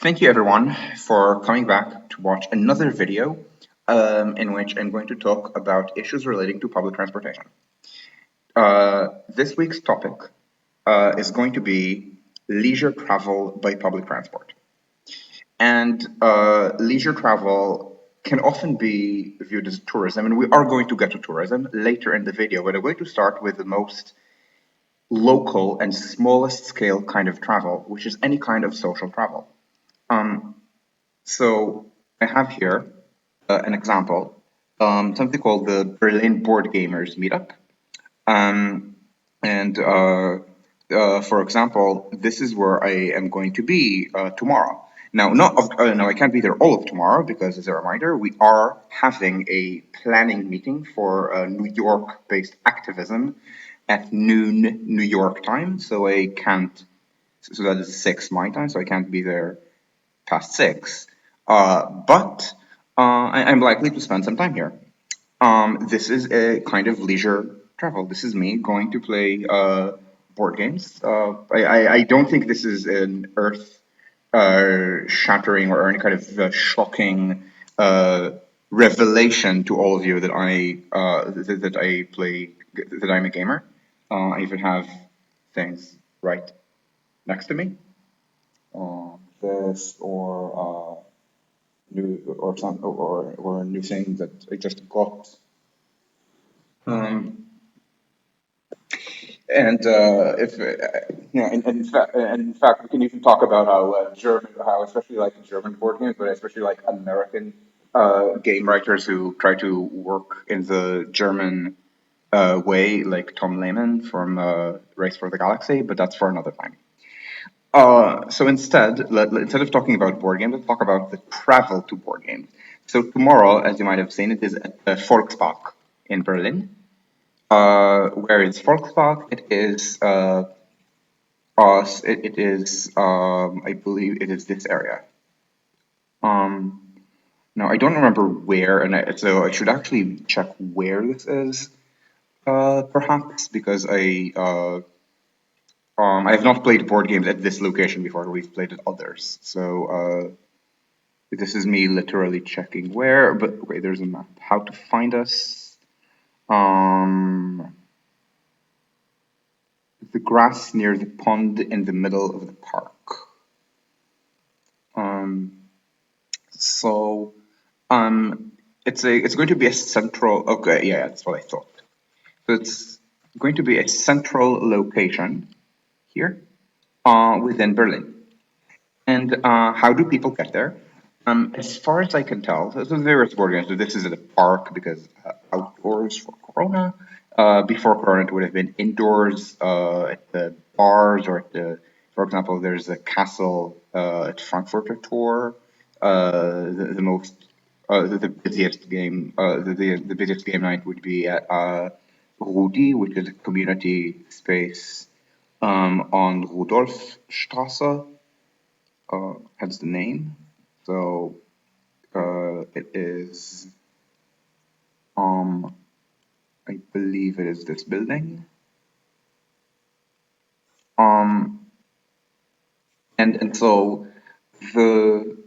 Thank you everyone for coming back to watch another video in which I'm going to talk about issues relating to public transportation. This week's topic is going to be leisure travel by public transport. And leisure travel can often be viewed as tourism, and we are going to get to tourism later in the video, but I'm going to start with the most local and smallest scale kind of travel, which is any kind of social travel. So I have here an example, something called the Berlin Board Gamers Meetup. And for example, this is where I am going to be tomorrow. Now, I can't be there all of tomorrow because, as a reminder, we are having a planning meeting for New York-based activism at noon New York time. So I can't. So that is 6 my time. So I can't be there past 6. But I'm likely to spend some time here. This is a kind of leisure travel. This is me going to play board games. I don't think this is an earth shattering or any kind of shocking revelation to all of you that that I'm a gamer. I even have things right next to me. This or new or some or a new thing that I just got. Um, and if yeah, in fact, we can even talk about how especially like German board games, but especially like American game writers who try to work in the German way, like Tom Lehman from Race for the Galaxy. But that's for another time. So instead of talking about board games, let's talk about the travel to board games. So tomorrow, as you might have seen, it is at the Volkspark in Berlin. Where is Volkspark? I believe it is this area. Now I don't remember where, so I should actually check where this is, perhaps, because I have not played board games at this location before. We've played at others, so this is me literally checking where. But wait, there's a map. How to find us? The grass near the pond in the middle of the park. So it's going to be a central. Okay, yeah, that's what I thought. So it's going to be a central location here within Berlin. And how do people get there? As far as I can tell, so there's various board games. So this is at a park because outdoors for Corona. Before Corona, it would have been indoors at the bars or for example, there's a castle at Frankfurter Tor. The most the busiest game the busiest game night would be at Rudi, which is a community space on Rudolfstrasse, hence the name. So it is, I believe it is this building. And so the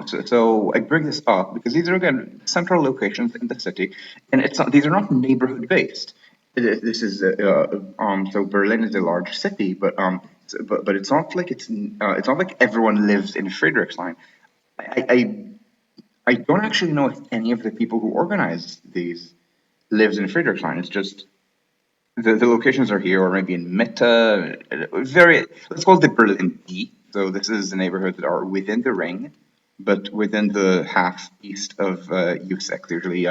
so I bring this up because these are again central locations in the city, and these are not neighborhood based. This is so Berlin is a large city, but it's not like it's not like everyone lives in Friedrichshain. I, I I don't actually know if any of the people who organize these lives in Friedrichshain. It's just the locations are here, or maybe in Mitte. Very, let's call it the Berlin D. So this is the neighborhoods that are within the ring, but within the half east of U6. Usually,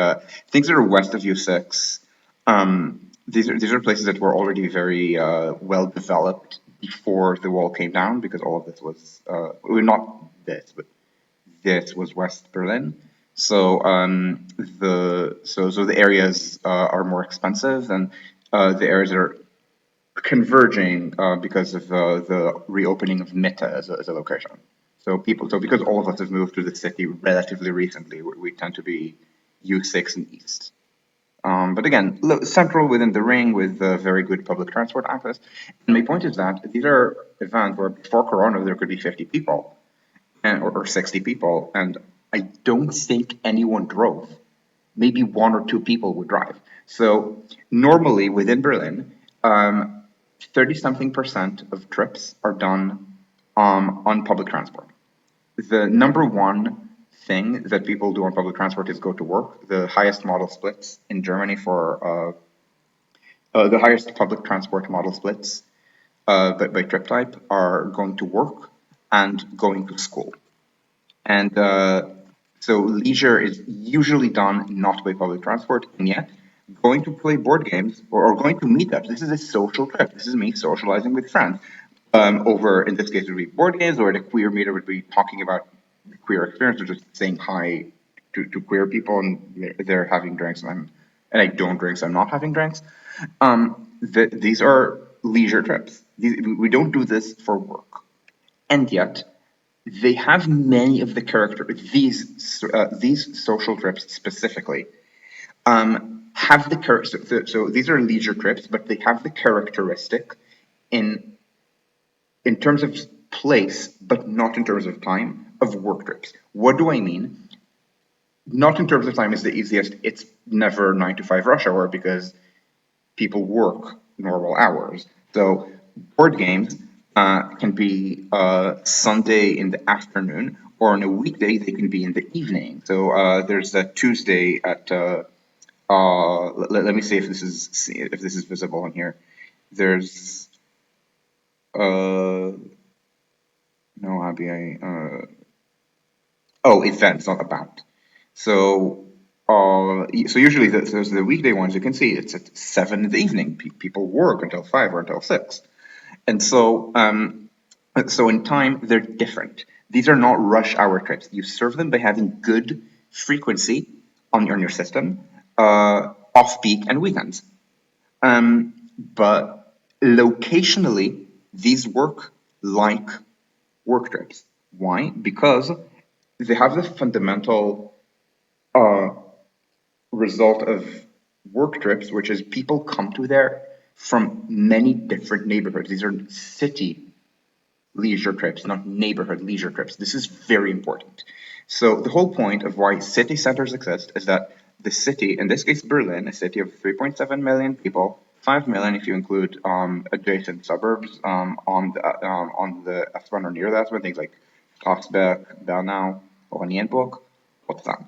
things that are west of U6. These are places that were already very well developed before the wall came down, because all of this was well, not this, but this was West Berlin. So the areas are more expensive, and the areas are converging because of the reopening of Mitte as a location. So because all of us have moved to the city relatively recently, we tend to be U6 and East. But again, central within the ring with very good public transport access. And my point is that these are events where before Corona there could be 50 people. or 60 people, and I don't think anyone drove. Maybe one or two people would drive. So normally within Berlin, 30 something percent of trips are done on public transport. The number one thing that people do on public transport is go to work. The highest model splits in Germany for the highest public transport model splits by trip type are going to work and going to school. And so leisure is usually done not by public transport, and yet going to play board games or going to meetups, this is a social trip. This is me socializing with friends. Over, in this case, it would be board games, or at a queer meetup would be talking about the queer experience, or just saying hi to queer people, and they're having drinks, and I don't drink, so I'm not having drinks. These are leisure trips. We don't do this for work, and yet they have many of the character these social trips specifically have the so these are leisure trips, but they have the characteristic in terms of place, but not in terms of time, of work trips. What do I mean? Not in terms of time is the easiest. It's never 9 to 5 rush hour because people work normal hours. So board games can be Sunday in the afternoon, or on a weekday they can be in the evening. So there's a Tuesday at. Let me see if this is visible on here. There's no Abby. Oh, events, not about. So so usually there's the weekday ones. You can see it's at 7 in the evening. People work until 5 or until 6. And so in time, they're different. These are not rush hour trips. You serve them by having good frequency on your system, off peak and weekends. But locationally, these work like work trips. Why? Because they have the fundamental result of work trips, which is people come to there from many different neighborhoods. These are city leisure trips, not neighborhood leisure trips. This is very important. So the whole point of why city centers exist is that the city, in this case Berlin, a city of 3.7 million people, 5 million if you include adjacent suburbs on the S1 or near the S1, things like Straßberg, Bernau, Oranienburg, Potsdam.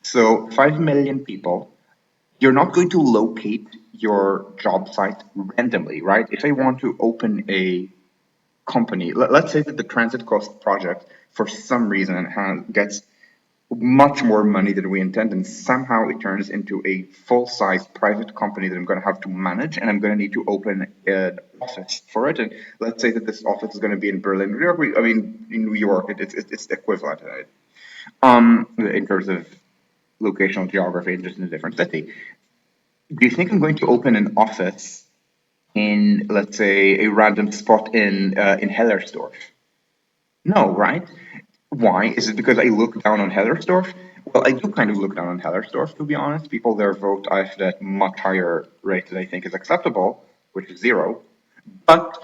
So 5 million people, you're not going to locate your job site randomly, right? If I want to open a company, let's say that the transit cost project, for some reason, gets much more money than we intend, and somehow it turns into a full-size private company that I'm going to have to manage, and I'm going to need to open an office for it. And let's say that this office is going to be in Berlin, New York. I mean, in New York, it's the equivalent, right? In terms of locational geography, just in a different city. Do you think I'm going to open an office in, let's say, a random spot in Hellersdorf? No, right? Why? Is it because I look down on Hellersdorf? Well, I do kind of look down on Hellersdorf, to be honest. People there vote AfD at much higher rate that I think is acceptable, which is 0. But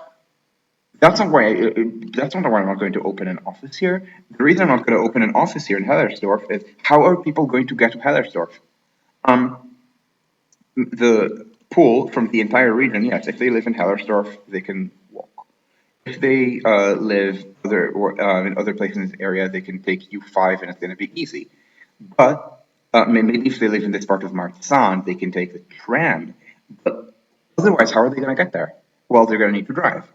that's not why I'm not going to open an office here. The reason I'm not going to open an office here in Hellersdorf is how are people going to get to Hellersdorf? The pool from the entire region, yes, if they live in Hellersdorf, they can walk. If they live in other places in this area, they can take U5 and it's going to be easy. But maybe if they live in this part of Marzahn, they can take the tram. But otherwise, how are they going to get there? Well, they're going to need to drive,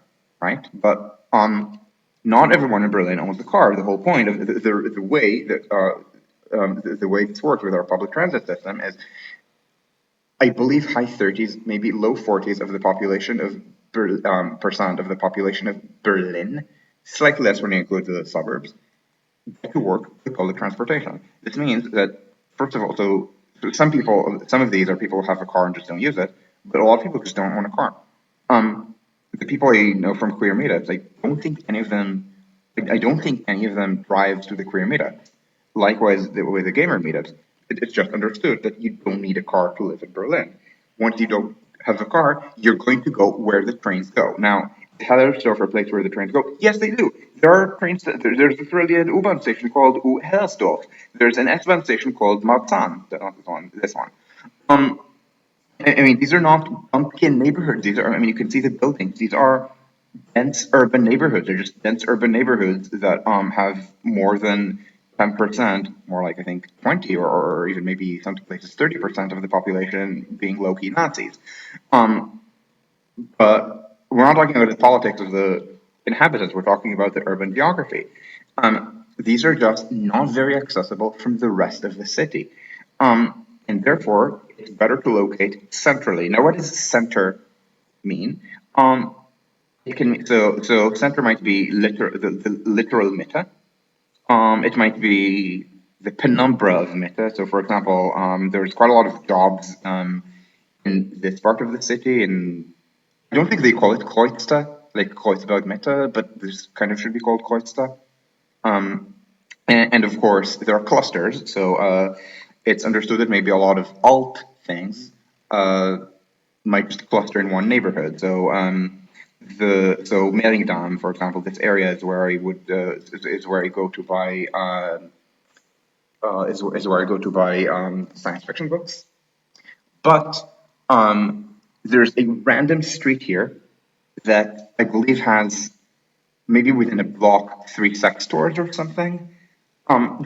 right? But not everyone in Berlin owns a car. The whole point of the way that the way this works with our public transit system is, I believe, high 30s, maybe low 40s of the population of percent of the population of Berlin, slightly less when you include the suburbs, get to work with public transportation. This means that, first of all, so some of these are people who have a car and just don't use it, but a lot of people just don't own a car. The people I know from queer meetups, I don't think any of them drives to the queer meetups. Likewise, with the gamer meetups, it's just understood that you don't need a car to live in Berlin. Once you don't have a car, you're going to go where the trains go. Now, Hellersdorf, a place where the trains go. Yes, they do. There are trains. There's literally an U-Bahn station called Hellersdorf. There's an S-Bahn station called Marzahn. This one. Um, I mean, these are not bumpkin neighborhoods. These are, I mean, you can see the buildings. These are dense urban neighborhoods. They're just dense urban neighborhoods that have more than 10%, more like I think 20 or even maybe some places 30% of the population being low-key Nazis. Um, but we're not talking about the politics of the inhabitants. We're talking about the urban geography. These are just not very accessible from the rest of the city. And therefore, it's better to locate centrally. Now, what does center mean? It can so center might be the literal meta. It might be the penumbra of meta. So, for example, there's quite a lot of jobs in this part of the city, and I don't think they call it Kreuzta, like Kreuzberg Meta, but this kind of should be called Kreuzta. Um, and of course, there are clusters. So it's understood that maybe a lot of alt things uh, might just cluster in one neighborhood. So so Meringdam, for example, this area is where I would is where I go to buy is where I go to buy science fiction books. But there's a random street here that I believe has maybe within a block 3 sex stores or something.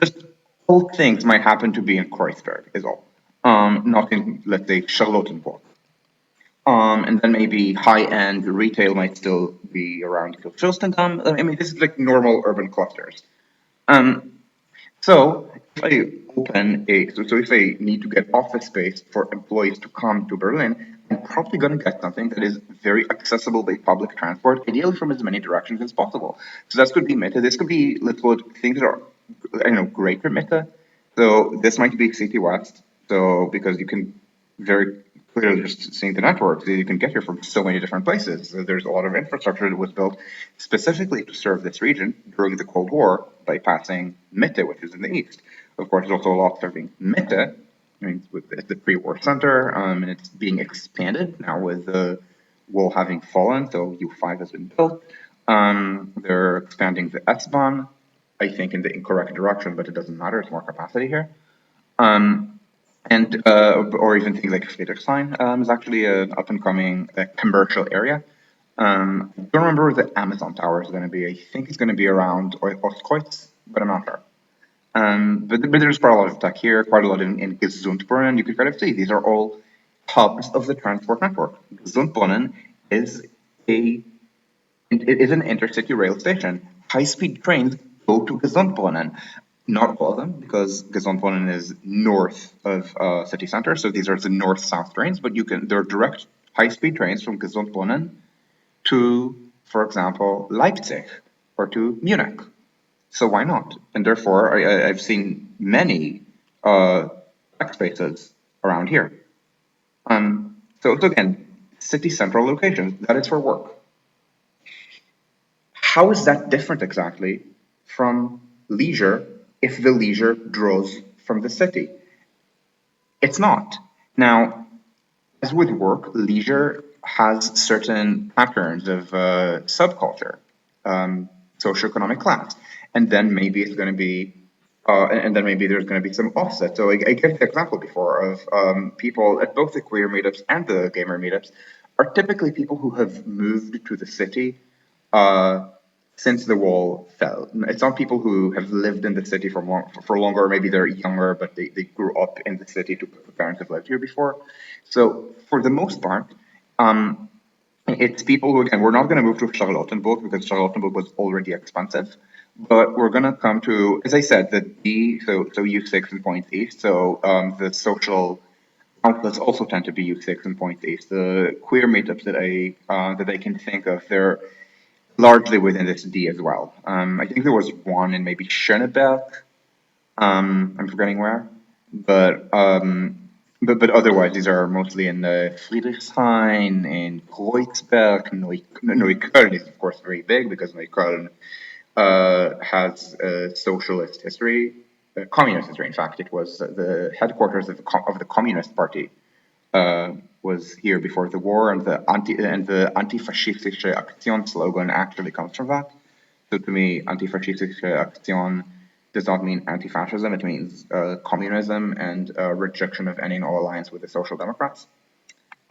Just all things might happen to be in Kreuzberg is all. Not in, let's say, Charlottenburg. And then maybe high-end retail might still be around Fürstendamm. I mean, this is like normal urban clusters. Um, so if I so if I need to get office space for employees to come to Berlin, I'm probably going to get something that is very accessible by public transport, ideally from as many directions as possible. So that could be Meta. This could be, let's call it, things that are, I don't know, greater Meta. So this might be City West. So because you can very clearly just seeing the network, you can get here from so many different places. So there's a lot of infrastructure that was built specifically to serve this region during the Cold War by passing Mitte, which is in the east. Of course, there's also a lot serving Mitte, I mean, it's the pre-war center, and it's being expanded now with the wall having fallen, so U5 has been built. They're expanding the S-Bahn, I think in the incorrect direction, but it doesn't matter, it's more capacity here. And or even things like Friedrichshain is actually an up and coming commercial area. I don't remember where the Amazon Tower is going to be. I think it's going to be around Ostkreuz, but I'm not sure. But there's quite a lot of tech here, quite a lot in Gesundbrunnen. You can kind of see these are all hubs of the transport network. Gesundbrunnen is a it is an intercity rail station. High-speed trains go to Gesundbrunnen. Not all of them, because Gesundbrunnen is north of city center, so these are the north-south trains. But there are direct high-speed trains from Gesundbrunnen to, for example, Leipzig or to Munich. So why not? And therefore, I've seen many tech spaces around here. So again, city central locations. That is for work. How is that different exactly from leisure if the leisure draws from the city? It's not. Now, as with work, leisure has certain patterns of subculture, socioeconomic class, and then maybe it's going to be, and then maybe there's going to be some offset. So I gave the example before of people at both the queer meetups and the gamer meetups are typically people who have moved to the city uh, since the wall fell. It's not people who have lived in the city for longer, or maybe they're younger, but they grew up in the city to parents have lived here before. So for the most part, um, it's people who, again, we're not going to move to Charlottenburg because Charlottenburg was already expensive, but we're going to come to, as I said, the D, so U6 and Points East. So the social outlets also tend to be U6 and Points East. The queer meetups that I can think of, they're largely within this D as well. I think there was one in maybe Schöneberg. I'm forgetting where, but but otherwise these are mostly in Friedrichshain, in Kreuzberg, Neukölln is of course very big because Neukölln has a socialist history, communist history. In fact, it was the headquarters of the Communist Party was here before the war, and the antifascistische Aktion slogan actually comes from that. So to me, antifascistische Aktion does not mean anti-fascism; it means communism and rejection of any and all alliance with the Social Democrats.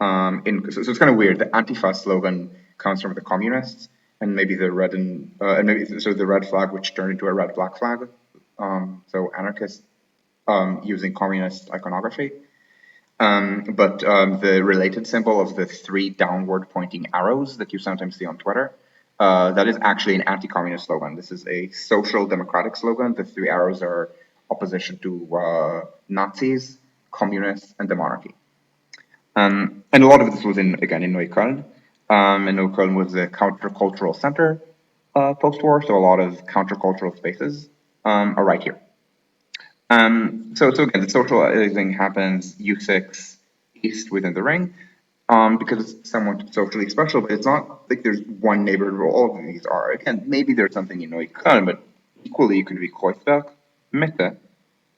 So it's kind of weird. The Antifa slogan comes from the communists, and maybe the red and maybe so the red flag, which turned into a red black flag. So anarchists using communist iconography. But the related symbol of the three downward pointing arrows that you sometimes see on Twitter, that is actually an anti-communist slogan. This is a social democratic slogan. The three arrows are opposition to Nazis, communists, and the monarchy. And a lot of this was again in Neukölln. And Neukölln was a countercultural center post-war, so a lot of countercultural spaces are right here. So again, the socializing happens U6 east within the ring, because it's somewhat socially special, but it's not like there's one neighborhood where all of these are. Again, maybe there's something in Neukölln, but equally you could be Kreuzberg, Mitte,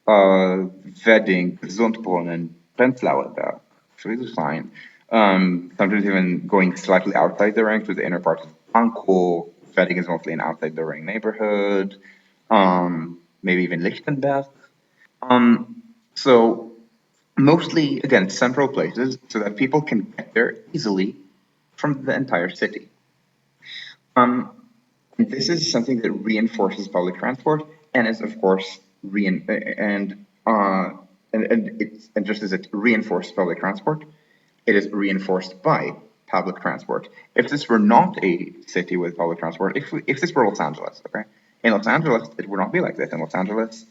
Wedding, Gesundbrunnen, Prenzlauer Berg. So these are fine. Sometimes even going slightly outside the ring to the inner parts of Pankow. Wedding is mostly an outside the ring neighborhood. Maybe even Lichtenberg. So mostly, again, central places so that people can get there easily from the entire city. And this is something that reinforces public transport and is, of course, and just as it reinforces public transport, it is reinforced by public transport. If this were not a city with public transport, if this were Los Angeles, okay, in Los Angeles it would not be like this. In Los Angeles,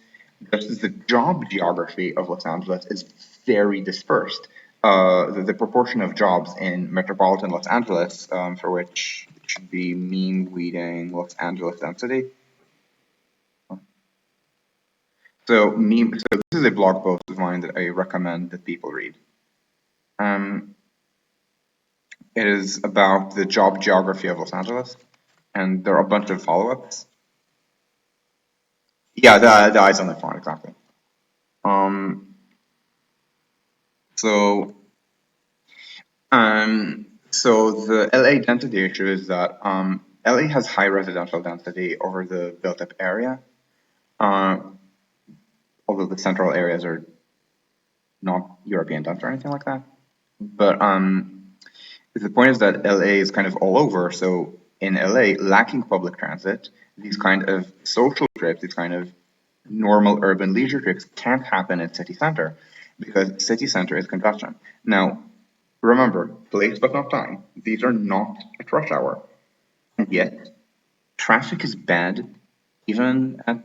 just as the job geography of Los Angeles is very dispersed, the proportion of jobs in metropolitan Los Angeles, for which it should be mean weeding Los Angeles density. So this is a blog post of mine that I recommend that people read. Um, It is about the job geography of Los Angeles, and there are a bunch of follow-ups. Yeah, the eyes on the phone, exactly. Um, so, so the LA density issue is that LA has high residential density over the built-up area, uh, although the central areas are not European dense or anything like that. But the point is that LA is kind of all over. So in LA, lacking public transit, these kind of social trips, these kind of normal urban leisure trips can't happen in city center because city center is congestion. Now, remember, place but not time. These are not at rush hour. And yet, traffic is bad even at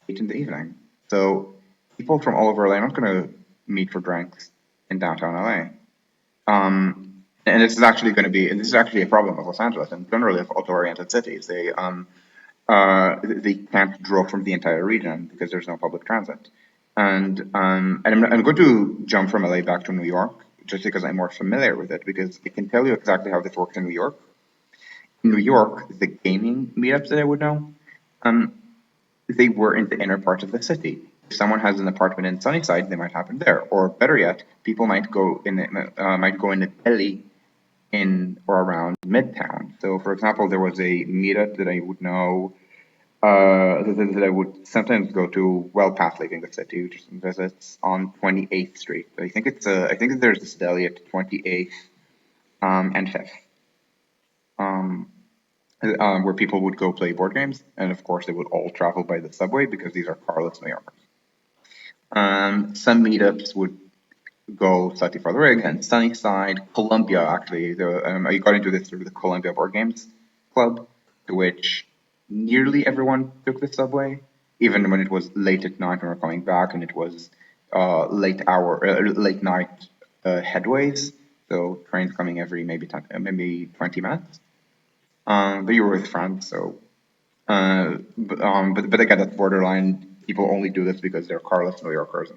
8 in the evening. So people from all over LA are not going to meet for drinks in downtown LA. And this is actually going to be, and this is actually a problem of Los Angeles and generally of auto-oriented cities. They can't draw from the entire region because there's no public transit. And I'm going to jump from LA back to New York just because I'm more familiar with it because I can tell you exactly how this works in New York. In New York, the gaming meetups that I would know, um, they were in the inner part of the city. If someone has an apartment in Sunnyside, they might happen there. Or better yet, people might go in the deli in or around Midtown. So, for example, there was a meetup that I would know that I would sometimes go to well past leaving the city, just visits on 28th Street. I think there's this deli at 28th and 5th, where people would go play board games, and of course they would all travel by the subway because these are carless New Yorkers. Some meetups would go slightly further away again. Sunnyside, Columbia, actually. I got into this through the Columbia Board Games Club, to which nearly everyone took the subway, even when it was late at night when we were coming back, and it was late night headways. So trains coming every maybe 20 minutes. But you were with friends, so. But again, that's borderline. People only do this because they're carless New Yorkers,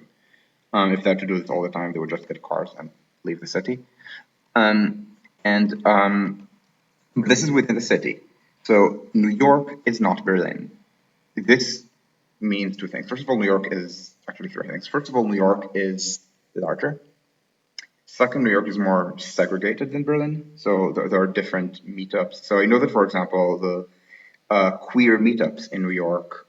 and if they had to do this all the time, they would just get cars and leave the city. And this is within the city. So New York is not Berlin. This means two things. First of all, New York is actually three things. First of all, New York is larger. Second, New York is more segregated than Berlin, so there are different meetups. So I know that, for example, the queer meetups in New York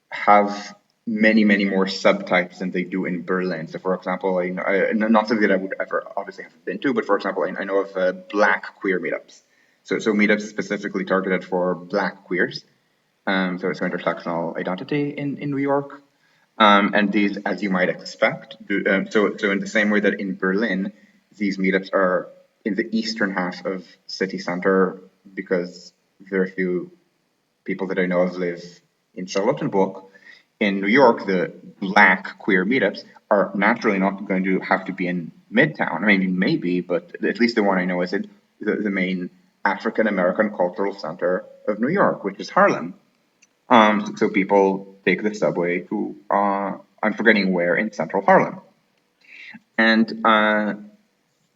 have many, many more subtypes than they do in Berlin. So, for example, not something that I would ever obviously have been to, but for example, I know of Black queer meetups. So meetups specifically targeted for Black queers. So it's intersectional identity in New York. And these, as you might expect, so in the same way that in Berlin, these meetups are in the eastern half of city center because very few people that I know of live in Charlottenburg. In New York, the Black queer meetups are naturally not going to have to be in Midtown. I mean, maybe, but at least the one I know is in the main African American cultural center of New York, which is Harlem. So people take the subway to, I'm forgetting where, in central Harlem. And so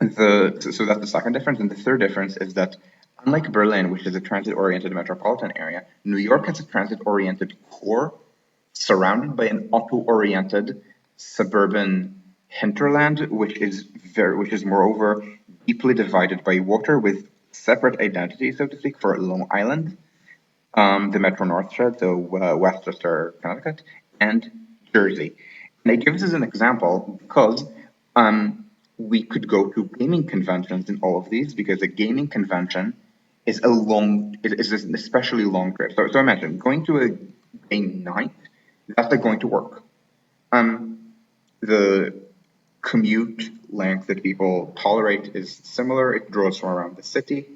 that's the second difference. And the third difference is that unlike Berlin, which is a transit-oriented metropolitan area, New York has a transit-oriented core surrounded by an auto-oriented suburban hinterland, which is moreover deeply divided by water with separate identities, so to speak, for Long Island, the Metro North Shred, so Westchester, Connecticut, and Jersey. And I give this as an example because we could go to gaming conventions in all of these because a gaming convention is an especially long trip. So imagine going to a game night, that's like going to work. The commute length that people tolerate is similar. It draws from around the city.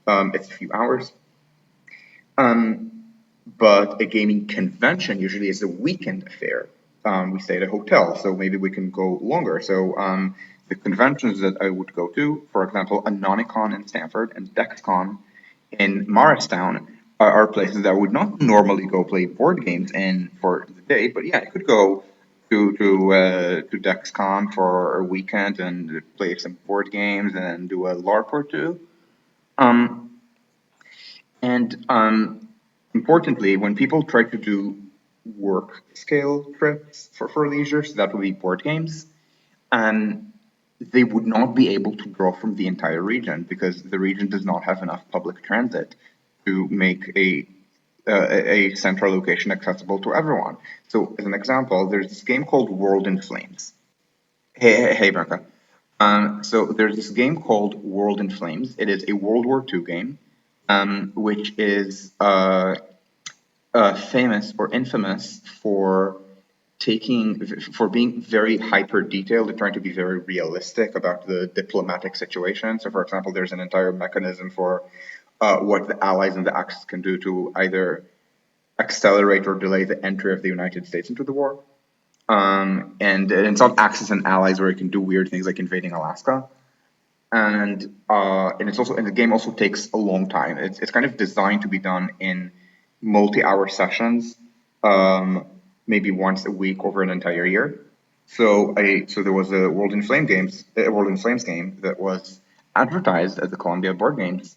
It's a few hours. But a gaming convention usually is a weekend affair. We stay at a hotel, so maybe we can go longer. So the conventions that I would go to, for example, Anonicon in Stanford and DexCon in Morristown, are places that I would not normally go play board games in for the day. But yeah, I could go to DexCon for a weekend and play some board games and do a LARP or two. And importantly, when people try to do work scale trips for leisure, so that would be board games, um, they would not be able to draw from the entire region because the region does not have enough public transit to make a central location accessible to everyone. So, as an example, there's this game called World in Flames. Hey, Branka. So there's this game called World in Flames. It is a World War II game, which is famous or infamous for being very hyper detailed and trying to be very realistic about the diplomatic situation. So, for example, there's an entire mechanism for what the Allies and the Axis can do to either accelerate or delay the entry of the United States into the war. And it's not Axis and Allies where you can do weird things like invading Alaska. And it's also, and the game also takes a long time. It's kind of designed to be done in multi-hour sessions, maybe once a week over an entire year. So there was a World in Flames game that was advertised at the Columbia Board Games,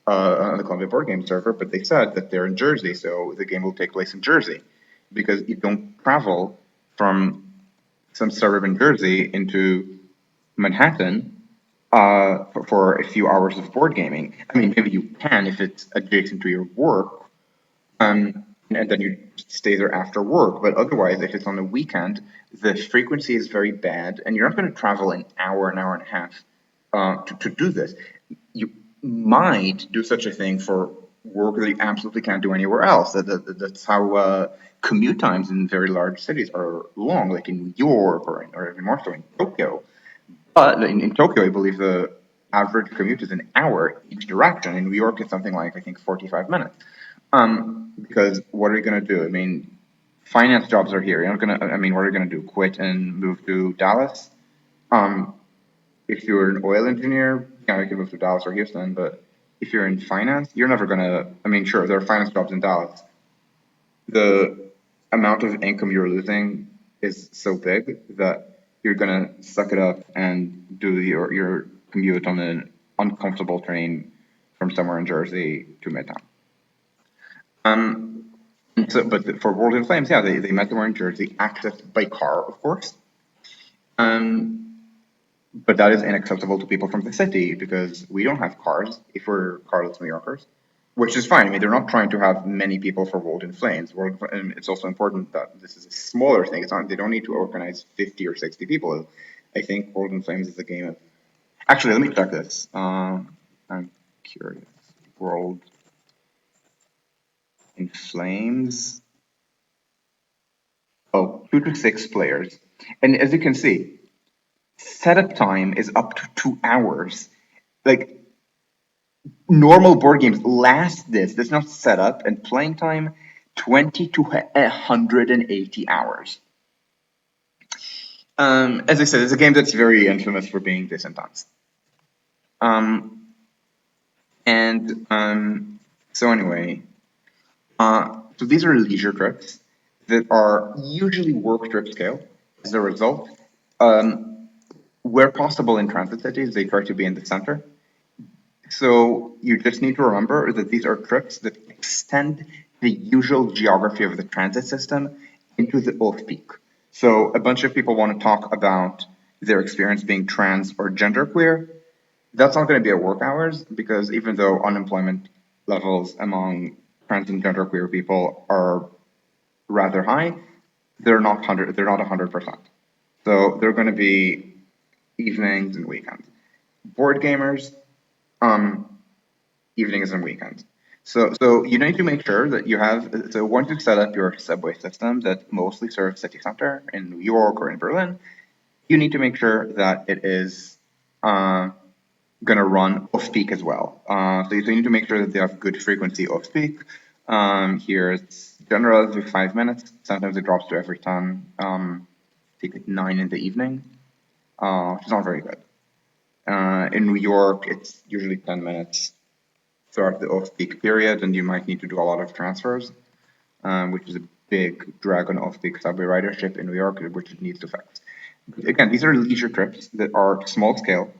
on the Columbia Board Game server, but they said that they're in Jersey, so the game will take place in Jersey because you don't travel from some suburb in Jersey into Manhattan for a few hours of board gaming. I mean, maybe you can if it's adjacent to your work, and then you stay there after work. But otherwise, if it's on the weekend, the frequency is very bad, and you're not going to travel an hour and a half to do this. You might do such a thing for work that you absolutely can't do anywhere else. That's how commute times in very large cities are long, like in New York or even more so in Tokyo. But in Tokyo, I believe the average commute is an hour each direction. In New York, it's something like, I think, 45 minutes. Because what are you going to do? I mean, finance jobs are here. You're not going to, I mean, what are you going to do? Quit and move to Dallas? Um, if you're an oil engineer, yeah, you can move to Dallas or Houston. But if you're in finance, you're never going to, I mean, sure, there are finance jobs in Dallas. The amount of income you're losing is so big that you're gonna suck it up and do your commute on an uncomfortable train from somewhere in Jersey to Midtown. For World in Flames, yeah, they met somewhere in Jersey, accessed by car, of course. Um, but that is inaccessible to people from the city because we don't have cars if we're carless New Yorkers, which is fine. I mean, they're not trying to have many people for World in Flames. And it's also important that this is a smaller thing. It's not, they don't need to organize 50 or 60 people. I think World in Flames is a game of. Actually, let me check this. I'm curious. World in Flames. Oh, 2 to 6 players. And as you can see, setup time is up to 2 hours. Like normal board games last this. That's not setup and playing time, 20 to 180 hours. As I said, it's a game that's very infamous for being this intense. Um, and so anyway, so these are leisure trips that are usually work trip scale. As a result, where possible in transit cities, they try to be in the center. So you just need to remember that these are trips that extend the usual geography of the transit system into the off-peak. So a bunch of people want to talk about their experience being trans or genderqueer. That's not going to be at work hours because even though unemployment levels among trans and genderqueer people are rather high, they're not 100%. So they're going to be evenings and weekends. Board gamers, um, evenings and weekends. So you need to make sure that you have, so once you set up your subway system that mostly serves city center in New York or in Berlin, you need to make sure that it is going to run off peak as well. So you need to make sure that they have good frequency off peak. Here it's generally every 5 minutes. Sometimes it drops to every 10, I think like 9 in the evening, which is not very good. In New York, it's usually 10 minutes throughout the off-peak period, and you might need to do a lot of transfers, which is a big drag on off-peak subway ridership in New York, which it needs to fix. Again, these are leisure trips that are small scale.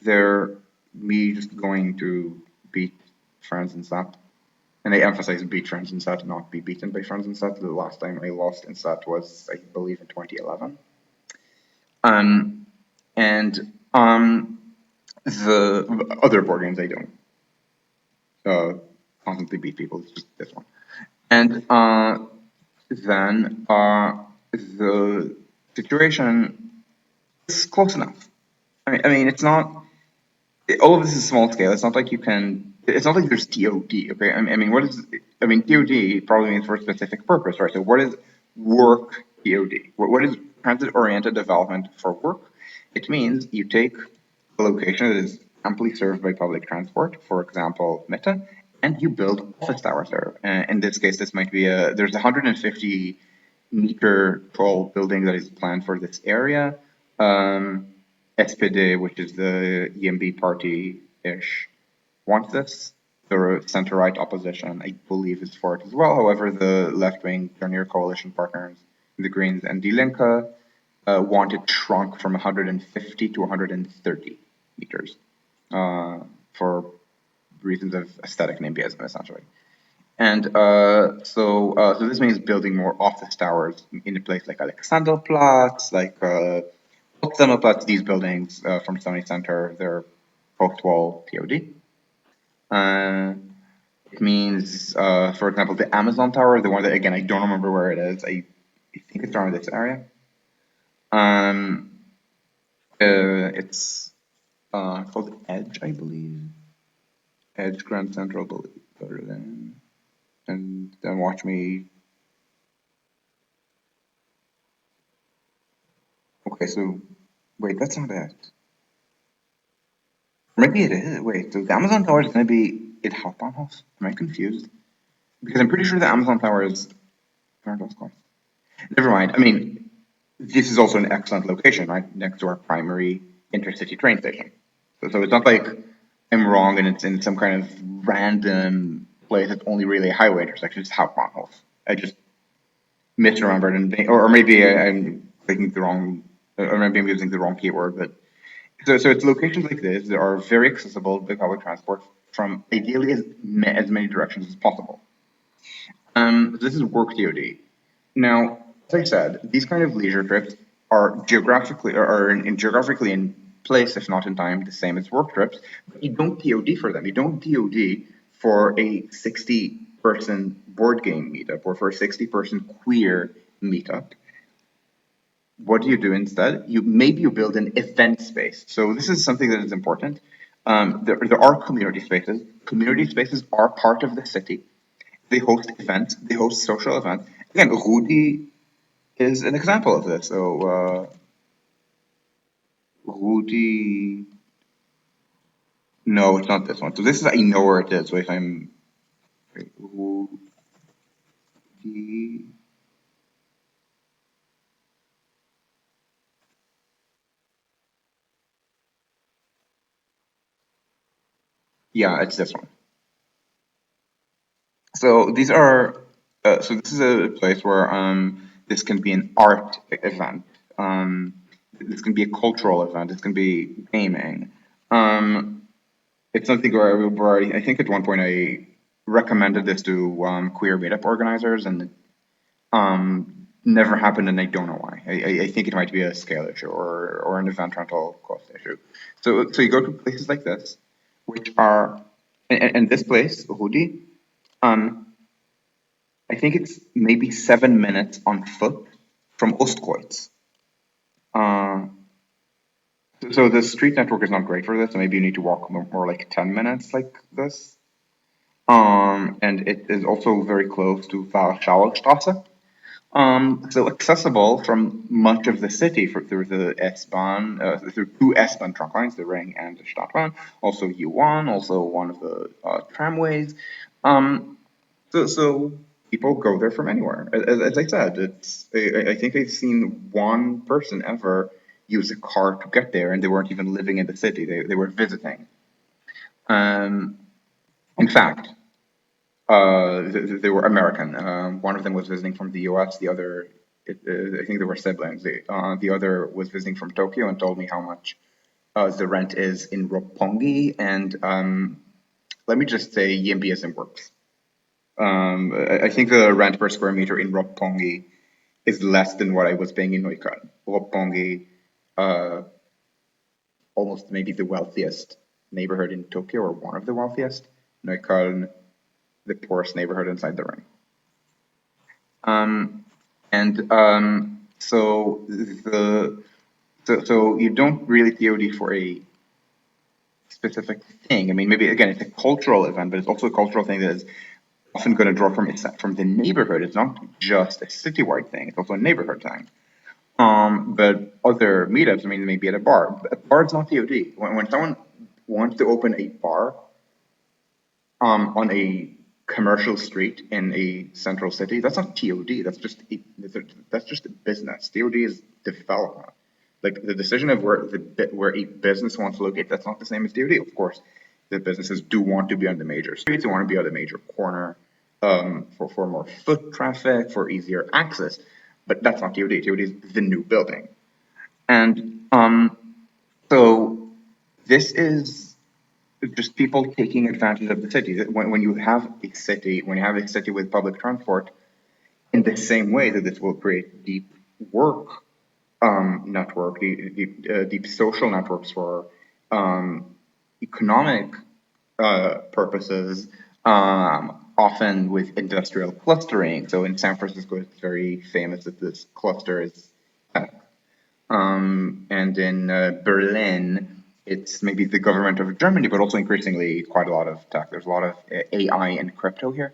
They're me just going to beat friends and sat. And I emphasize beat friends and sat, not be beaten by friends and sat. The last time I lost in sat was, I believe, in 2011. Um, and the other board games I don't constantly beat people. It's just this one. And then the situation is close enough. I mean, it's not. All of this is small scale. It's not like you can. It's not like there's TOD. Okay. I mean, what is? I mean, TOD probably means for a specific purpose, right? So, what is work TOD? What is transit-oriented development for work? It means you take a location that is amply served by public transport, for example, Meta, and you build office towers there. In this case, this might be there's a 150-meter tall building that is planned for this area. SPD, which is the EMB party-ish, wants this. The center-right opposition, I believe, is for it as well. However, the left-wing junior coalition partners, the Greens and Die Linke, want it shrunk from 150 to 130 meters for reasons of aesthetic NIMBYism, essentially. And so this means building more office towers in a place like Alexanderplatz, like Potsdamerplatz, these buildings from Sony Center, they're post-wall TOD. It means, for example, the Amazon Tower, the one that, again, I don't remember where it is. I think it's around this area. It's called Edge, I believe. Edge Grand Central Berlin. And then watch me. Okay, so wait, that's not it. Maybe it is. Wait, so the Amazon Tower is going to be in Hauptbahnhof? Am I confused? Because I'm pretty sure the Amazon Tower is. Never mind. I mean, this is also an excellent location, right? Next to our primary intercity train station. So it's not like I'm wrong and it's in some kind of random place that's only really a highway intersection. It's Hauptbahnhof. I just misremembered and or maybe I'm clicking the wrong, or maybe I'm using the wrong keyword. But so it's locations like this that are very accessible by public transport from ideally as many directions as possible. This is work DoD. Now, as I said, these kind of leisure trips are geographically are geographically in place, if not in time, the same as work trips. But you don't DoD for them. You don't DoD for a 60-person board game meetup or for a 60-person queer meetup. What do you do instead? You build an event space. So this is something that is important. There are community spaces. Community spaces are part of the city. They host events. They host social events. Again, Rudy is an example of this. So Rudy, no, it's not this one. So this is I know where it is. So if I'm wait, Rudy, yeah, it's this one. So these are so this is a place where this can be an art event. Um, this can be a cultural event. This can be gaming. Um, it's something where I think at one point I recommended this to queer meetup organizers, and never happened, and I don't know why. I think it might be a scale issue or an event rental cost issue. So you go to places like this, which are and this place, Hudi, um, I think it's maybe 7 minutes on foot from Ostkreuz. Uh, so the street network is not great for this. So maybe you need to walk more like 10 minutes like this. And it is also very close to Warschauerstraße. So accessible from much of the city through the S-Bahn, through two S-Bahn trunk lines, the Ring and the Stadtbahn, also U1, also one of the tramways. Um, so people go there from anywhere. As I said, I think I've seen one person ever use a car to get there, and they weren't even living in the city. They were visiting. Um, in fact, they were American. One of them was visiting from the U.S. The other, I think they were siblings. The other was visiting from Tokyo and told me how much the rent is in Roppongi. And let me just say, YIMBYism works. I think the rent per square meter in Roppongi is less than what I was paying in Neukölln. Roppongi, uh, almost maybe the wealthiest neighborhood in Tokyo, or one of the wealthiest. Neukölln, the poorest neighborhood inside the ring. And so you don't really TOD for a specific thing. I mean, maybe again, it's a cultural event, but it's also a cultural thing that is often going to draw from the neighborhood. It's not just a citywide thing; it's also a neighborhood thing. But other meetups, I mean, maybe at a bar. A bar is not TOD. When someone wants to open a bar, on a commercial street in a central city, that's not TOD. That's just a business. TOD is development. Like the decision of where a business wants to locate, that's not the same as TOD. Of course, the businesses do want to be on the major streets. They want to be on the major corner, for more foot traffic, for easier access. But that's not TOD. TOD is the new building, and so this is just people taking advantage of the city. When you have a city, when you have a city with public transport, in the same way that this will create deep work network, deep social networks for economic purposes, often with industrial clustering. So in San Francisco, it's very famous that this cluster is tech. And in Berlin, it's maybe the government of Germany, but also increasingly quite a lot of tech. There's a lot of AI and crypto here.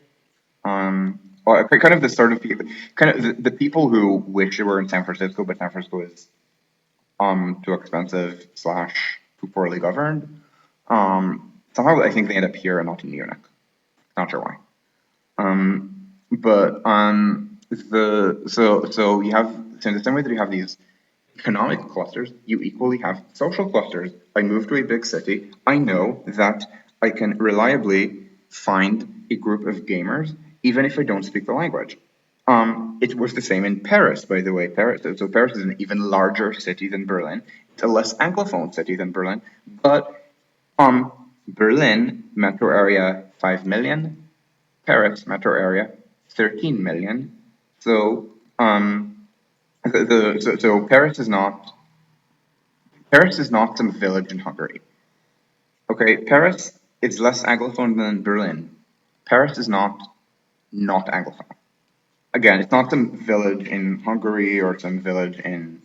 Well, kind of the sort of people, kind of the people who wish they were in San Francisco, but San Francisco is too expensive slash too poorly governed. Somehow I think they end up here and not in Munich. Not sure why. But the so you have so in the same way that you have these economic clusters, you equally have social clusters. I move to a big city. I know that I can reliably find a group of gamers, even if I don't speak the language. It was the same in Paris, by the way. Paris is an even larger city than Berlin. It's a less Anglophone city than Berlin, but Berlin metro area 5 million, Paris metro area 13 million. So So Paris is not some village in Hungary. Okay, Paris is less Anglophone than Berlin. Paris is not Anglophone. Again, it's not some village in Hungary or some village in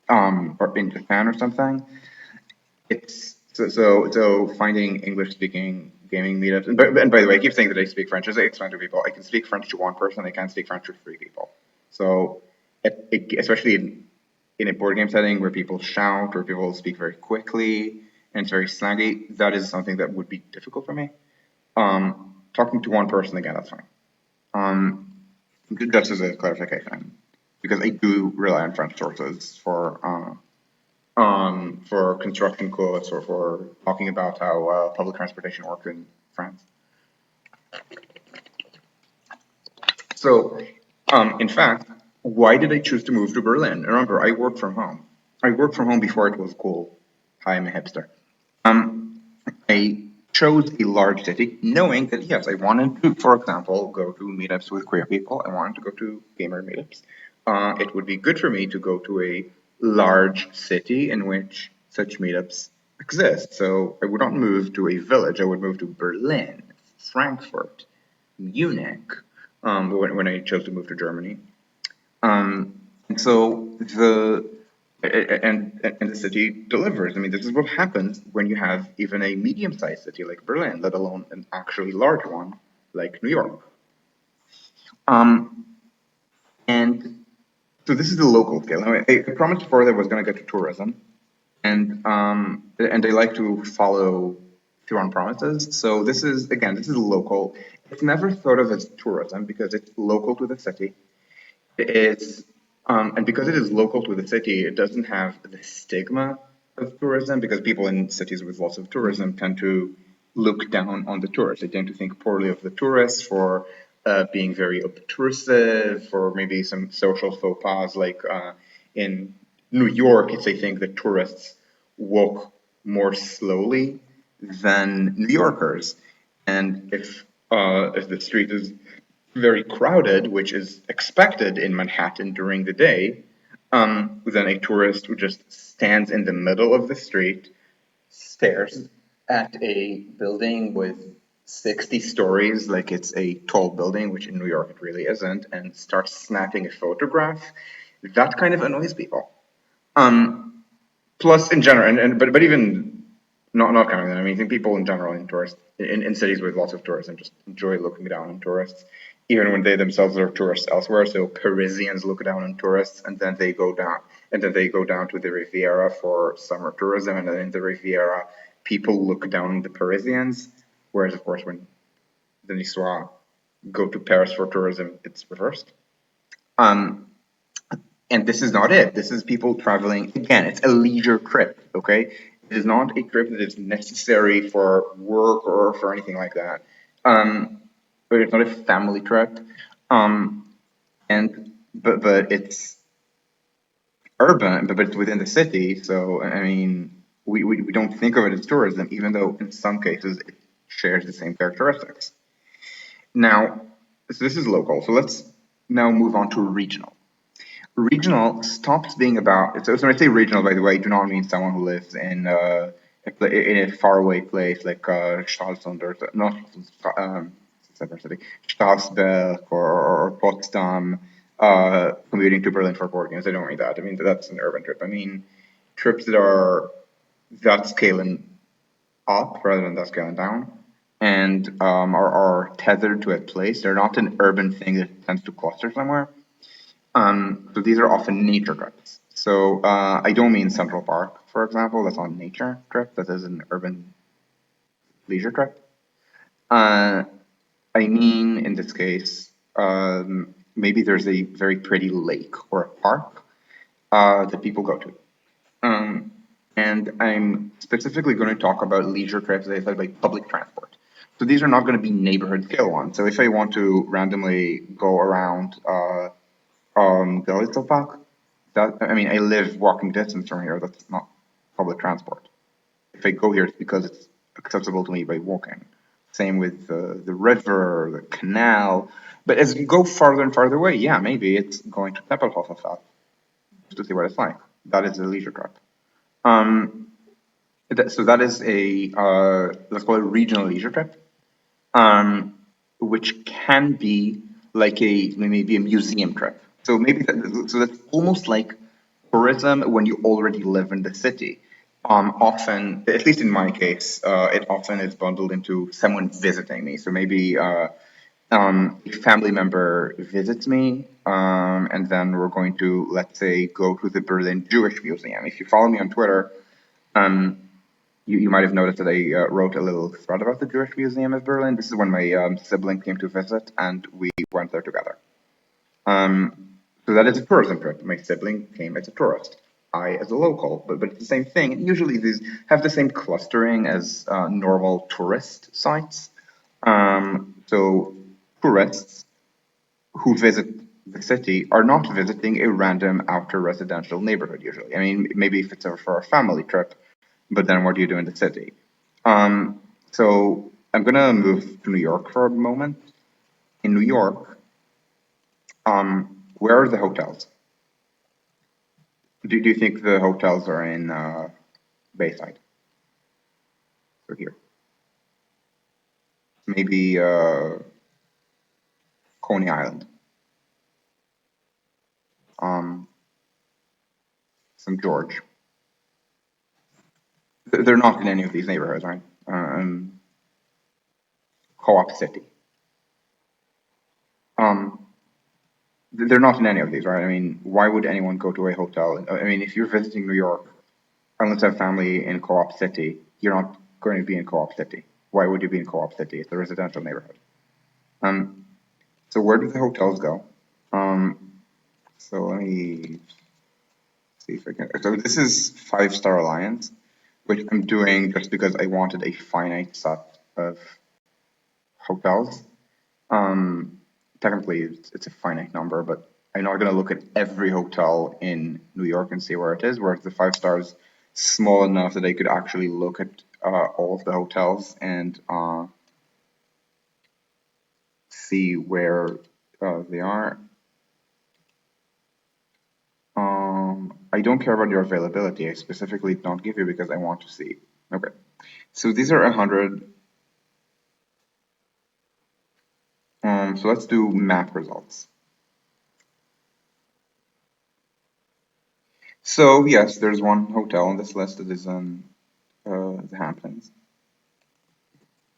or in Japan or something. It's so finding English speaking gaming meetups. And by the way, I keep saying that I speak French. As I explain to people, I can speak French to one person. I can't speak French to three people. So, especially in a board game setting where people shout or people speak very quickly and it's very slangy, that is something that would be difficult for me. Talking to one person again, that's fine. Um, just as a clarification, because I do rely on French sources for construction quotes or for talking about how public transportation works in France. So, in fact, why did I choose to move to Berlin? Remember, I worked from home. I worked from home before it was cool. Hi, I'm a hipster. I chose a large city, knowing that yes, I wanted to, for example, go to meetups with queer people. I wanted to go to gamer meetups. It would be good for me to go to a large city in which such meetups exist. So I would not move to a village. I would move to Berlin, Frankfurt, Munich. When I chose to move to Germany. And so and the city delivers. I mean, this is what happens when you have even a medium-sized city like Berlin, let alone an actually large one like New York. Um, and so this is the local scale. Now, I promised before that I was going to get to tourism, and they like to follow through on promises. So this is local. It's never thought of as tourism because it's local to the city. It's and because it is local to the city, it doesn't have the stigma of tourism because people in cities with lots of tourism tend to look down on the tourists. They tend to think poorly of the tourists for being very obtrusive, or maybe some social faux pas. Like in New York, it's I think that tourists walk more slowly than New Yorkers, and if the street is very crowded, which is expected in Manhattan during the day, then a tourist who just stands in the middle of the street, stares at a building with 60 stories, like it's a tall building, which in New York it really isn't, and starts snapping a photograph, that kind of annoys people. Um, Plus, in general, but even not counting that, I mean, I think people in general in in cities with lots of tourism just enjoy looking down on tourists, even when they themselves are tourists elsewhere. So Parisians look down on tourists, and then they go down to the Riviera for summer tourism, and then in the Riviera, people look down on the Parisians. Whereas, of course, when the Niçois go to Paris for tourism, it's reversed. Um, and this is not it. This is people traveling. Again, it's a leisure trip, okay? It is not a trip that is necessary for work or for anything like that. Um, but it's not a family trip. Um, but it's urban, but it's within the city. So, I mean, we don't think of it as tourism, even though in some cases it shares the same characteristics. Now, so this is local. So let's now move on to regional. Regional stops being about. So when I say regional, by the way, I do not mean someone who lives in a faraway place like Stralsund or not separate city, Straßberg or Potsdam, commuting to Berlin for board games. I don't mean that. I mean that's an urban trip. I mean trips that are that scaling up rather than that scaling down, and are tethered to a place. They're not an urban thing that tends to cluster somewhere. So these are often nature trips. So I don't mean Central Park, for example. That's not a nature trip. That is an urban leisure trip. Uh, I mean, in this case, maybe there's a very pretty lake or a park that people go to. Um, and I'm specifically going to talk about leisure trips, as I said, by public transport. So these are not going to be neighborhood scale ones. So if I want to randomly go around Galitzel Park, that I mean, I live walking distance from here. That's not public transport. If I go here, it's because it's accessible to me by walking. Same with the river, the canal. But as you go farther and farther away, yeah, maybe it's going to Tempelhofer. to see what it's like. That is a leisure trip. Um, so that is a let's call it regional leisure trip, which can be like maybe a museum trip. So so that's almost like tourism when you already live in the city. Often, at least in my case, it often is bundled into someone visiting me. So maybe a family member visits me, and then we're going to, let's say, go to the Berlin Jewish Museum. If you follow me on Twitter, you might have noticed that I wrote a little thread about the Jewish Museum of Berlin. This is when my sibling came to visit, and we went there together. So that is a tourism trip. My sibling came as a tourist, I as a local, but it's the same thing. And usually these have the same clustering as normal tourist sites. So tourists who visit the city are not visiting a random outer residential neighborhood usually. I mean, maybe if it's for a family trip, but then what do you do in the city? So I'm gonna move to New York for a moment. In New York, where are the hotels? Do you think the hotels are in Bayside? So here, maybe Coney Island, um, St. George. They're not in any of these neighborhoods, right? Co-op City. Um, they're not in any of these, right? I mean, why would anyone go to a hotel? I mean, if you're visiting New York, unless you have family in Co-op City, you're not going to be in Co-op City. Why would you be in Co-op City? It's a residential neighborhood. Um, so where do the hotels go? So let me see if I can. So this is Five-Star Alliance, which I'm doing just because I wanted a finite set of hotels. Um, Technically, it's a finite number, but I'm not going to look at every hotel in New York and see where it is. Whereas the 5 stars small enough that I could actually look at all of the hotels and see where they are. I don't care about your availability. I specifically don't give you because I want to see. Okay, so these are 100. So let's do map results. So yes, there's one hotel on this list that is in the Hamptons.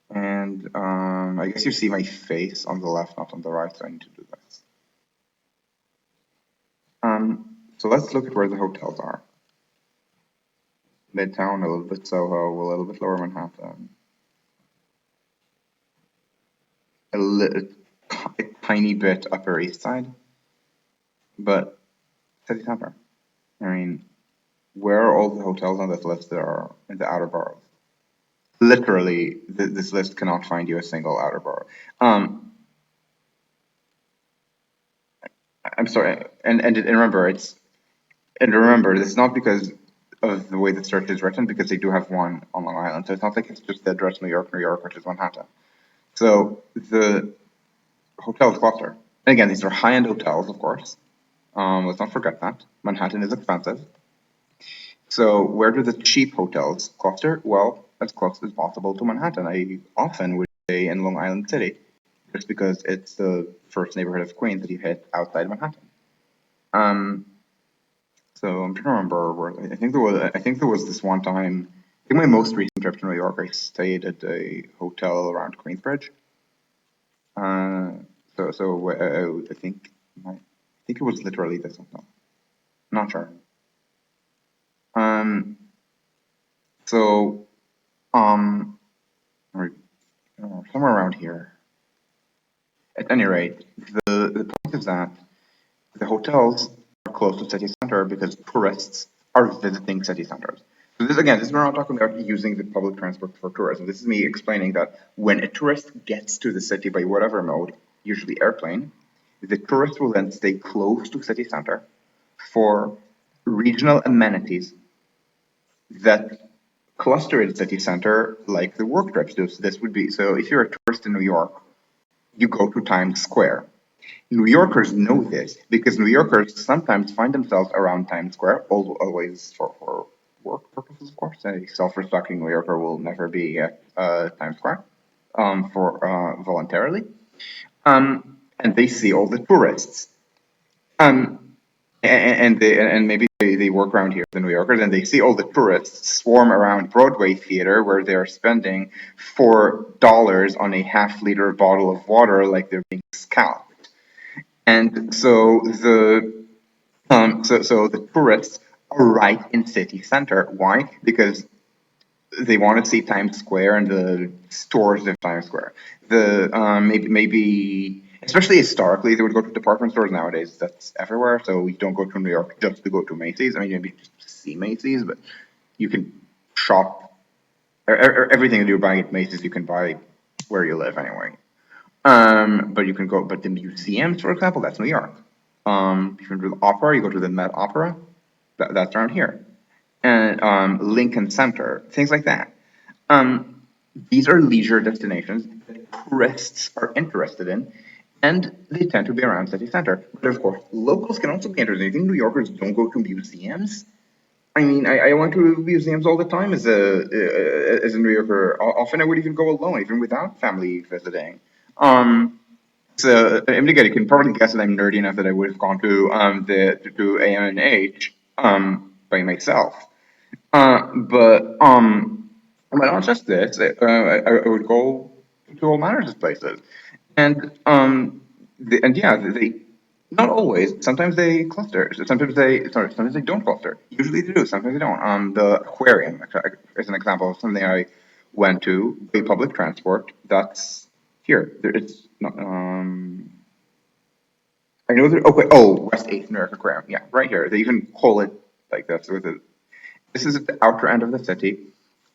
And I guess you see my face on the left, not on the right, so I need to do this. So let's look at where the hotels are. Midtown, a little bit Soho, a little bit Lower Manhattan, a tiny bit Upper East Side, but city center. I mean, where are all the hotels on this list that are in the outer boroughs? Literally, this list cannot find you a single outer borough. I'm sorry, and remember, this is not because of the way the search is written, because they do have one on Long Island. So it's not like it's just the address New York, New York, which is Manhattan. So the hotels cluster. And again, these are high-end hotels, of course. Let's not forget that. Manhattan is expensive. So where do the cheap hotels cluster? Well, as close as possible to Manhattan. I often would stay in Long Island City, just because it's the first neighborhood of Queens that you hit outside Manhattan. So I'm trying to remember where I think there was this one time. I think my most recent trip to New York, I stayed at a hotel around Queensbridge. Uh, I think it was literally this hotel. I'm not sure. Um, so um, somewhere around here. At any rate, the point is that the hotels are close to city center because tourists are visiting city centers. So this is we're not talking about using the public transport for tourism. This is me explaining that when a tourist gets to the city by whatever mode, usually airplane, the tourist will then stay close to city center for regional amenities that cluster in city center, like the work trips do. So this would be, so if you're a tourist in New York, you go to Times Square. New Yorkers know this because New Yorkers sometimes find themselves around Times Square, always for work purposes, of course. A self-respecting New Yorker will never be at Times Square for voluntarily. And they see all the tourists. Um, and maybe they work around here, the New Yorkers, and they see all the tourists swarm around Broadway Theater where they're spending $4 on a half-liter bottle of water like they're being scalped. And so the tourists are right in city center. Why? Because they want to see Times Square and the stores of Times Square. Maybe especially historically they would go to department stores. Nowadays that's everywhere. So you don't go to New York just to go to Macy's. I mean, maybe just to see Macy's, but you can shop everything that you're buying at Macy's. You can buy where you live anyway. But you can go. But the museums, for example, that's New York. If you go to the opera, you go to the Met Opera. That's around here, and Lincoln Center, things like that. Um, these are leisure destinations that tourists are interested in, and they tend to be around city center. But of course, locals can also be interested. You think New Yorkers don't go to museums? I mean, I went to museums all the time as a New Yorker. Often I would even go alone, even without family visiting. So, again, you can probably guess that I'm nerdy enough that I would have gone to to AMNH by myself. But not just this. I would go to all manners of places, and and yeah, they not always. Sometimes they cluster. Sometimes they don't cluster. Usually they do. Sometimes they don't. The aquarium is an example of something I went to by public transport. That's here. It's not. I know that. Okay. Oh, West Eighth New York Aquarium. Yeah, right here. They even call it like that. So this is at the outer end of the city.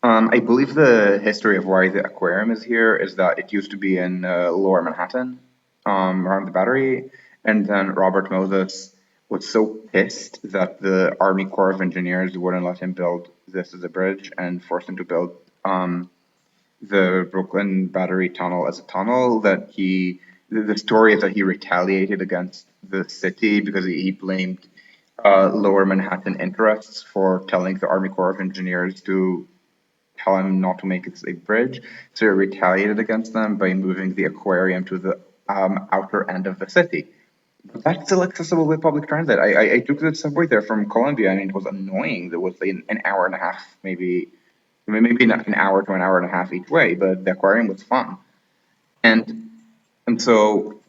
I believe the history of why the aquarium is here is that it used to be in Lower Manhattan, around the Battery, and then Robert Moses was so pissed that the Army Corps of Engineers wouldn't let him build this as a bridge and forced him to build the Brooklyn Battery Tunnel as a tunnel that the story is that he retaliated against the city because he blamed Lower Manhattan interests for telling the Army Corps of Engineers to tell him not to make it a bridge. So he retaliated against them by moving the aquarium to the outer end of the city. But that's still accessible with public transit. I took the subway there from Columbia, and it was annoying. There was like an hour and a half, maybe not an hour to an hour and a half each way, but the aquarium was fun. And and so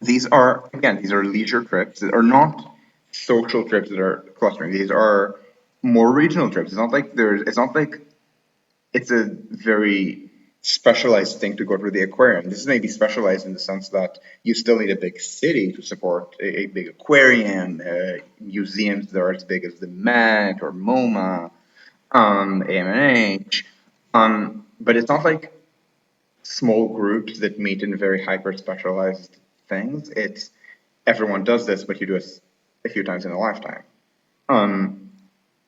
these are leisure trips that are not social trips that are clustering. These are more regional trips. It's not like it's a very specialized thing to go to the aquarium. This may be specialized in the sense that you still need a big city to support a big aquarium, museums that are as big as the Met or MoMA, AMNH. But it's not like small groups that meet in very hyper specialized things. It's everyone does this, but you do it a few times in a lifetime. Um,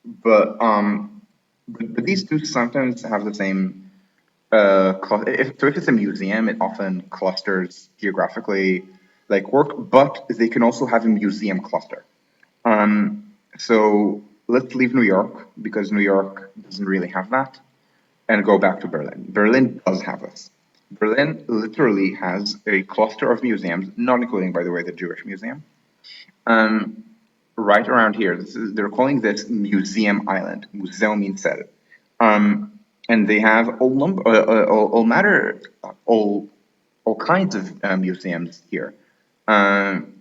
but these two sometimes have the same if it's a museum, it often clusters geographically like work, but they can also have a museum cluster. So let's leave New York because New York doesn't really have that and go back to Berlin. Berlin does have this. Berlin literally has a cluster of museums, not including, by the way, the Jewish Museum, um, right around here. They're calling this Museum Island. Museum means cell. And they have all kinds of museums here. Um,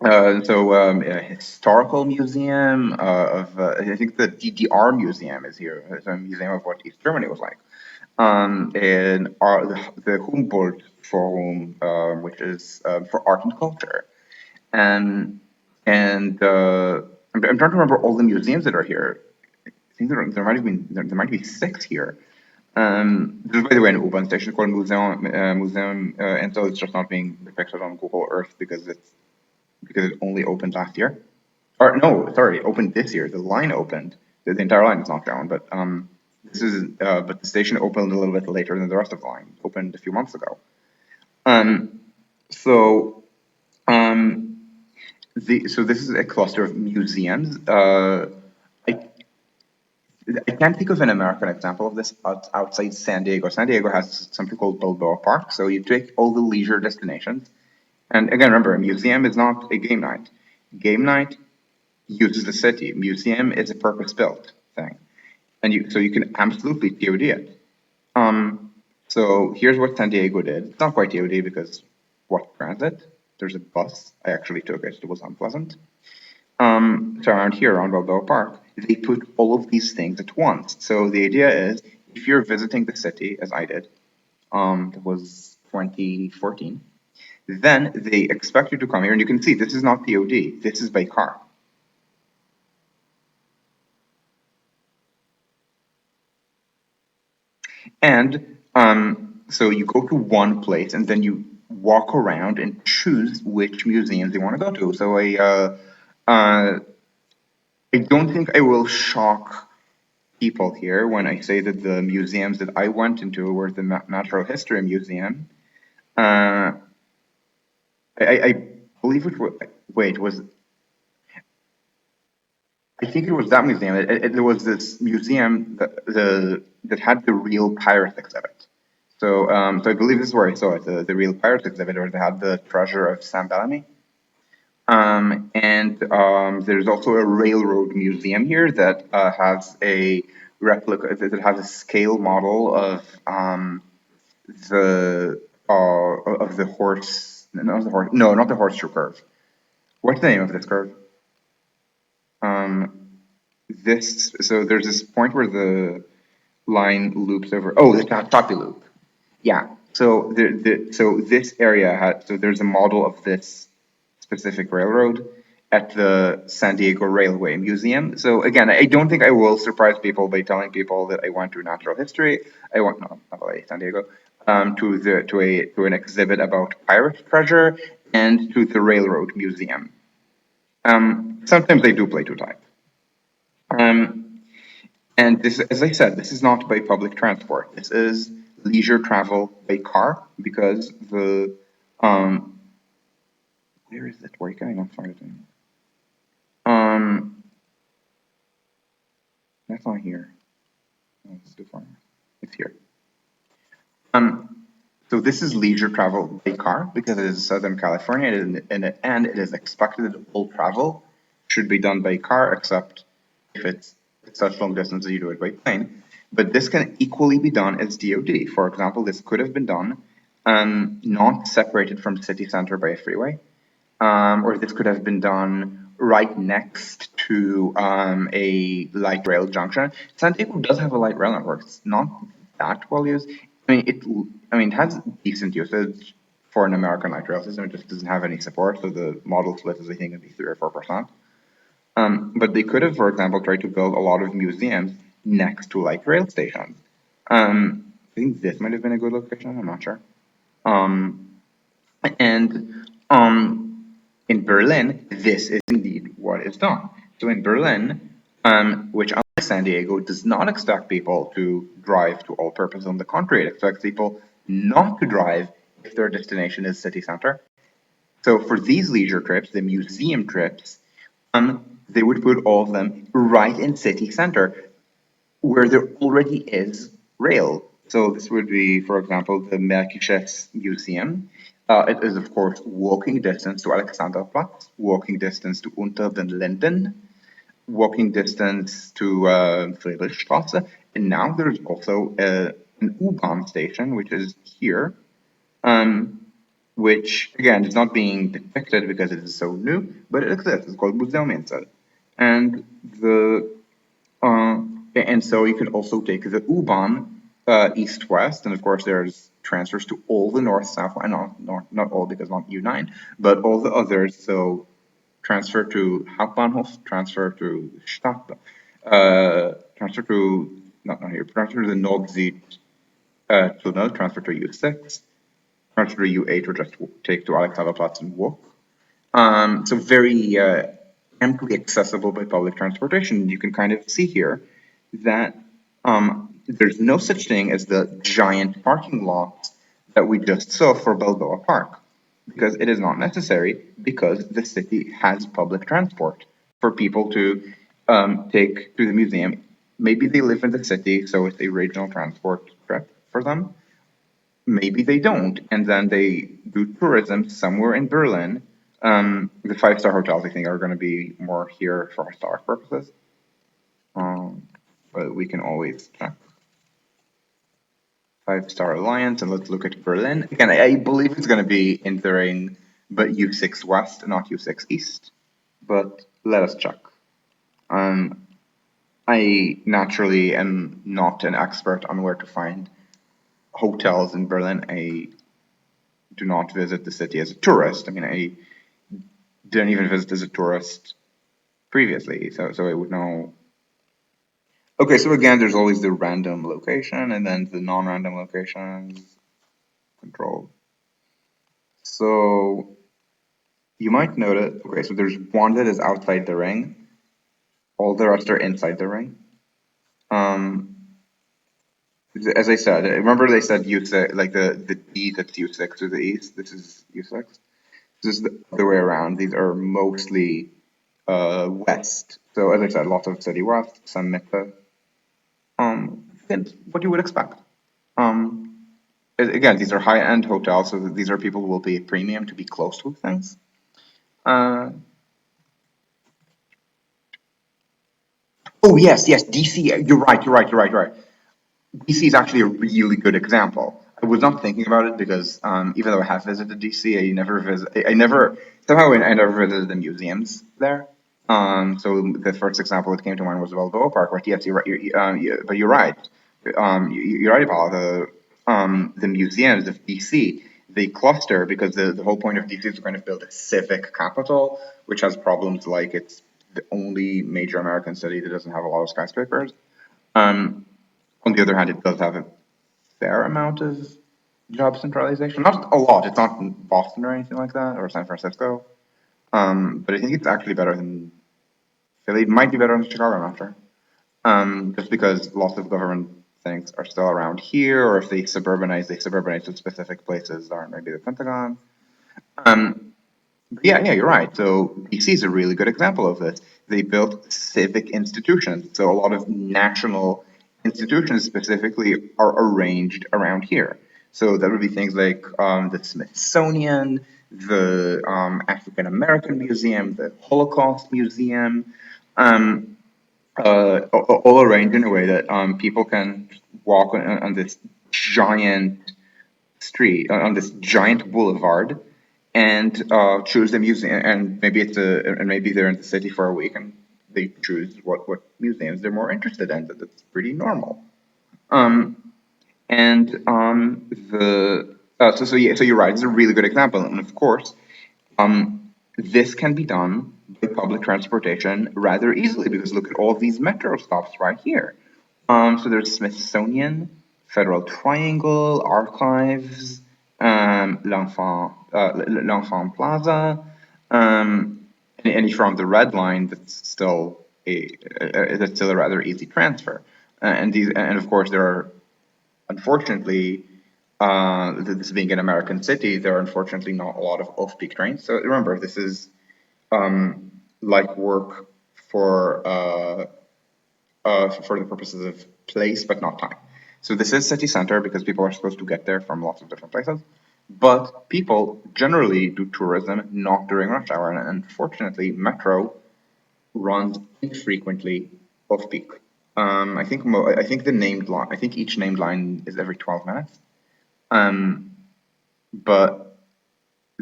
a historical museum I think the DDR museum is here. It's a museum of what East Germany was like. And the Humboldt Forum, which is for art and culture. And I'm trying to remember all the museums that are here. I think there might be six here. There's, by the way, an urban station called Museum, and so it's just not being depicted on Google Earth because it only opened last year. Or no, sorry, it opened this year. The line opened. The entire line is not shown, but but the station opened a little bit later than the rest of the line. It opened a few months ago. Um, so So this is a cluster of museums. I, I can't think of an American example of this outside San Diego. San Diego has something called Balboa Park. So you take all the leisure destinations. And again, remember, a museum is not a game night. Game night uses the city. Museum is a purpose-built thing. So you can absolutely TOD it. So here's what San Diego did. It's not quite TOD because what transit? There's a bus. I actually took it. It was unpleasant. So around here, around Balboa Park, they put all of these things at once. So the idea is, if you're visiting the city, as I did, it was 2014, then they expect you to come here, and you can see this is not TOD, this is by car. And so you go to one place, and then you walk around and choose which museums you want to go to. So I don't think I will shock people here when I say that the museums that I went into were the Natural History Museum. Uh, I believe it was, wait, was, I think it was that museum. There was this museum that had the real pirate exhibit. So I believe this is where I saw it, the real pirate exhibit, where they had the treasure of Sam Bellamy. And there's also a railroad museum here that has a replica, that has a scale model the of the horse, not the horse, no, not the horseshoe curve. What's the name of this curve? So there's this point where the line loops over. Oh, the Toppy loop. Yeah. So this area had, so there's a model of this specific railroad at the San Diego Railway Museum. So again, I don't think I will surprise people by telling people that I went to natural history. I went, no, not LA, San Diego, to an exhibit about pirate treasure and to the Railroad Museum. Sometimes they do play to type. Um, and this, as I said, this is not by public transport. This is leisure travel by car because um, where is it? Where can I not find it anymore? Um, that's not here. Oh, it's too far. It's here. Um, so this is leisure travel by car because it is Southern California and it is expected that all travel should be done by car except if it's such long distance that you do it by plane. But this can equally be done as DOD. For example, this could have been done not separated from city center by a freeway, or this could have been done right next to a light rail junction. San Diego does have a light rail network. It's not that well used. It has decent usage for an American light rail system. It just doesn't have any support, so the model split is, I think, maybe 3 or 4%. But they could have, for example, tried to build a lot of museums next to light rail stations. I think this might have been a good location. I'm not sure. And in Berlin, this is indeed what is done. So in Berlin, which unlike San Diego, does not expect people to drive to all purposes. On the contrary, it expects people not to drive if their destination is city center. So for these leisure trips, the museum trips, they would put all of them right in city center where there already is rail. So this would be, for example, the Märkisches Museum. It is, of course, walking distance to Alexanderplatz, walking distance to Unter den Linden, walking distance to Friedrichstraße, and now there's also an U-Bahn station, which is here, which, again, is not being depicted because it is so new, but it exists. It's called Museuminsel. And and so you can also take the U-Bahn east-west, and of course there's transfers to all the north-south, and not all because not U9, but all the others. So transfer to Hauptbahnhof, transfer to Stadt, transfer to not here, transfer to the Nord-Süd tunnel, transfer to U6, transfer to U8, or just take to Alexanderplatz and walk. So very amply accessible by public transportation. You can kind of see here that there's no such thing as the giant parking lots that we just saw for Balboa Park. because it is not necessary, because the city has public transport for people to take to the museum. Maybe they live in the city, so it's a regional transport trip for them. Maybe they don't, and then they do tourism somewhere in Berlin. The five-star hotels, I think, are going to be more here for historic purposes. Um, but we can always check five-star alliance, and let's look at Berlin. Again, I believe it's going to be in the ring, but U6 West, not U6 East. But let us check. Um, I naturally am not an expert on where to find hotels in Berlin. I do not visit the city as a tourist. I mean, I didn't even visit as a tourist previously, so I would know. Okay, so again, there's always the random location and then the non-random locations control. So you might notice, okay, so there's one that is outside the ring. All the rest are inside the ring. Um, as I said, remember they said U6, like the D that's U6 to the east. This is U6. This is the other way around. These are mostly west. So as I said, lots of city west, some Mitte. And what you would expect. Um, Again, these are high-end hotels, so these are people who will pay a premium to be close to things. Uh, oh yes, yes, DC. You're right. DC is actually a really good example. I was not thinking about it because even though I have visited DC, I never visited the museums there. So the first example that came to mind was Balboa Park, right? Yes, you're right. But you're right. You're right about the museums of DC. They cluster because the whole point of DC is to kind of build a civic capital, which has problems like it's the only major American city that doesn't have a lot of skyscrapers. Um, on the other hand, it does have a fair amount of job centralization. Not a lot. It's not in Boston or anything like that, or San Francisco. But I think it's actually better than Philly. It might be better than Chicago, I'm not sure. Just because lots of government things are still around here, or if they suburbanize to specific places, or maybe the Pentagon. Um, yeah, you're right. So DC is a really good example of this. They built civic institutions. So a lot of national institutions specifically are arranged around here. So that would be things like the Smithsonian, the African American Museum, the Holocaust Museum, um, all arranged in a way that people can walk on this giant on this giant boulevard and choose the museum. And maybe they're in the city for a week and they choose what museums they're more interested in. That's pretty normal. So you're right. It's a really good example, and of course, this can be done by public transportation rather easily because look at all these metro stops right here. So there's Smithsonian, Federal Triangle, Archives, L'Enfant Plaza, and if you're on the red line, that's still a rather easy transfer. And of course, there are unfortunately, this being an American city, there are unfortunately not a lot of off-peak trains. So remember, this is like work for the purposes of place, but not time. So this is city center because people are supposed to get there from lots of different places. But people generally do tourism not during rush hour, and unfortunately, metro runs infrequently off peak. I think the named line. I think each named line is every 12 minutes. But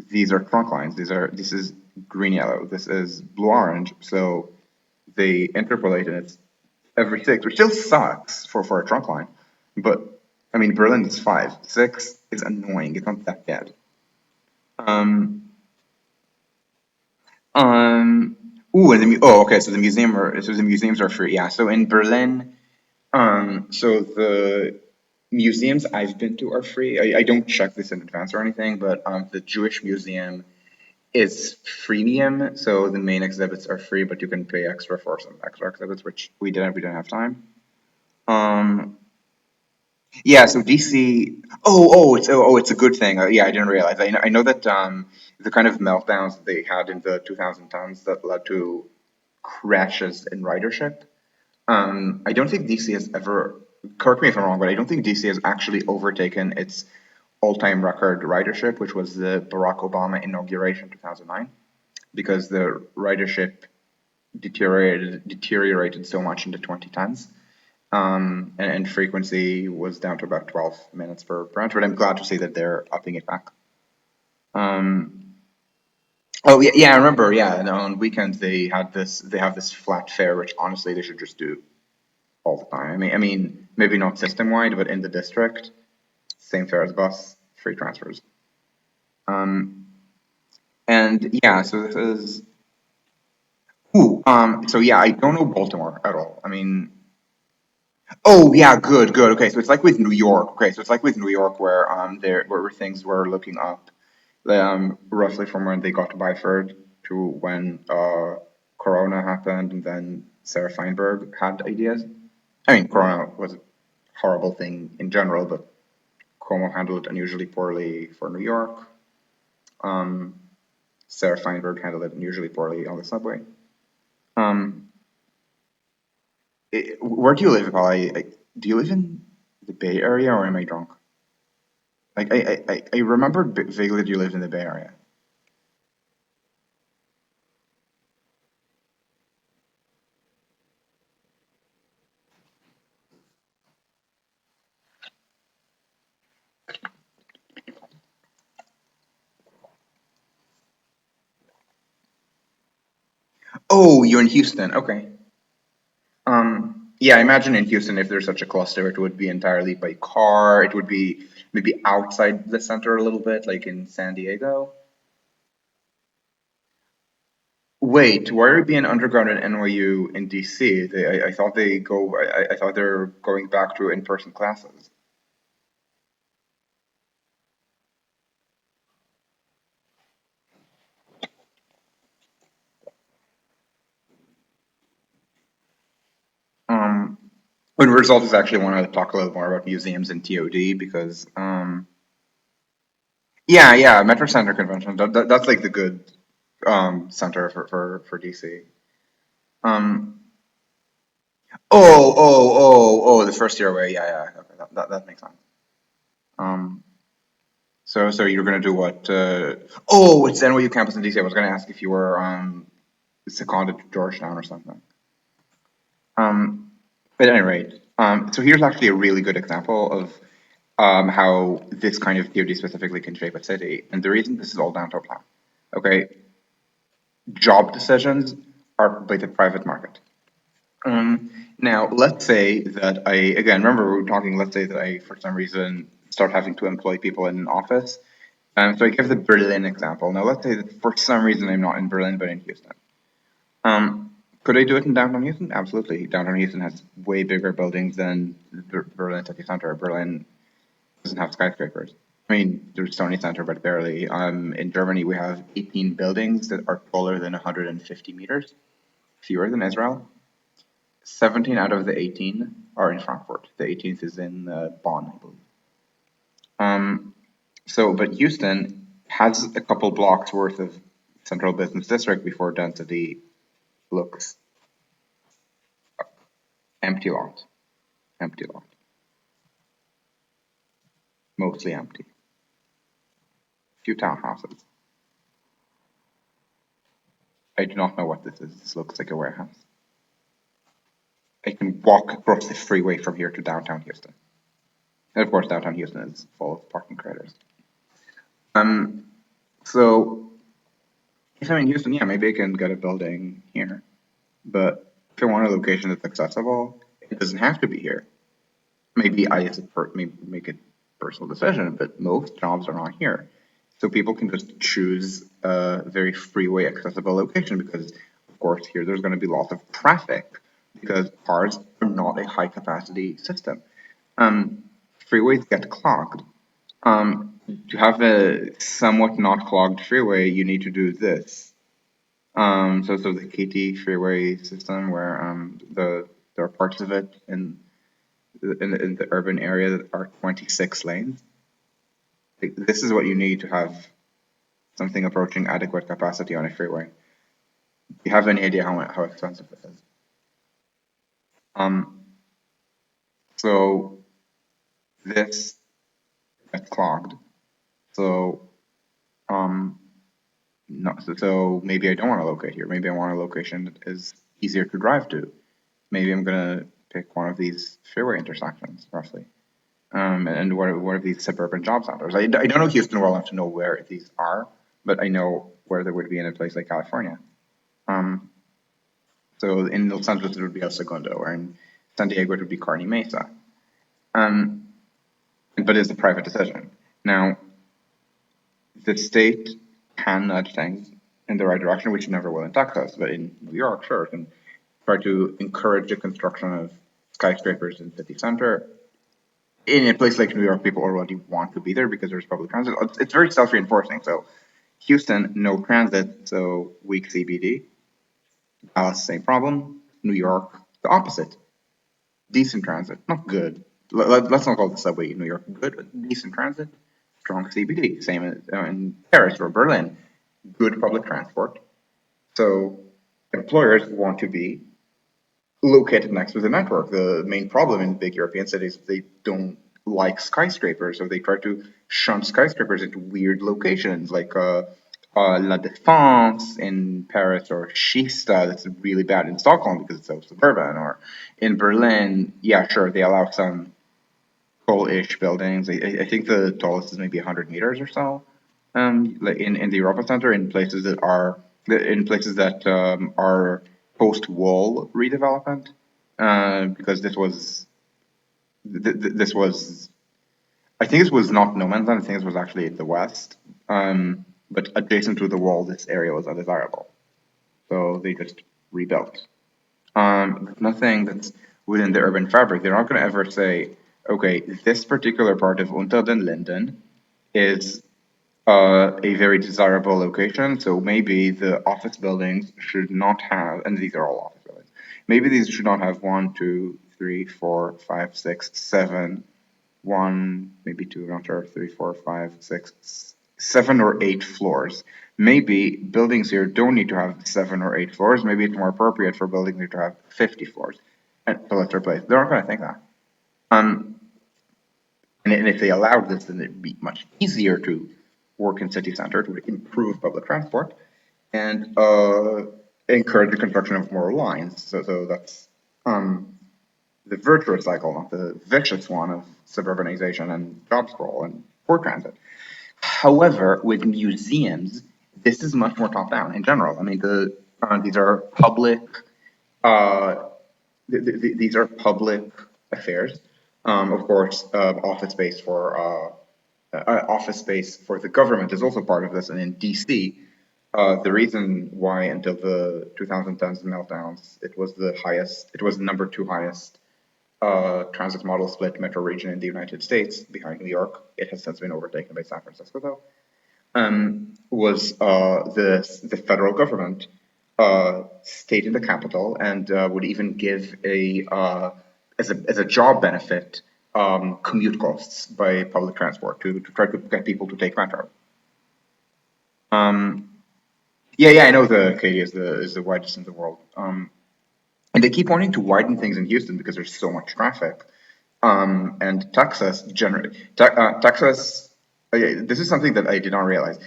these are trunk lines. This is green yellow. This is blue orange. So they interpolate and it's every six, which still sucks for a trunk line. But I mean, Berlin is five. Six is annoying. It's not that bad. Um, um, okay. So the museums are free. Yeah. So in Berlin, so the museums I've been to are free. I don't check this in advance or anything, but the Jewish Museum is freemium. So the main exhibits are free, but you can pay extra for some extra exhibits, which we didn't have time. Um, Yeah, so DC. It's a good thing. Yeah, I didn't realize. I know that the kind of meltdowns that they had in the 2010s that led to crashes in ridership. I don't think DC has ever. Correct me if I'm wrong, but I don't think DC has actually overtaken its all-time record ridership, which was the Barack Obama inauguration 2009, because the ridership deteriorated so much in the 2010s. And frequency was down to about 12 minutes per branch, but I'm glad to see that they're upping it back. Um, oh yeah, yeah, I remember. Yeah, and on weekends they have this flat fare, which honestly they should just do all the time. I mean, maybe not system wide, but in the district, same fare as bus, free transfers. Um, and yeah, so this is. So yeah, I don't know Baltimore at all. I mean, oh yeah, good, good. Okay, so it's like with New York. Okay, so it's like with New York where there where things were looking up, roughly from when they got to Byford to when Corona happened, and then Sarah Feinberg had ideas. I mean, Corona was a horrible thing in general, but Cuomo handled it unusually poorly for New York. Um, Sarah Feinberg handled it unusually poorly on the subway. Um, where do you live, Paul? Do you live in the Bay Area or am I drunk? Like I remembered vaguely that you lived in the Bay Area. Oh, you're in Houston. Okay. Yeah, I imagine in Houston, if there's such a cluster, it would be entirely by car. It would be maybe outside the center a little bit, like in San Diego. Wait, why are you being underground at NYU in DC? I thought they go. I thought they're going back to in-person classes. Um, but result is actually want to talk a little more about museums and TOD because yeah, yeah, Metro Center Convention. That's like the good center for DC. Um, the first year away. Yeah, yeah. Okay, that makes sense. Um, so you're gonna do what? It's the NYU campus in DC. I was gonna ask if you were seconded to Georgetown or something. But at any rate, so here's actually a really good example of how this kind of theory specifically can shape a city. And the reason this is all down to a plan. Okay, job decisions are by the private market. Now, let's say that again, remember we were talking, let's say that I, for some reason, start having to employ people in an office. So I give the Berlin example. Now, let's say that for some reason I'm not in Berlin, but in Houston. Could I do it in downtown Houston? Absolutely. Downtown Houston has way bigger buildings than the Berlin city center. Berlin doesn't have skyscrapers. I mean, there's Sony Center, but barely. In Germany, we have 18 buildings that are taller than 150 meters, fewer than Israel. 17 out of the 18 are in Frankfurt. The 18th is in Bonn, I believe. Um, but Houston has a couple blocks worth of central business district before density looks empty lot, empty lot, mostly empty. Few townhouses. I do not know what this is. This looks like a warehouse. I can walk across the freeway from here to downtown Houston. And of course, downtown Houston is full of parking craters. So if I'm in Houston, yeah, maybe I can get a building here. But if I want a location that's accessible, it doesn't have to be here. Maybe I as a maybe make a personal decision, but most jobs are not here. So people can just choose a very freeway accessible location because, of course, here there's going to be lots of traffic because cars are not a high capacity system. Um, Freeways get clogged. To have a somewhat not clogged freeway, you need to do this. So the KT freeway system where there are parts of it in in the urban area that are 26 lanes. Like, this is what you need to have something approaching adequate capacity on a freeway. Do you have any idea how expensive it is? Um, so this gets clogged. So um, so maybe I don't want to locate here. Maybe I want a location that is easier to drive to. Maybe I'm gonna pick one of these freeway intersections, roughly. And what are these suburban job centers? I don't know Houston well enough to know where these are, but I know where there would be in a place like California. Um, so in Los Angeles it would be El Segundo, or in San Diego it would be Carne Mesa. Um, but it's a private decision. Now, the state can nudge things in the right direction, which it never will in Texas, but in New York, sure, it can try to encourage the construction of skyscrapers in city center. In a place like New York, people already want to be there because there's public transit. It's very self-reinforcing. So Houston, no transit, so weak CBD. Dallas, same problem. New York, the opposite. Decent transit, not good. Let's not call the subway in New York good, but decent transit, strong CBD. Same as in Paris or Berlin, good public transport. So employers want to be located next to the network. The main problem in big European cities is they don't like skyscrapers, so they try to shunt skyscrapers into weird locations like La Défense in Paris or Kista. That's really bad in Stockholm because it's so suburban. Or in Berlin, yeah, sure, they allow some tall-ish buildings. I think the tallest is maybe 100 meters or so. Like in the Europa Center, in places that are post-wall redevelopment, because this was I think this was not no man's land. I think this was actually in the west, but adjacent to the wall, this area was undesirable, so they just rebuilt. Nothing that's within the urban fabric. They're not going to ever say, okay, this particular part of Unter den Linden is a very desirable location, so maybe the office buildings should not have, and these are all office buildings, maybe these should not have one, two, three, four, five, six, seven, one, maybe two, I'm not sure, three, four, five, six, 7 or 8 floors. Maybe buildings here don't need to have 7 or 8 floors. Maybe it's more appropriate for buildings here to have 50 floors. And so let's replace. They're not going to think that. Um, and if they allowed this, then it'd be much easier to work in city center to improve public transport and encourage the construction of more lines. So that's the virtuous cycle, not the vicious one of suburbanization and job sprawl and poor transit. However, with museums, this is much more top down in general. I mean, these are public uh, these are public affairs. Of course, office space for the government is also part of this. And in DC, the reason why until the 2010s meltdowns, it was the number two highest transit model split metro region in the United States behind New York. It has since been overtaken by San Francisco, though. Was the federal government stayed in the capital and would even give as a job benefit commute costs by public transport to try to get people to take metro. Yeah, I know the Katy is the widest in the world. And they keep wanting to widen things in Houston because there's so much traffic. And Texas, this is something that I did not realize.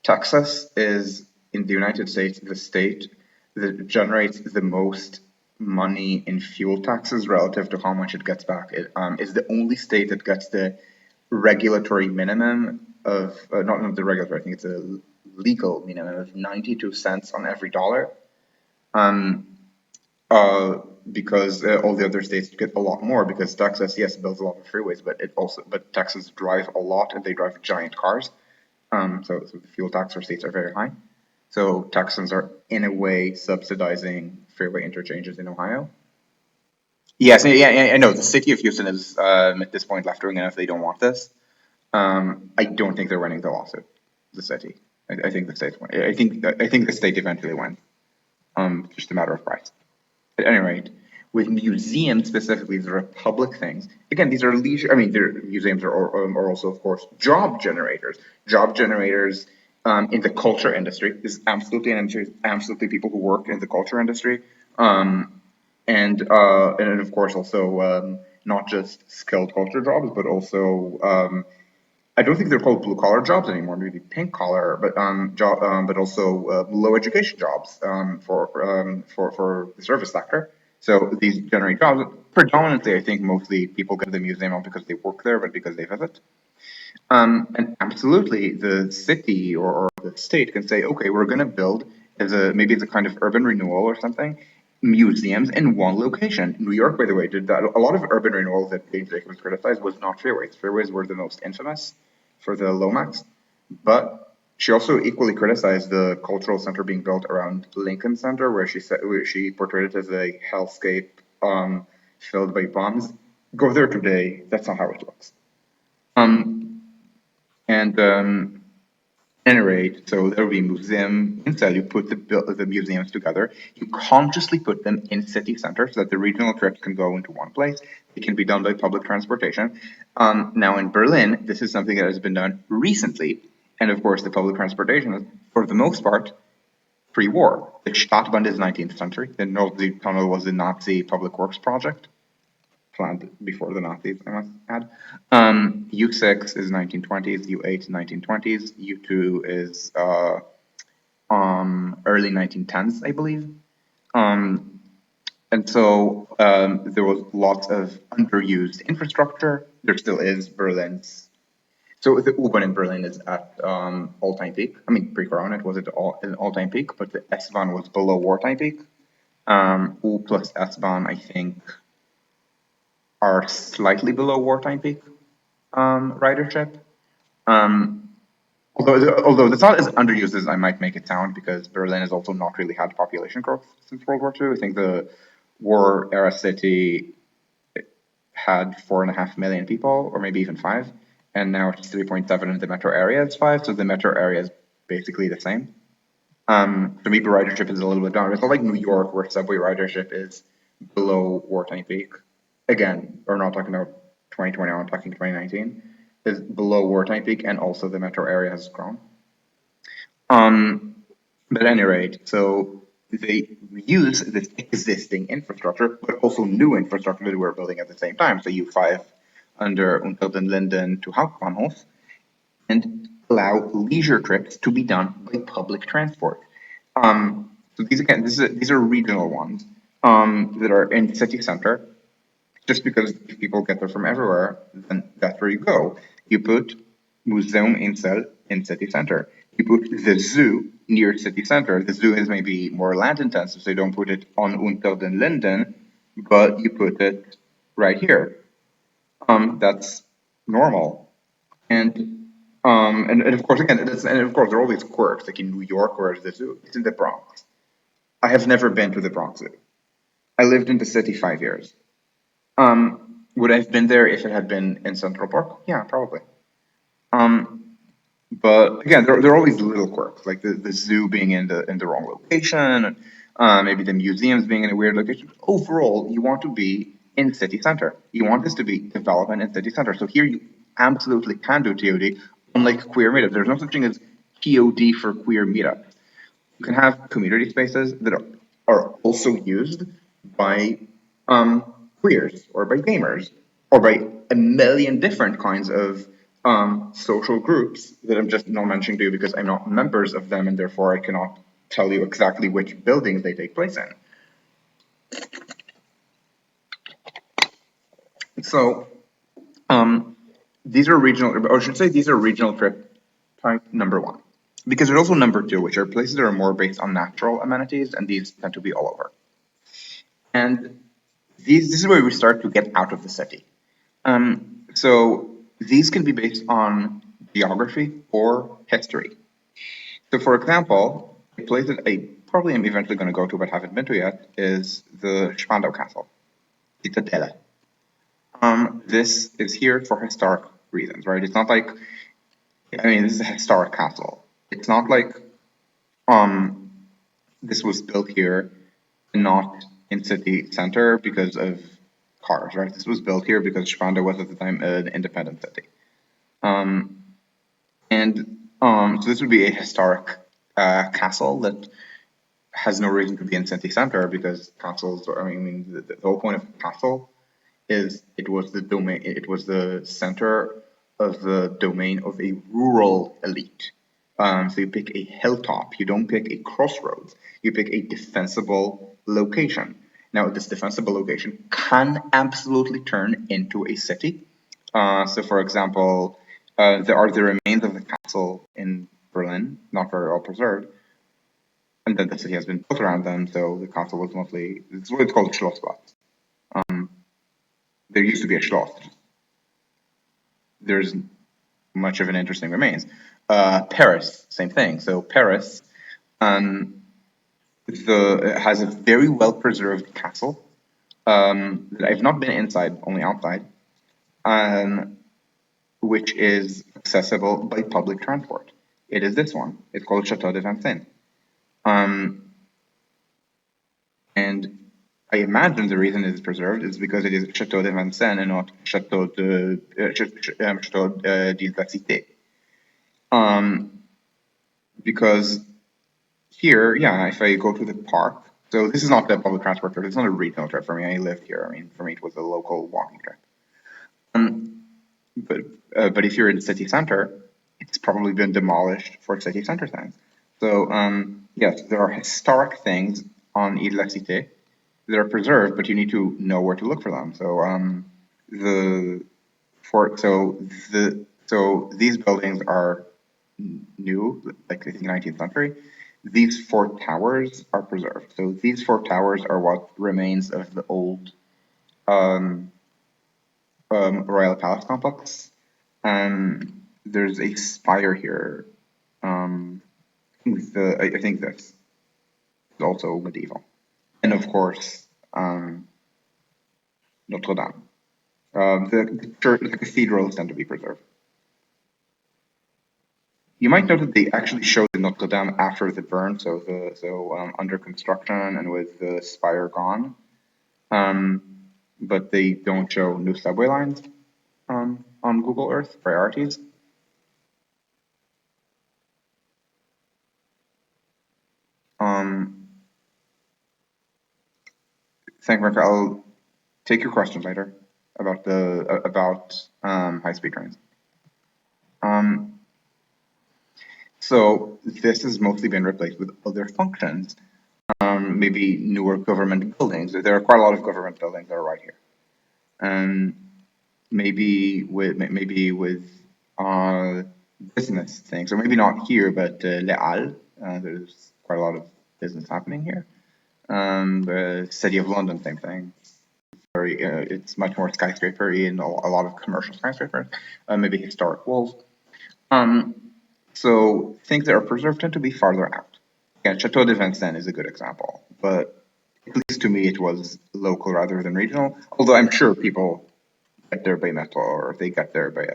Texas is in the United States the state that generates the most money in fuel taxes relative to how much it gets back. It is the only state that gets the regulatory minimum of not the regulatory. I think it's a legal minimum of 92 cents on every dollar. Uh, because all the other states get a lot more because Texas, yes, builds a lot of freeways, but Texas drive a lot and they drive giant cars. So the fuel tax for states are very high. So Texans are in a way subsidizing freeway interchanges in Ohio. Yes, yeah, I know the city of Houston is at this point left wing enough they don't want this. I don't think they're winning the lawsuit. The city, I think the state won. I think the state eventually wins. Just a matter of price. At any rate, With museums specifically, these are public things. Again, these are leisure. I mean, museums are also, of course, job generators. Job generators in the culture industry. This is absolutely an industry, absolutely people who work in the culture industry, and of course also not just skilled culture jobs, but also I don't think they're called blue collar jobs anymore. Maybe pink collar, but also low education jobs for the service sector. So these generate jobs. Predominantly, I think mostly people go to the museum not because they work there, but because they visit. And absolutely, the city or the state can say, okay, we're going to build as a maybe it's a kind of urban renewal or something, museums in one location. New York, by the way, did that. A lot of urban renewal that James Jacobs criticized was not freeways. Freeways were the most infamous for the Lomax, but she also equally criticized the cultural center being built around Lincoln Center, where she portrayed it as a hellscape filled by bombs. Go there today. That's not how it looks. And any rate, so there will be a museum. Instead, you put the museums together. You consciously put them in city centers so that the regional trips can go into one place. It can be done by public transportation. Now in Berlin, this is something that has been done recently, and of course, the public transportation is, for the most part, pre-war. The Stadtbahn is 19th century. The Nordsee Tunnel was a Nazi public works project planned before the Nazis, I must add. U6 is 1920s, U8 is 1920s, U2 is early 1910s, I believe. And so there was lots of underused infrastructure. There still is Berlin's. So the U-Bahn in Berlin is at all-time peak. I mean, pre-corona it was at an all-time peak, but the S-Bahn was below wartime peak. U plus S-Bahn, I think, are slightly below wartime peak ridership. Although it's not as underused as I might make it sound, because Berlin has also not really had population growth since World War II. I think the war era city had 4.5 million people, or maybe even 5, and now it's 3.7, and the metro area is 5, so the metro area is basically the same. So maybe ridership is a little bit down. It's not like New York where subway ridership is below wartime peak. Again, we're not talking about 2020, I'm talking 2019. Is below wartime peak, and also the metro area has grown. But at any rate, so they use this existing infrastructure, but also new infrastructure that we're building at the same time. So U5 under Unter den Linden to Hauptbahnhof, and allow leisure trips to be done by public transport. So these are regional ones that are in city center. Just because if people get there from everywhere, then that's where you go. You put Museum Insel in city center. You put the zoo near city center. The zoo is maybe more land intensive, so you don't put it on Unter den Linden, but you put it right here. That's normal. And of course, again, and of course, there are always quirks. Like in New York, where is the zoo? It's in the Bronx. I have never been to the Bronx Zoo. I lived in the city 5 years. Would I have been there if it had been in Central Park? Yeah, probably. But again, there are always little quirks, like the zoo being in the wrong location, and maybe the museums being in a weird location. Overall, you want to be in city center. You want this to be development in city center. So here you absolutely can do TOD, unlike queer meetup. There's no such thing as TOD for queer meetup. You can have community spaces that are also used by queers or by gamers or by a million different kinds of social groups that I'm just not mentioning to you because I'm not members of them, and therefore I cannot tell you exactly which buildings they take place in. So these are regional, or I should say these are regional trip type number one. Because there's also number two, which are places that are more based on natural amenities, and these tend to be all over. And this is where we start to get out of the city. So these can be based on geography or history. So for example, a place that I probably am eventually going to go to but haven't been to yet is the Spandau Castle, Citadelle. This is here for historic reasons, right? It's not like, I mean, this is a historic castle. It's not like this was built here and not in city center because of cars, right? This was built here because Spandau was at the time an independent city. So this would be a historic castle that has no reason to be in city center because castles, I mean, the whole point of a castle is it was the domain, it was the center of the domain of a rural elite. So you pick a hilltop, you don't pick a crossroads, you pick a defensible location. Now, this defensible location can absolutely turn into a city. So, for example, there are the remains of the castle in Berlin, not very well preserved, and then the city has been built around them. So the castle was mostly, it's what it's called Schlossplatz. There used to be a Schloss. There's much of an interesting remains. Paris, same thing. So Paris has a very well preserved castle that I've not been inside, only outside, um, which is accessible by public transport. It is this one. It's called Chateau de Vincennes. And I imagine the reason it is preserved is because it is Chateau de Vincennes and not Chateau d'Île de la Cité. Because here, yeah, if I go to the park, so this is not the public transport trip, it's not a regional trip for me. I lived here. I mean, for me, it was a local walking trip. But but if you're in the city center, it's probably been demolished for city center things. So yes, there are historic things on Ile de la Cité that are preserved, but you need to know where to look for them. So the for so these buildings are new, like I think 19th century. These four towers are preserved. So these four towers are what remains of the old Royal Palace complex. There's a spire here. I think this is also medieval, and of course Notre Dame. The church, the cathedrals tend to be preserved. You might note that they actually showed the Notre Dame after the burn, under construction and with the spire gone. But they don't show new subway lines on Google Earth priorities. Thank you, I'll take your questions later about high speed trains. So this has mostly been replaced with other functions, maybe newer government buildings. There are quite a lot of government buildings that are right here. And maybe with business things, or maybe not here, but Les Halles. There's quite a lot of business happening here. The City of London, same thing. It's much more skyscrapery and a lot of commercial skyscrapers. Maybe historic walls. So things that are preserved tend to be farther out. Yeah, Chateau de Vincennes is a good example, but at least to me it was local rather than regional. Although I'm sure people get there by metro or they get there by.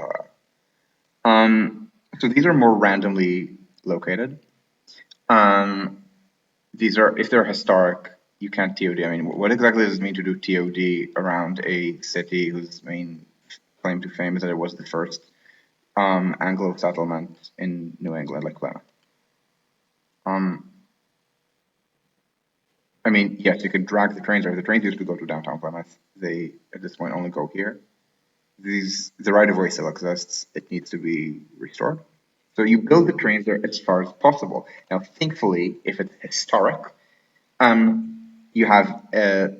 So these are more randomly located. These are, if they're historic, you can't TOD. I mean, what exactly does it mean to do TOD around a city whose main claim to fame is that it was the first Anglo settlement in New England, like Plymouth? I mean, yes, you could drag the trains there. The trains used to go to downtown Plymouth. They, at this point, only go here. The right of way still exists. It needs to be restored. So you build the trains there as far as possible. Now, thankfully, if it's historic, you have a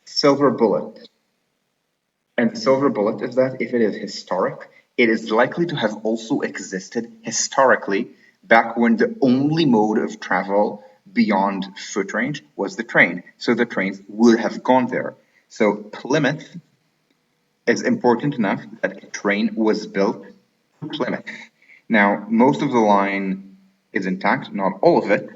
silver bullet. And the silver bullet is that if it is historic, it is likely to have also existed historically back when the only mode of travel beyond foot range was the train. So the trains would have gone there. So Plymouth is important enough that a train was built to Plymouth. Now, most of the line is intact, not all of it.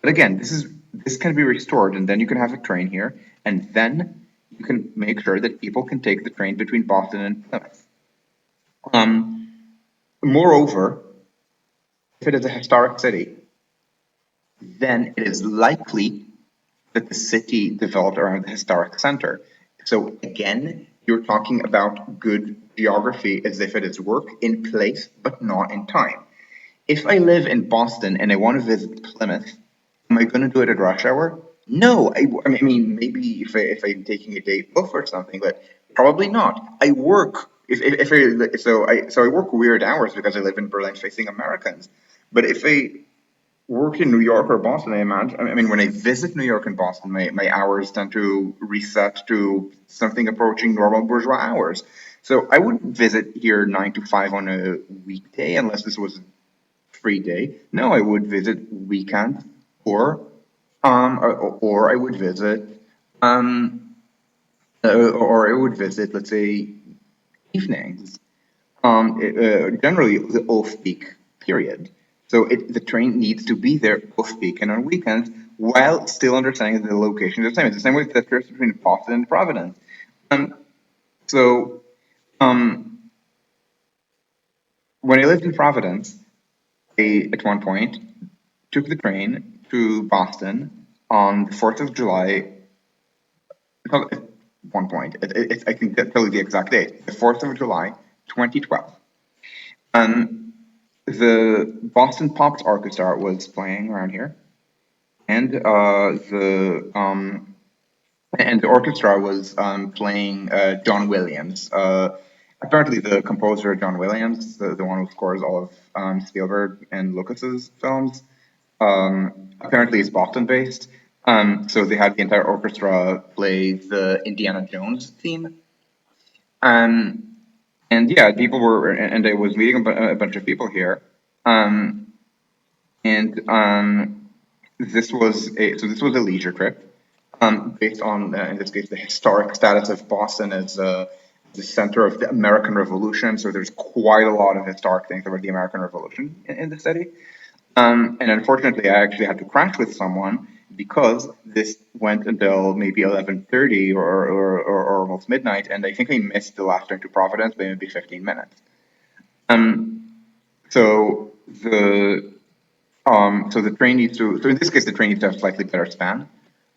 But again, this can be restored, and then you can have a train here, and then you can make sure that people can take the train between Boston and Plymouth. Moreover, if it is a historic city, then it is likely that the city developed around the historic center. So again, you're talking about good geography as if it is work in place, but not in time. If I live in Boston and I want to visit Plymouth, am I going to do it at rush hour? No, I mean, maybe if I'm taking a day off or something, but probably not. I work so I work weird hours because I live in Berlin facing Americans. But if I work in New York or Boston, I imagine. I mean, when I visit New York and Boston, my hours tend to reset to something approaching normal bourgeois hours. So I wouldn't visit here 9 to 5 on a weekday unless this was a free day. No, I would visit weekends or or I would visit um or I would visit, let's say, evenings. Generally the off-peak period. So the train needs to be there off-peak and on weekends while still understanding that the location is the same. It's the same with the trips between Boston and Providence. Um, so um, when I lived in Providence, at one point took the train to Boston on the 4th of July. At one point, I think that tell you the exact date, the 4th of July, 2012. Um, the Boston Pops Orchestra was playing around here, and the orchestra was playing John Williams. Apparently, the composer John Williams, the one who scores all of Spielberg and Lucas's films, apparently is Boston based. So they had the entire orchestra play the Indiana Jones theme. Um, and yeah, people were, and I was meeting a bunch of people here. Um, and this was a leisure trip, based on, in this case, the historic status of Boston as the center of the American Revolution. So there's quite a lot of historic things about the American Revolution in the city. And unfortunately, I actually had to crash with someone because this went until maybe 11:30 or almost midnight, and I think I missed the last train to Providence by maybe 15 minutes. Um, so the so the train needs to. So in this case, the train needs to have slightly better span,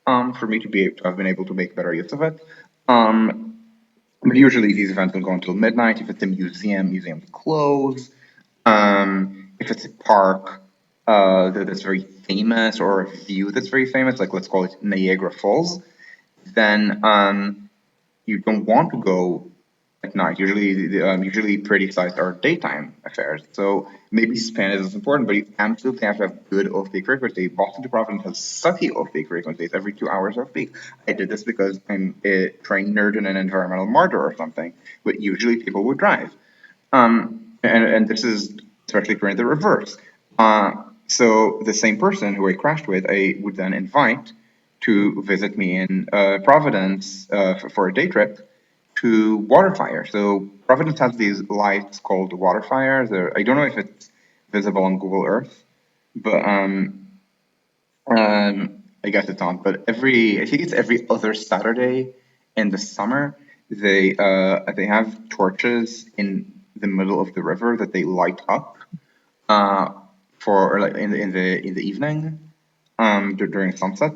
for me to be able to have been able to make better use of it. But usually these events don't go until midnight. If it's a museum, museums close. If it's a park that's very famous or a view that's very famous, like let's call it Niagara Falls, then you don't want to go at night. Usually pretty sites are daytime affairs. So maybe span is as important, but you absolutely have to have good off-peak frequency. Boston to Providence has sucky off-peak frequencies every 2 hours off-peak. I did this because I'm a trained nerd and an environmental martyr or something, but usually people would drive. And this is especially during the reverse. So the same person who I crashed with, I would then invite to visit me in Providence for a day trip to Waterfire. So Providence has these lights called Waterfire. I don't know if it's visible on Google Earth, but I guess it's on. But I think it's every other Saturday in the summer. They have torches in the middle of the river that they light up uh, for or like in the evening, during sunset,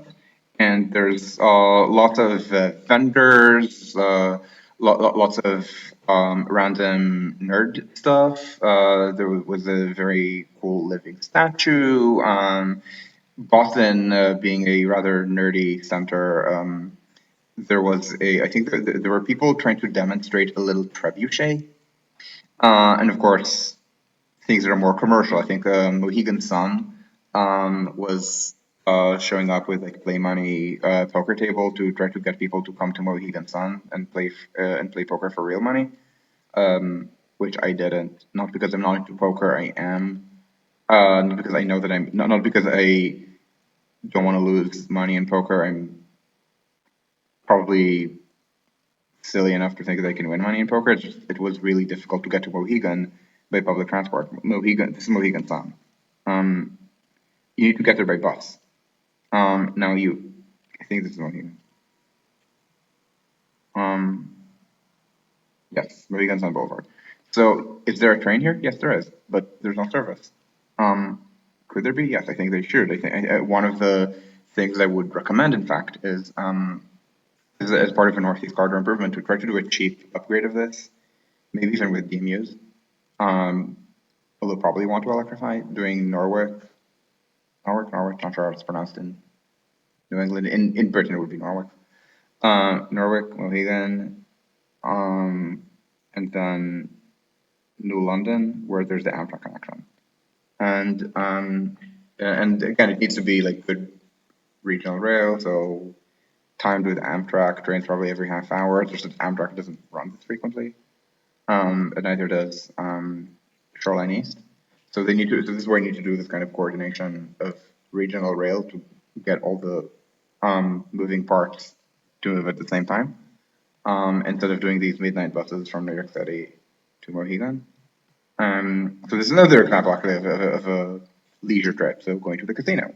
and there's lots of vendors, lots of random nerd stuff. There was a very cool living statue. Boston, being a rather nerdy center, I think there were people trying to demonstrate a little trebuchet, and of course things that are more commercial. I think Mohegan Sun was showing up with like play money poker table to try to get people to come to Mohegan Sun and play poker for real money, which I didn't. Not because I'm not into poker, I am. Not because I know that I'm not because I don't want to lose money in poker. I'm probably silly enough to think that I can win money in poker. It was really difficult to get to Mohegan by public transport. This is Mohegan Sun. Um, you need to get there by bus. Now I think this is Mohegan. Um, yes, Mohegan Sun Boulevard. So, is there a train here? Yes, there is, but there's no service. Um, could there be? Yes, I think they should. I think one of the things I would recommend, in fact, is as part of a Northeast Corridor improvement to try to do a cheap upgrade of this, maybe even with DMUs. Um, Although probably want to electrify, doing Norwich, not sure how it's pronounced in New England. In Britain, it would be Norwich. Norwich, Mohegan, um, and then New London, where there's the Amtrak connection. And again, it needs to be like good regional rail, so timed with Amtrak, trains probably every half hour. Just that Amtrak doesn't run this frequently, and neither does Shoreline East. So they need to. So this is where you need to do this kind of coordination of regional rail to get all the moving parts to move at the same time, instead of doing these midnight buses from New York City to Mohegan. So this is another example actually of a leisure trip. So going to the casino.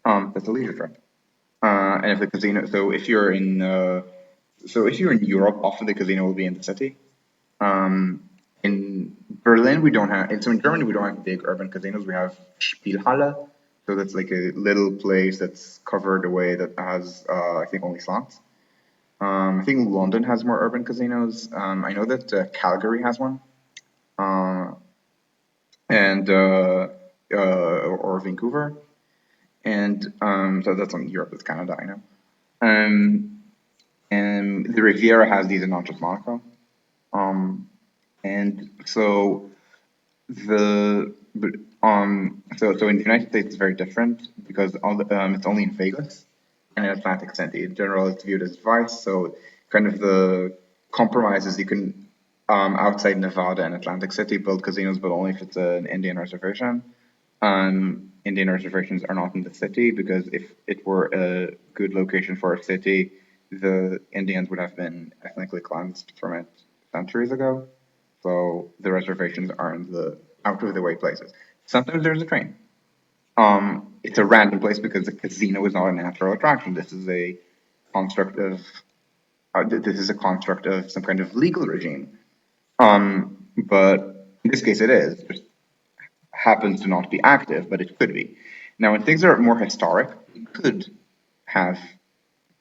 That's a leisure trip. And if the casino, so if you're in Europe, often the casino will be in the city. In Berlin, we don't have, and so in Germany, we don't have big urban casinos. We have Spielhalle. So that's like a little place that's covered away that has, I think, only slots. I think London has more urban casinos. I know that Calgary has one, uh, and or Vancouver, and so that's on Europe. That's Canada, I know. Um, and the Riviera has these, and not just Monaco. Um, and so so in the United States it's very different because it's only in Vegas and in Atlantic City. In general, it's viewed as vice. So kind of the compromise is you can outside Nevada and Atlantic City build casinos, but only if it's an Indian reservation. Indian reservations are not in the city because if it were a good location for a city, the Indians would have been ethnically cleansed from it centuries ago. So the reservations are in the out of the way places. Sometimes there's a train. It's a random place because the casino is not a natural attraction. Construct of this is a construct of some kind of legal regime. But in this case, it is. Just happens to not be active, but it could be. Now, when things are more historic, you could have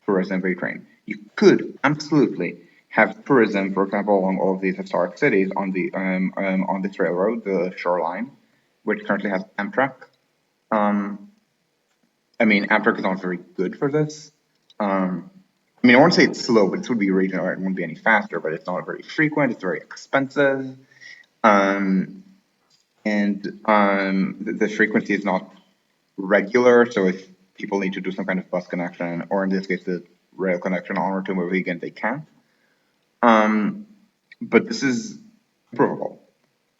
tourism by train. You could absolutely have tourism, for example, along all of these historic cities on this railroad, the Shoreline, which currently has Amtrak. Um, I mean, Amtrak is not very good for this. I mean, I won't say it's slow, but this would be regional. It wouldn't be any faster, but it's not very frequent. It's very expensive. Um, and the frequency is not regular. So if people need to do some kind of bus connection, or in this case, the rail connection on or to Mohegan, they can. But this is provable,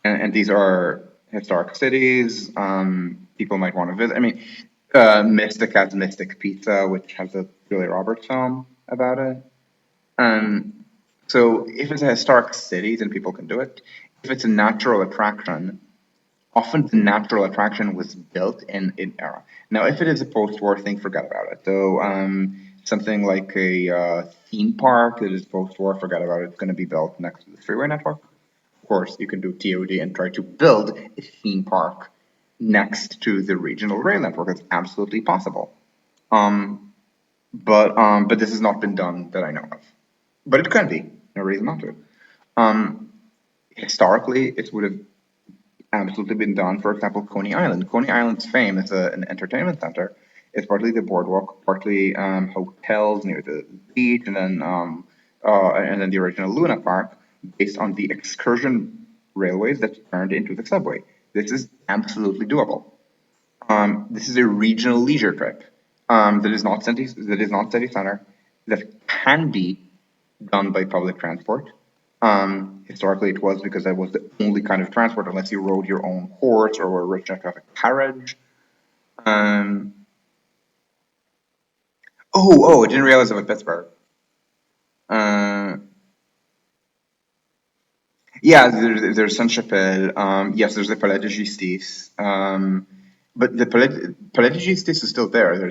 and these are historic cities. People might want to visit. I mean, Mystic has Mystic Pizza, which has a Julia Roberts film about it. Um, so if it's a historic city, then people can do it. If it's a natural attraction, often the natural attraction was built in era. Now, if it is a post-war thing, forget about it. So, something like a theme park that is post-war, forget about it. It's going to be built next to the freeway network. Of course, you can do TOD and try to build a theme park next to the regional rail network. It's absolutely possible. But this has not been done that I know of. But it can be. No reason not to. Historically, it would have absolutely been done. For example, Coney Island. Coney Island's fame as an entertainment center is partly the boardwalk, partly hotels near the beach, and then the original Luna Park, based on the excursion railways that turned into the subway. This is absolutely doable. This is a regional leisure trip that is not city center that can be done by public transport. Historically, it was because that was the only kind of transport, unless you rode your own horse or were rich enough to have a carriage. Um, I didn't realize about Pittsburgh. Uh, yeah, there's Saint-Chapelle. Yes, there's the Palais de Justice. But the Palais de Justice is still there. There are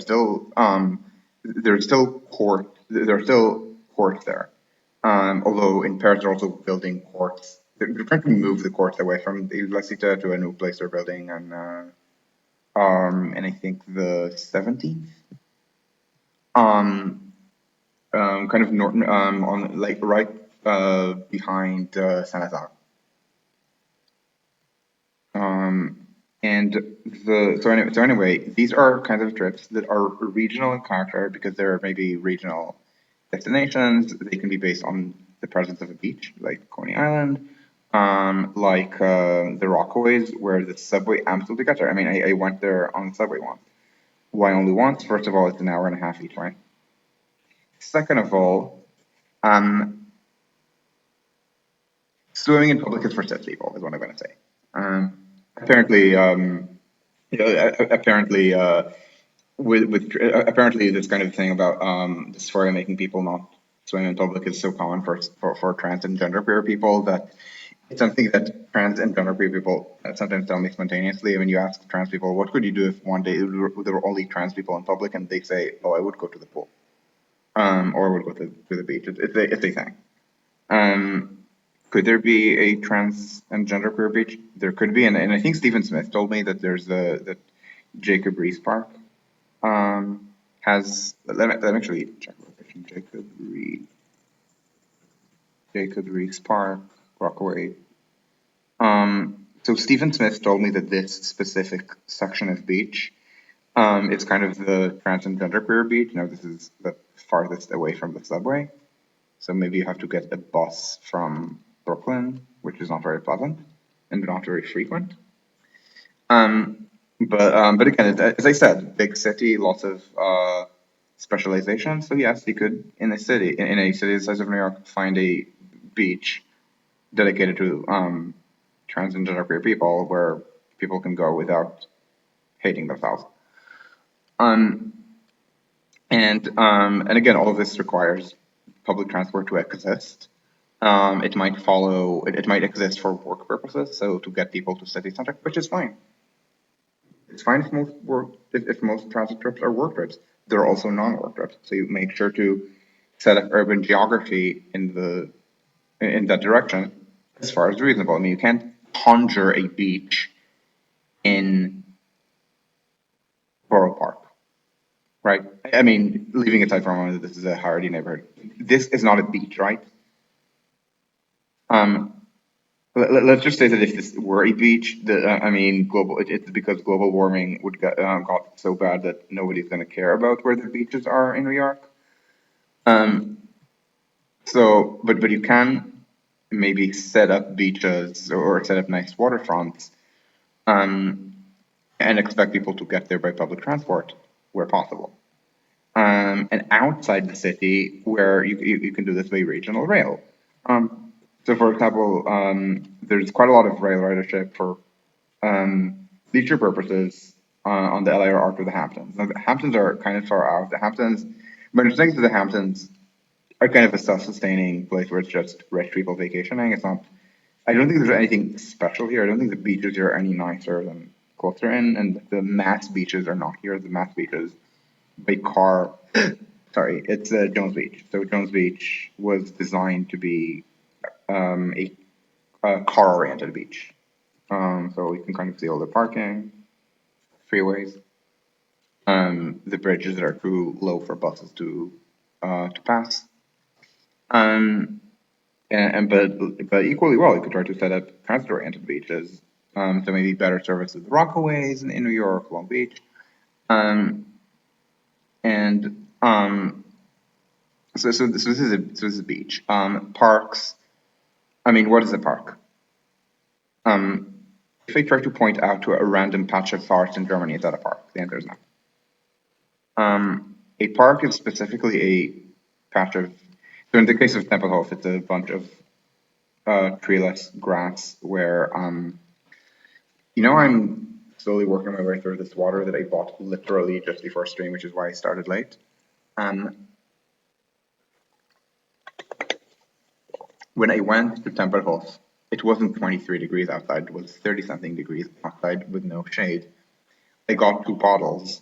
still courts there. Although in Paris they're also building courts. They're trying to move the courts away from the La Cité to a new place they're building, and I think the 17th. kind of north, on like right behind Saint-Lazare. And so anyway, these are kinds of trips that are regional in character because they're maybe regional destinations. They can be based on the presence of a beach, like Coney Island, like the Rockaways, where the subway absolutely gets there. I mean, I went there on the subway once. Why only once? First of all, it's an hour and a half each way. Second of all, um, swimming in public is for stiff people, is what I'm going to say. Apparently, apparently, apparently this kind of thing about dysphoria making people not swim in public is so common for trans and genderqueer people that it's something that trans and genderqueer people sometimes tell me spontaneously. When you ask trans people, what could you do if one day there were only trans people in public, and they say, oh, I would go to the pool, or I would go to the beach. It's a thing. Um, could there be a trans and genderqueer beach? There could be, and I think Stephen Smith told me that there's that Jacob Rees Park has. Let me actually check location. Jacob Rees Park, Rockaway. So Stephen Smith told me that this specific section of beach, it's kind of the trans and genderqueer beach. Now this is the farthest away from the subway. So maybe you have to get a bus from Brooklyn, which is not very pleasant and not very frequent. But again, as I said, big city, lots of specialization. So yes, you could in a city the size of New York find a beach dedicated to trans and genderqueer people where people can go without hating themselves. Um, and again, all of this requires public transport to exist. It might exist for work purposes, so to get people to city center, which is fine. It's fine if most transit trips are work trips. There are also non-work trips, so you make sure to set up urban geography in that direction as far as reasonable. I mean, you can't conjure a beach in Borough Park, right? I mean, leaving aside for a moment that this is a Hardy neighborhood, this is not a beach, right? Um, let's just say that if this were a beach, I mean, it's because global warming would got so bad that nobody's going to care about where the beaches are in New York. Um, but you can maybe set up beaches or set up nice waterfronts, and expect people to get there by public transport where possible. And outside the city, where you can do this by regional rail. So, for example, there's quite a lot of rail ridership for leisure purposes on the LA arc of the Hamptons. Now, the Hamptons are kind of far out. The Hamptons, but it's next to the Hamptons are kind of a self-sustaining place where it's just rich people vacationing. It's not. I don't think there's anything special here. I don't think the beaches here are any nicer than coastal in, and the mass beaches are not here. The mass beaches by car. Sorry, it's Jones Beach. So Jones Beach was designed to be a car-oriented beach. So you can kind of see all the parking, freeways, the bridges that are too low for buses to pass. Um, but equally well, you could try to set up transit-oriented beaches. So maybe better service of the Rockaways in New York, Long Beach, um, and this is a beach. Parks. I mean, what is a park? If I try to point out to a random patch of forest in Germany, is that a park? The answer is no. A park is specifically a patch of. So in the case of Tempelhof, it's a bunch of treeless grass where I'm slowly working my way through this water that I bought literally just before stream, which is why I started late. Um, when I went to Tempelhof, it wasn't 23 degrees outside; it was 30 something degrees outside with no shade. I got two bottles.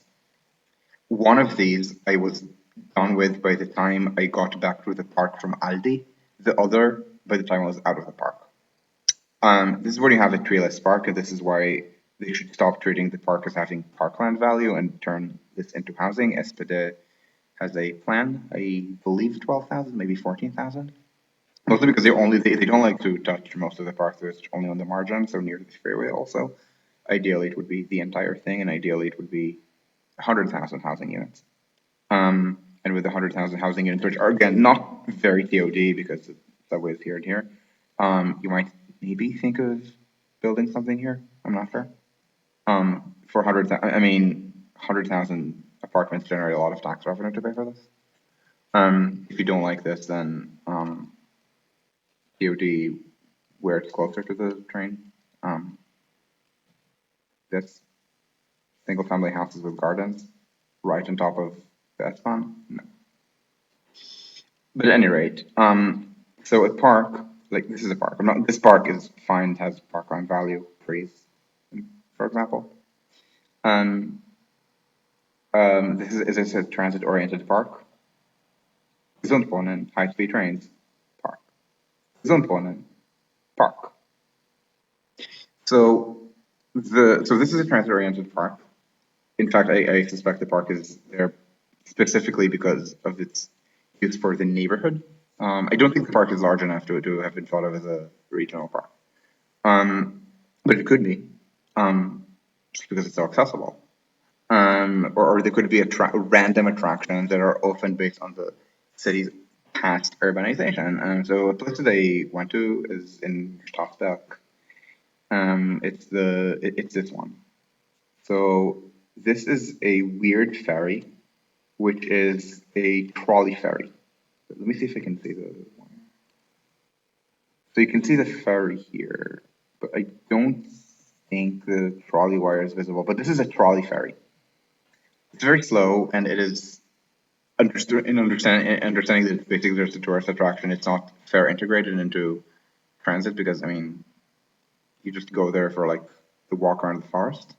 One of these I was done with by the time I got back to the park from Aldi. The other by the time I was out of the park. This is where you have a treeless park, and this is why they should stop treating the park as having parkland value and turn this into housing. SPD has a plan. I believe 12,000, maybe 14,000. Mostly because they don't like to touch most of the park. So it's only on the margin, so near the freeway also. Ideally, it would be the entire thing, and ideally, it would be 100,000 housing units. And with 100,000 housing units, which are again not very TOD because the subway is here and here, you might maybe think of building something here. I'm not sure. For 100,000, I mean, 100,000 apartments generate a lot of tax revenue to pay for this. If you don't like this, then TOD, where it's closer to the train, this single family houses with gardens right on top of the S-Bahn. No. But at any rate, so a park, like this is a park. I'm not, this park is fine, has parkland value, trees, for example. Um, this is a transit-oriented park. Zondwonen, high-speed trains, park. Zondwonen, park. So so this is a transit-oriented park. In fact, I suspect the park is there specifically because of its use for the neighborhood. I don't think the park is large enough to have been thought of as a regional park. But it could be, just because it's so accessible. Or there could be random attractions that are often based on the city's past urbanization. So a place that I went to is in Stadtberg. It's this one. So this is a weird ferry, which is a trolley ferry. Let me see if I can see the one. So you can see the ferry here, but I don't think the trolley wire is visible. But this is a trolley ferry. It's very slow, and it is understanding that basically there's a tourist attraction. It's not fair integrated into transit because I mean, you just go there for like the walk around the forest.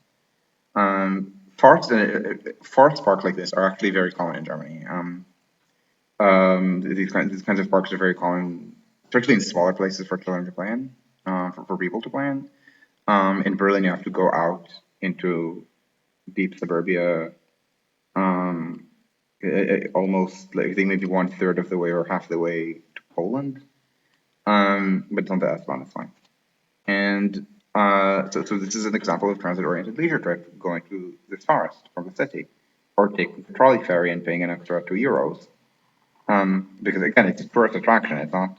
Forest parks like this are actually very common in Germany. These kinds of parks are very common, especially in smaller places for children to play in, for people to play in. In Berlin, you have to go out into deep suburbia, almost like I think maybe one third of the way or half the way to Poland. But it's on the S-Bahn, it's fine. And so this is an example of transit-oriented leisure trip going to this forest from the city, or taking the trolley ferry and paying an extra €2. Because again, it's a tourist attraction. It's not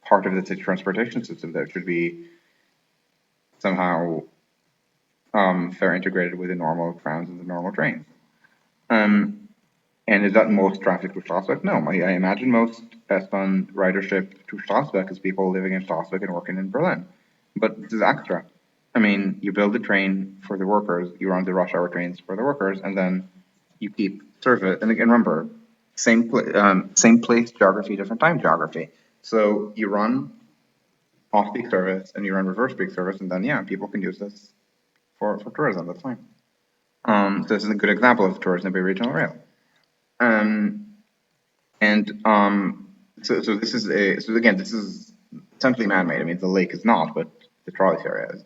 part of the city transportation system that should be somehow fair integrated with the normal trams and the normal trains. And is that most traffic to Strassbeck? No, I imagine most S-Bahn ridership to Strassbeck is people living in Strassbeck and working in Berlin. But this is extra. I mean, you build a train for the workers, you run the rush hour trains for the workers, and then you keep service. And again, remember, same place geography, different time geography. So you run off-peak service and you run reverse peak service, and then yeah, people can use this for tourism. That's fine. So this is a good example of tourism by regional rail. Um, and so this is so again, this is essentially man-made. I mean, the lake is not, but the trolley area is.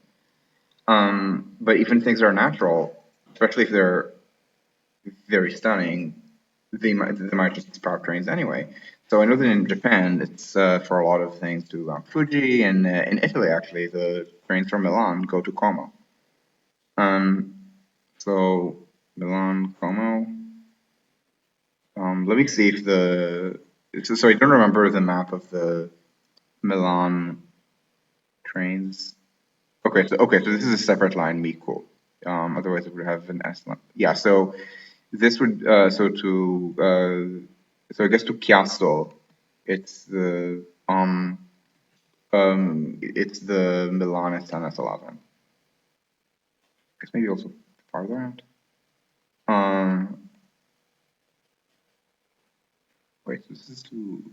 But even things that are natural, especially if they're very stunning, they might just sprout trains anyway. So I know that in Japan, it's for a lot of things to Fuji, and in Italy, actually, the trains from Milan go to Como. Um, so Milan, Como. Let me see if so I don't remember the map of the Milan trains. Okay, so this is a separate line, Mico. Otherwise it would have an S line. Yeah, so this would so I guess to Chiasso, it's the Milan S10 S11. I guess maybe also farther out. Um, wait, so this is to.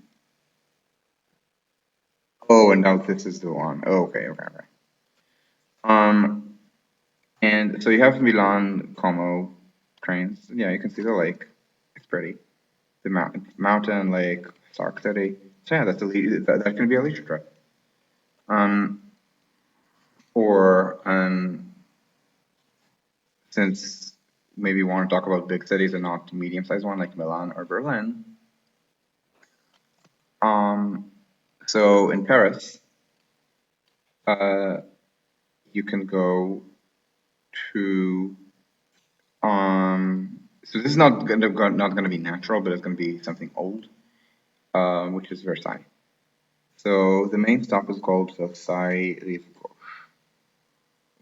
Oh, and now this is the one. Oh, okay. Um, and so you have Milan Como trains. Yeah, you can see the lake. It's pretty. The mountain, lake, Sark City. So yeah, that can be a leisure trip. Um, or since maybe want to talk about big cities and not medium-sized one like Milan or Berlin. Um, so in Paris, uh, you can go to so this is not gonna be natural, but it's gonna be something old, which is Versailles. So the main stop is called Versailles Rive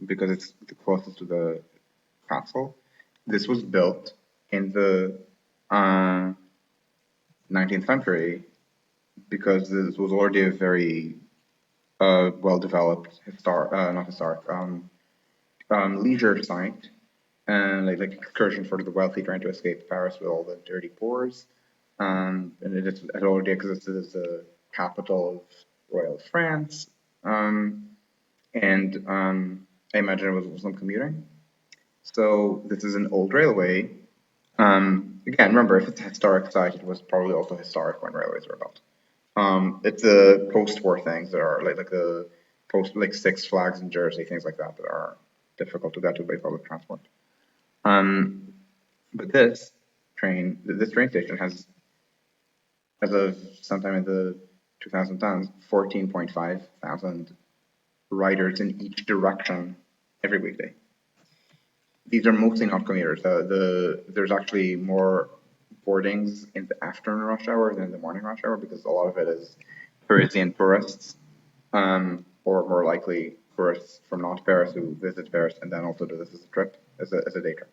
because it's the closest to the castle. This was built in the uh, 19th century because this was already a very well-developed not historic, leisure site and like excursion for the wealthy trying to escape Paris with all the dirty pores. And it already existed as the capital of Royal France. And I imagine it was some commuting. So this is an old railway. Again, remember, if it's a historic site, it was probably also historic when railways were built. It's the post-war things that are like the post like Six Flags in Jersey, things like that that are difficult to get to by public transport. But this train station has, as of sometime in the 2010s, 14.5 thousand riders in each direction every weekday. These are mostly not commuters. There's actually more boardings in the afternoon rush hour than the morning rush hour because a lot of it is Parisian tourists, or more likely tourists from not Paris who visit Paris and then also do this as a trip, as a day trip.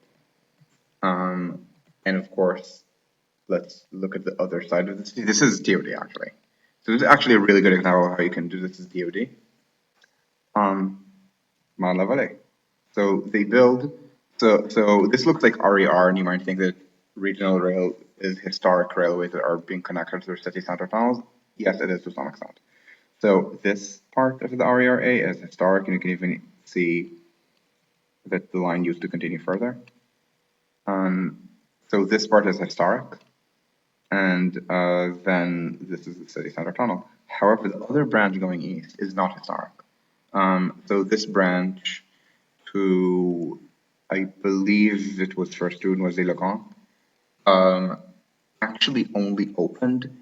And of course, let's look at the other side of the city. This is DoD actually. So this is actually a really good example of how you can do this as DoD. Mont La Vallée. So they build. So this looks like RER, and you might think that regional rail is historic railways that are being connected through city center tunnels. Yes, it is to some extent. So this part of the RERA is historic, and you can even see that the line used to continue further. So this part is historic, and then this is the city center tunnel. However, the other branch going east is not historic. So this branch, who I believe it was first to Noisy le Grand, actually only opened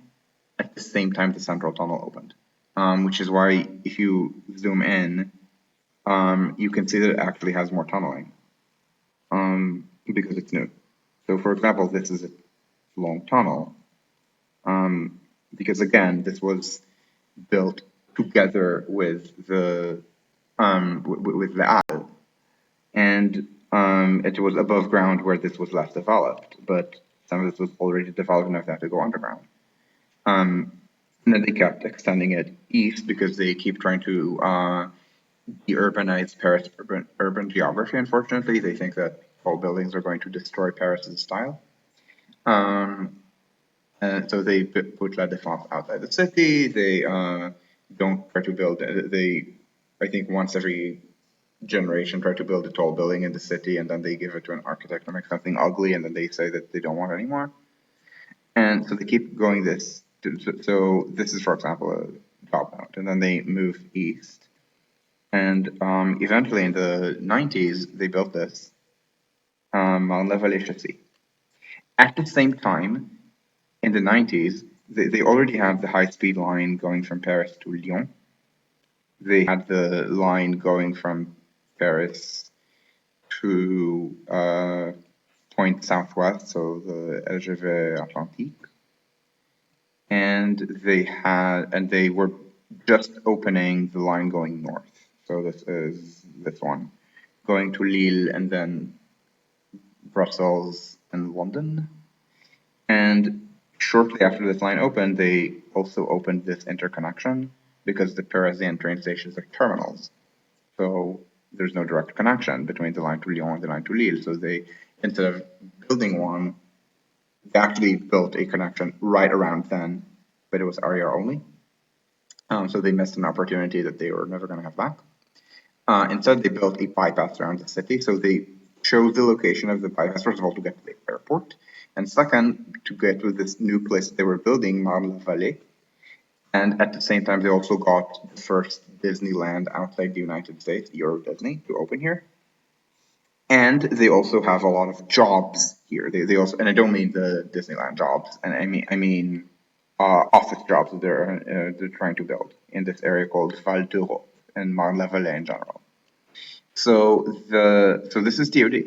at the same time the central tunnel opened, which is why if you zoom in, you can see that it actually has more tunneling because it's new. So for example, this is a long tunnel because again, this was built together with the Al, and it was above ground where this was less developed, but some of this was already developed enough that to go underground. And then they kept extending it east because they keep trying to de-urbanize Paris urban geography. Unfortunately, they think that tall buildings are going to destroy Paris's style. So they put La Défense outside the city. They don't try to build. I think once every generation try to build a tall building in the city, and then they give it to an architect to make something ugly, and then they say that they don't want it anymore. And so they keep going this. So this is, for example, a job note, and then they move east. And eventually, in the 90s, they built this on La Vallée. At the same time, in the 90s, they already had the high-speed line going from Paris to Lyon. They had the line going from Paris to point southwest, so the LGV Atlantique. And they were just opening the line going north. So this is this one, going to Lille and then Brussels and London. And shortly after this line opened, they also opened this interconnection because the Parisian train stations are terminals. So there's no direct connection between the line to Lyon and the line to Lille. So they, instead of building one, they actually built a connection right around then, but it was RER only. So they missed an opportunity that they were never going to have back. Instead, they built a bypass around the city. So they chose the location of the bypass, first of all, to get to the airport, and second, to get to this new place they were building, Marne-la-Vallée. And at the same time, they also got the first Disneyland outside the United States, Euro Disney, to open here. And they also have a lot of jobs here. They also, and I don't mean the Disneyland jobs, and I mean office jobs that they're trying to build in this area called Val d'Europe and Marne-la-Vallée in general. So this is TOD,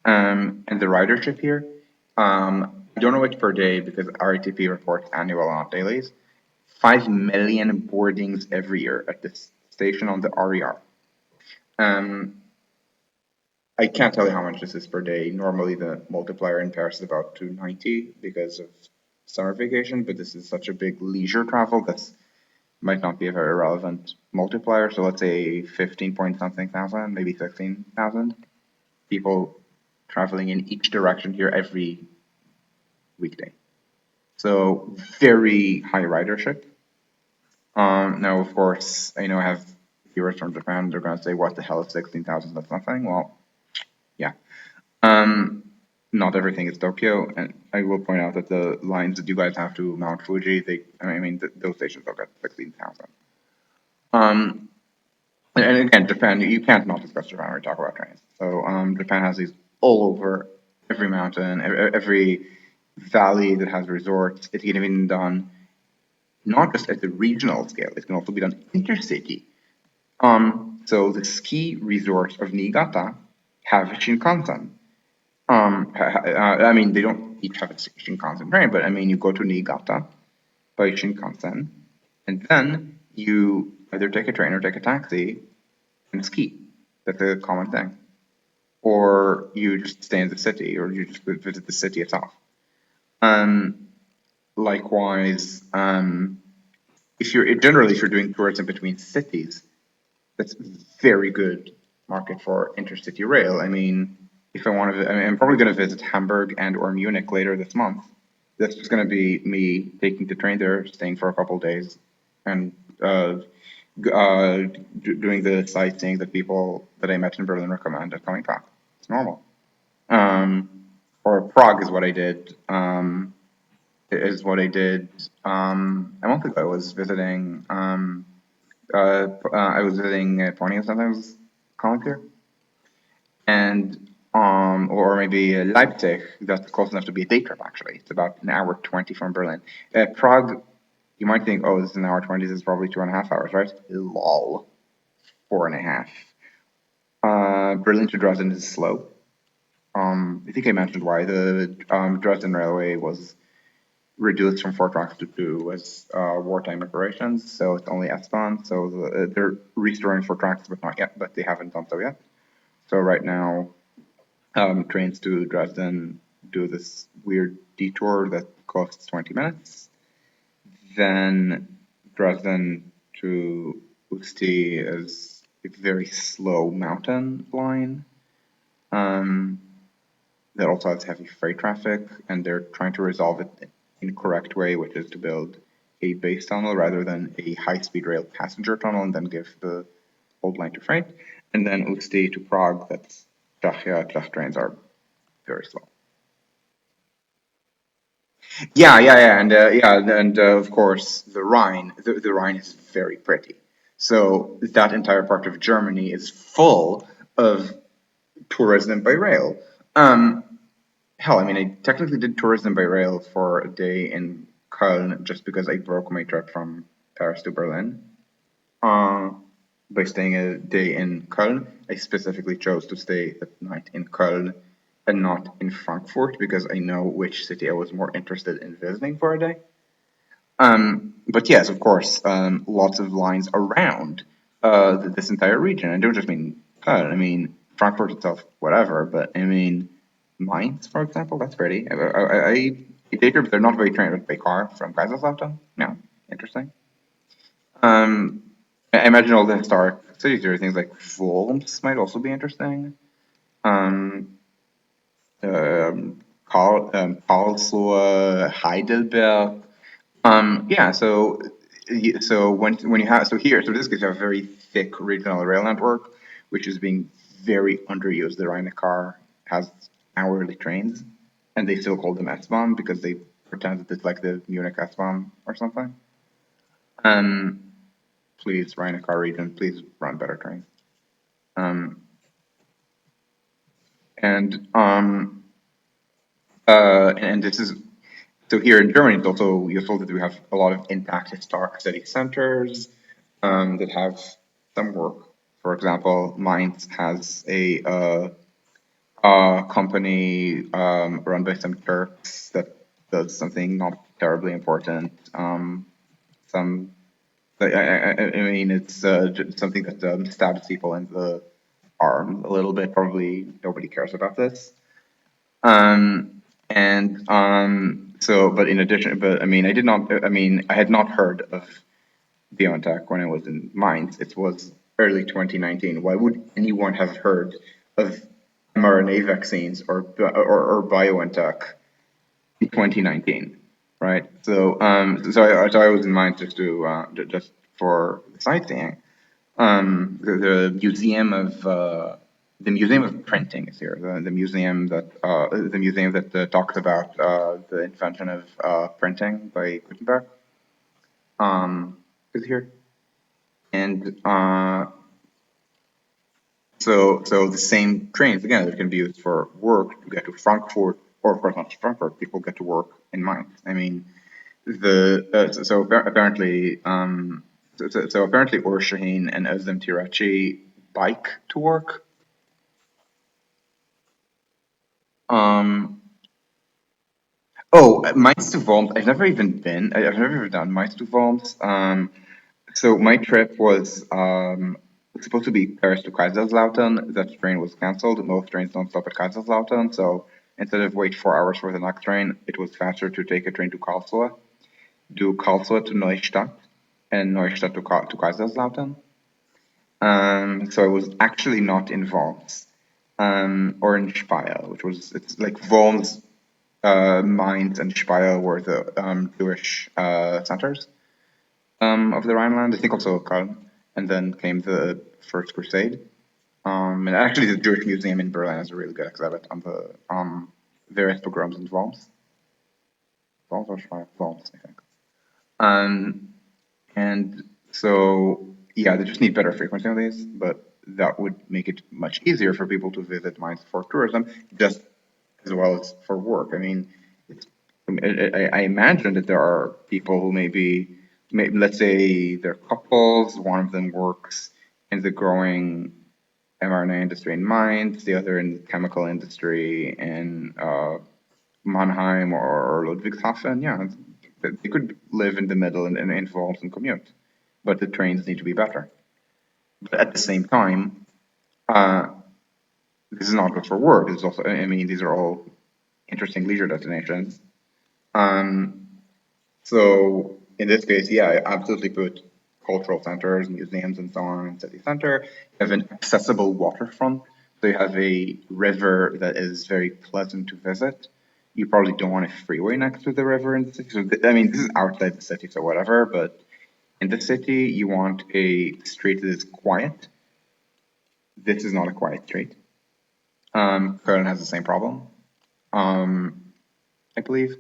and the ridership here. I don't know it per day because RATP reports annual, not dailies. 5 million boardings every year at this station on the RER. Um, I can't tell you how much this is per day. Normally, the multiplier in Paris is about 290 because of summer vacation, but this is such a big leisure travel that might not be a very relevant multiplier. So let's say 15 point something thousand, maybe 16,000 people traveling in each direction here every weekday. So very high ridership. Now, of course, I know I have viewers from Japan. They're going to say, "What the hell is 16,000? That's nothing." Well, yeah. Um, Not everything is Tokyo, and I will point out that the lines that you guys have to Mount Fuji, I mean, those stations don't get 16,000. Um, and again, Japan, you can't not discuss Japan when we talk about trains. So, Japan has these all over every mountain, every valley that has resorts. It can even be done not just at the regional scale, it can also be done intercity. So the ski resorts of Niigata have Shinkansen. I mean, they don't each have a Shinkansen train, but I mean, you go to Niigata by Shinkansen, and then you either take a train or take a taxi and ski. That's a common thing. Or you just stay in the city, or you just visit the city itself. Um, Likewise, if you're doing tourism between cities, that's very good market for intercity rail. I mean, if I want to, I mean, I'm probably going to visit Hamburg and or Munich later this month. That's just going to be me taking the train there, staying for a couple of days, and doing the sightseeing that people that I met in Berlin recommend and coming back. It's normal. Um, or Prague is what I did. A month ago. I was visiting 20 or something. I was calling here, and or maybe Leipzig. That's close enough to be a day trip. Actually, it's about an hour 20 from Berlin. Prague, you might think, oh, this is an hour 20. This is probably 2.5 hours, right? Lol, 4.5. Berlin to Dresden is slow. I think I mentioned why the Dresden Railway was reduced from four tracks to two as wartime operations. So it's only S-Bahn. So they're restoring four tracks, but not yet. But they haven't done so yet. So right now, trains to Dresden do this weird detour that costs 20 minutes. Then Dresden to Usti is a very slow mountain line. Um, that also has heavy freight traffic, and they're trying to resolve it in a correct way, which is to build a base tunnel rather than a high-speed rail passenger tunnel, and then give the old line to freight. And then Usti to Prague, that's Czech trains are very slow. And of course the Rhine. The Rhine is very pretty. So that entire part of Germany is full of tourism by rail. Um, Hell, I mean, I technically did tourism by rail for a day in Köln just because I broke my trip from Paris to Berlin. Uh, by staying a day in Köln, I specifically chose to stay at night in Köln and not in Frankfurt because I know which city I was more interested in visiting for a day. But yes, of course, lots of lines around this entire region. I don't just mean Köln. I mean Frankfurt itself, whatever. But I mean Mainz, for example. That's pretty. I did but they're not very trained by car from Kaiserslautern. Yeah, interesting. Um, I imagine all the historic cities or things like Worms might also be interesting. Um, Karlsruhe, Heidelberg. Yeah, so when you have so this case you have a very thick regional rail network, which is being very underused. The Rhine car has hourly trains, and they still call them S-Bahn because they pretend that it's like the Munich S-Bahn or something. Um, Please, Rhine car region, please run better trains. Um, And and this is so here in Germany. It's also useful that we have a lot of intact historic city centers that have some work. For example, Mainz has a company run by some Turks that does something not terribly important. Some, I mean, it's something that stabs people in the arm a little bit. Probably nobody cares about this. Um, and so, but in addition, but I mean, I did not. I mean, I had not heard of BioNTech when I was in Mainz. It was early 2019. Why would anyone have heard of mRNA vaccines or BioNTech in 2019, right? So I was in Mainz just to just for sightseeing. The museum of printing is here. The museum that talks about the invention of printing by Gutenberg is here. And so the same trains again that can be used for work to get to Frankfurt, or of course not to Frankfurt. People get to work in Mainz. I mean, apparently so apparently Ur Shaheen and Özlem Tiraci bike to work. Um, Mainz to Worms. I've never even been. I've never even done Mainz to Worms. So my trip was supposed to be Paris to Kaiserslautern. That train was cancelled. Most trains don't stop at Kaiserslautern, so instead of wait 4 hours for the next train, it was faster to take a train to Karlsruhe, do Karlsruhe to Neustadt, and Neustadt to Kaiserslautern. So I was actually not in Worms, or in Speyer, which was it's like Worms, Mainz, and Speyer were the Jewish centers of the Rhineland. I think also Köln, and then came the First Crusade. And actually, the Jewish Museum in Berlin has a really good exhibit on the various pogroms in Worms. Worms or Speyer? Worms, I think. Um, and so, yeah, they just need better frequency on these, but that would make it much easier for people to visit mines for tourism, just as well as for work. I mean, it's, I imagine that there are people who maybe, let's say they're couples, one of them works in the growing mRNA industry in mines, the other in the chemical industry in Mannheim or Ludwigshafen. Yeah, they could live in the middle and involve and commute, but the trains need to be better. But at the same time, uh, this is not just for work. This is also, I mean, these are all interesting leisure destinations. Um, so in this case, yeah, I absolutely put cultural centers, museums, and so on in city center. You have an accessible waterfront. So you have a river that is very pleasant to visit. You probably don't want a freeway next to the river in the city. So I mean, this is outside the city, so whatever. But in the city, you want a street that is quiet. This is not a quiet street. Köln has the same problem. Um, I believe.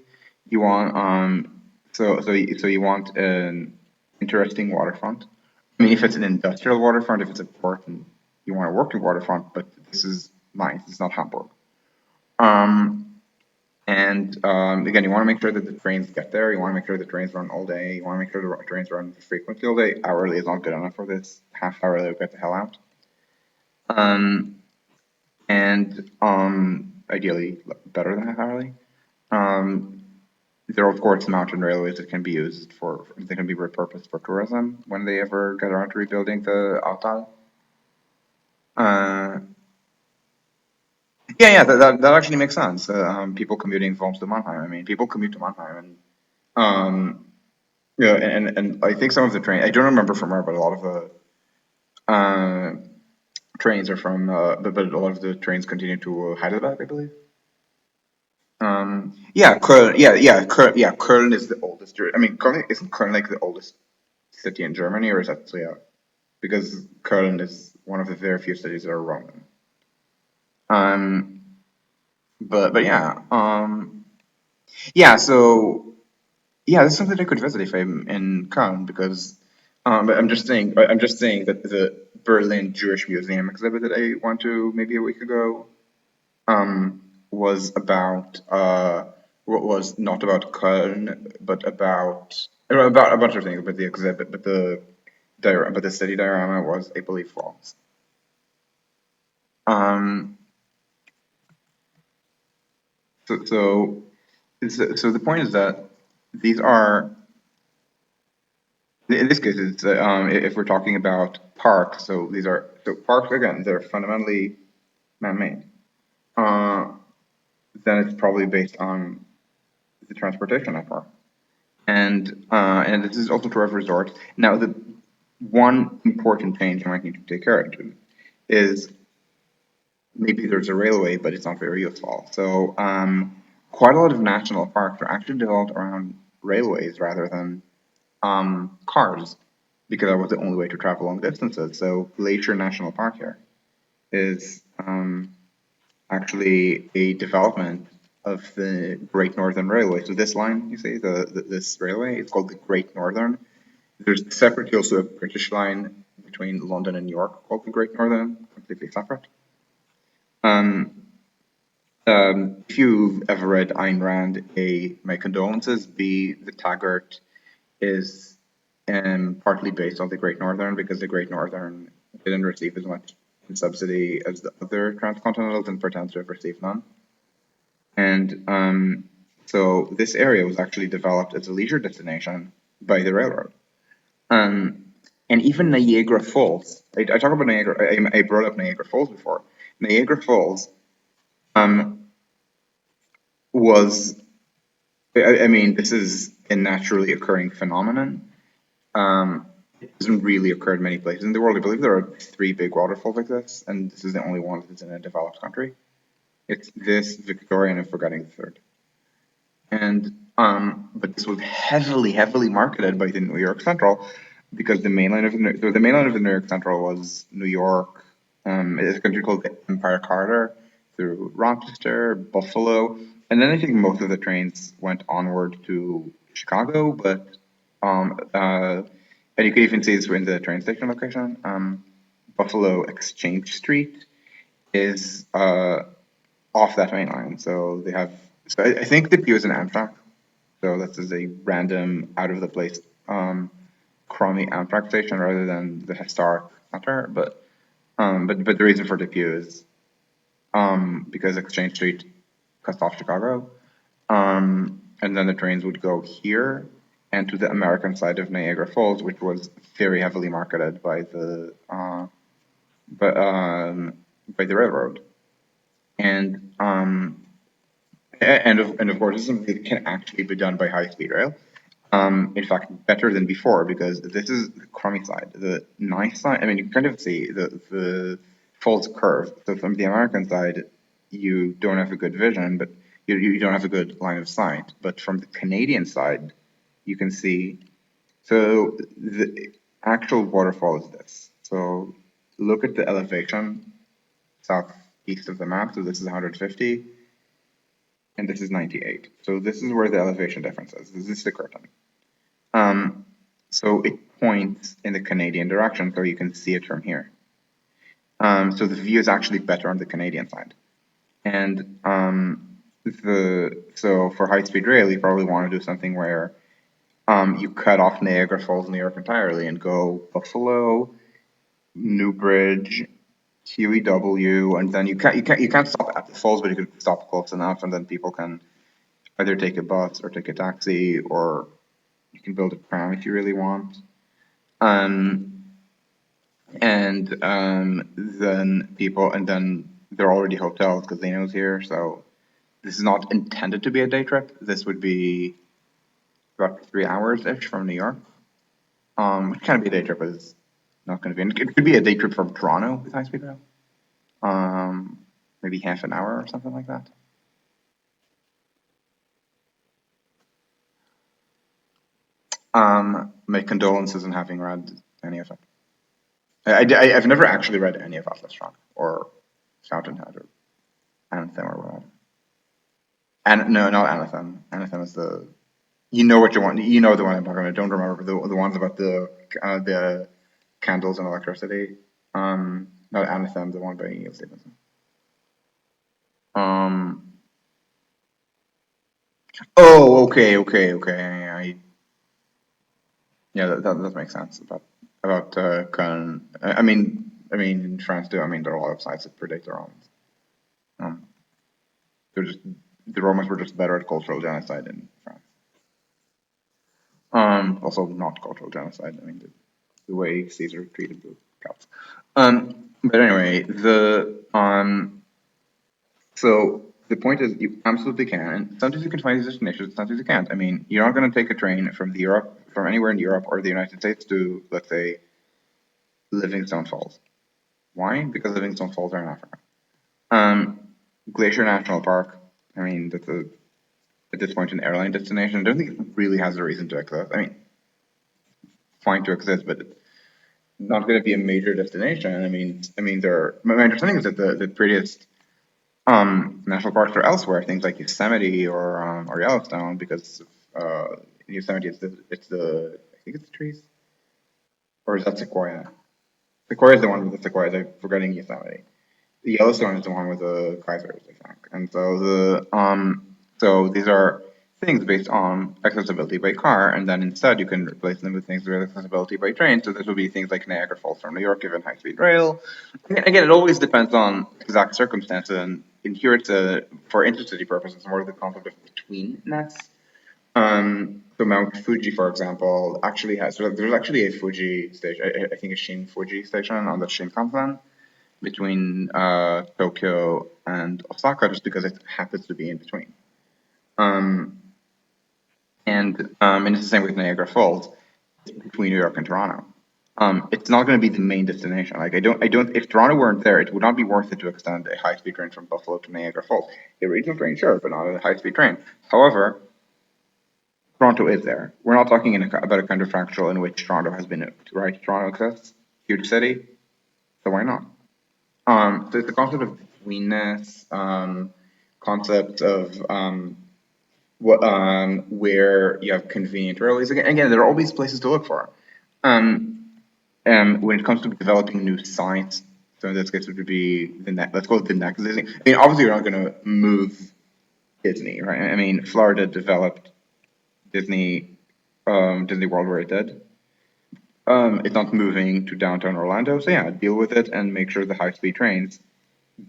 You want so you want an interesting waterfront. I mean, if it's an industrial waterfront, if it's a port, and you want a working waterfront, but this is Mainz, it's not Hamburg. Um, and again, you want to make sure that the trains get there. You want to make sure the trains run all day. You want to make sure the trains run frequently all day. Hourly is not good enough for this. Half hourly will get the hell out. Um, and ideally better than half hourly. Um, There are, of course, mountain railways that can be used they can be repurposed for tourism when they ever get around to rebuilding the Autal. Uh, yeah, that actually makes sense. People commuting from to Mannheim. I mean, people commute to Mannheim, and yeah, and I think some of the train. I don't remember from where, but a lot of the trains are from. But a lot of the trains continue to Heidelberg, I believe. Yeah, Köln. Yeah, Köln is the oldest. I mean, isn't Köln like the oldest city in Germany, or is that so? Yeah, because Köln is one of the very few cities that are Roman. Um, but yeah, yeah. So yeah, that's something I could visit if I'm in Köln because, but I'm just saying that the Berlin Jewish Museum exhibit that I went to maybe a week ago. was about was not about Köln, but about a bunch of things, but the exhibit, but the city diorama was, I believe, false. Um, so, so, so the point is that these are, in this case, it's if we're talking about parks. So parks again, they're fundamentally man-made. Uh, then it's probably based on the transportation network. And this is also true of resorts. Now, the one important change you might need to take care of is maybe there's a railway, but it's not very useful. So, quite a lot of national parks are actually developed around railways rather than cars, because that was the only way to travel long distances. So, Glacier National Park here is actually a development of the Great Northern Railway. So this line, you see, this railway, it's called the Great Northern. There's separately also a British line between London and New York called the Great Northern, completely separate. Um, if you've ever read Ayn Rand, A, my condolences, B, the Taggart is partly based on the Great Northern because the Great Northern didn't receive as much in subsidy as the other transcontinentals and pretends to have received none. And so this area was actually developed as a leisure destination by the railroad. Um, and even Niagara Falls, I talk about Niagara, I brought up Niagara Falls before. Niagara Falls was, I mean, this is a naturally occurring phenomenon. It doesn't really occur in many places in the world. I believe there are three big waterfalls like this, and this is the only one that's in a developed country. It's this, Victoria, and I'm forgetting the third. And but this was heavily marketed by the New York Central because the main line of the New York Central was New York. It's a country called the Empire Corridor through Rochester, Buffalo, and then I think most of the trains went onward to Chicago. But and you can even see this in the train station location. Buffalo Exchange Street is off that main line, so they have. So I think the P is an Amtrak. So this is a random, out of the place, crummy Amtrak station rather than the historic center. But the reason for the Depew is because Exchange Street cuts off Chicago, and then the trains would go here and to the American side of Niagara Falls, which was very heavily marketed by, by the railroad. And and of course, this is something that can actually be done by high speed rail. In fact, better than before because this is the crummy side. The nice side, I mean, you can kind of see the falls curve. So from the American side, you don't have a good vision, but you don't have a good line of sight. But from the Canadian side, you can see. So the actual waterfall is this. So look at the elevation southeast of the map. So this is 150, and this is 98. So this is where the elevation difference is. This is the curtain. So it points in the Canadian direction, so you can see it from here. So the view is actually better on the Canadian side. And so for high-speed rail, you probably want to do something where you cut off Niagara Falls, New York entirely and go Buffalo, Newbridge, QEW, and then you can't stop at the falls, but you could stop close enough, and then people can either take a bus or take a taxi, or you can build a tram if you really want. Um, and then there are already hotels because they know it's here. So this is not intended to be a day trip. This would be about 3 hours ish from New York. Which kind of be a day trip, but it's not going to be. It could be a day trip from Toronto with high speed rail. Maybe half an hour or something like that. My condolences in having read any of it. I've never actually read any of Atlas Shrugged or Fountainhead or Anthem or whatever. And no, not Anthem. Anthem is the, you know what you want. You know the one I'm talking about. I don't remember the ones about the candles and electricity. Not Anthem, the one by Neil Stephenson. Um, oh, okay. Yeah, that makes sense about I mean in France too. I mean there are a lot of sites that predate the Romans. Um, they're just the Romans were just better at cultural genocide in France. Also not cultural genocide. I mean the way Caesar treated the Celts. But anyway, so the point is you absolutely can. And sometimes you can find these destinations, sometimes you can't. I mean, you're not going to take a train from anywhere in Europe or the United States to, let's say, Livingstone Falls. Why? Because Livingstone Falls are in Africa. Um, Glacier National Park. I mean, that's at this point an airline destination. I don't think it really has a reason to exist. I mean, fine to exist, but it's not going to be a major destination. My understanding is that the prettiest national parks are elsewhere, things like Yosemite or Yellowstone, because in Yosemite I think it's the trees, or is that Sequoia? Sequoia is the one with the sequoias. I'm forgetting Yosemite. The Yellowstone is the one with the Kaisers, I think. And so these are things based on accessibility by car, and then instead you can replace them with things with accessibility by train. So this would be things like Niagara Falls from New York, given high-speed rail. Again, it always depends on exact circumstances. And in here, for intercity purposes, more of the concept of betweenness. So Mount Fuji, for example, actually there's actually a Fuji station, I think a Shin Fuji station on the Shinkansen between Tokyo and Osaka, just because it happens to be in between. Um, and it's the same with Niagara Falls, it's between New York and Toronto. It's not going to be the main destination. Like I don't. If Toronto weren't there, it would not be worth it to extend a high-speed train from Buffalo to Niagara Falls. A regional train, sure, but not a high-speed train. However, Toronto is there. We're not talking about a counterfactual in which Toronto has been right. Toronto exists, huge city, so why not? So it's the concept of betweenness, concept of where you have convenient railways. Again, there are all these places to look for. Um, when it comes to developing new sites, so in this case it would be let's call it the next Disney. I mean, obviously you're not going to move Disney, right? I mean, Florida developed Disney, Disney World where it did. It's not moving to downtown Orlando, so yeah, deal with it and make sure the high-speed trains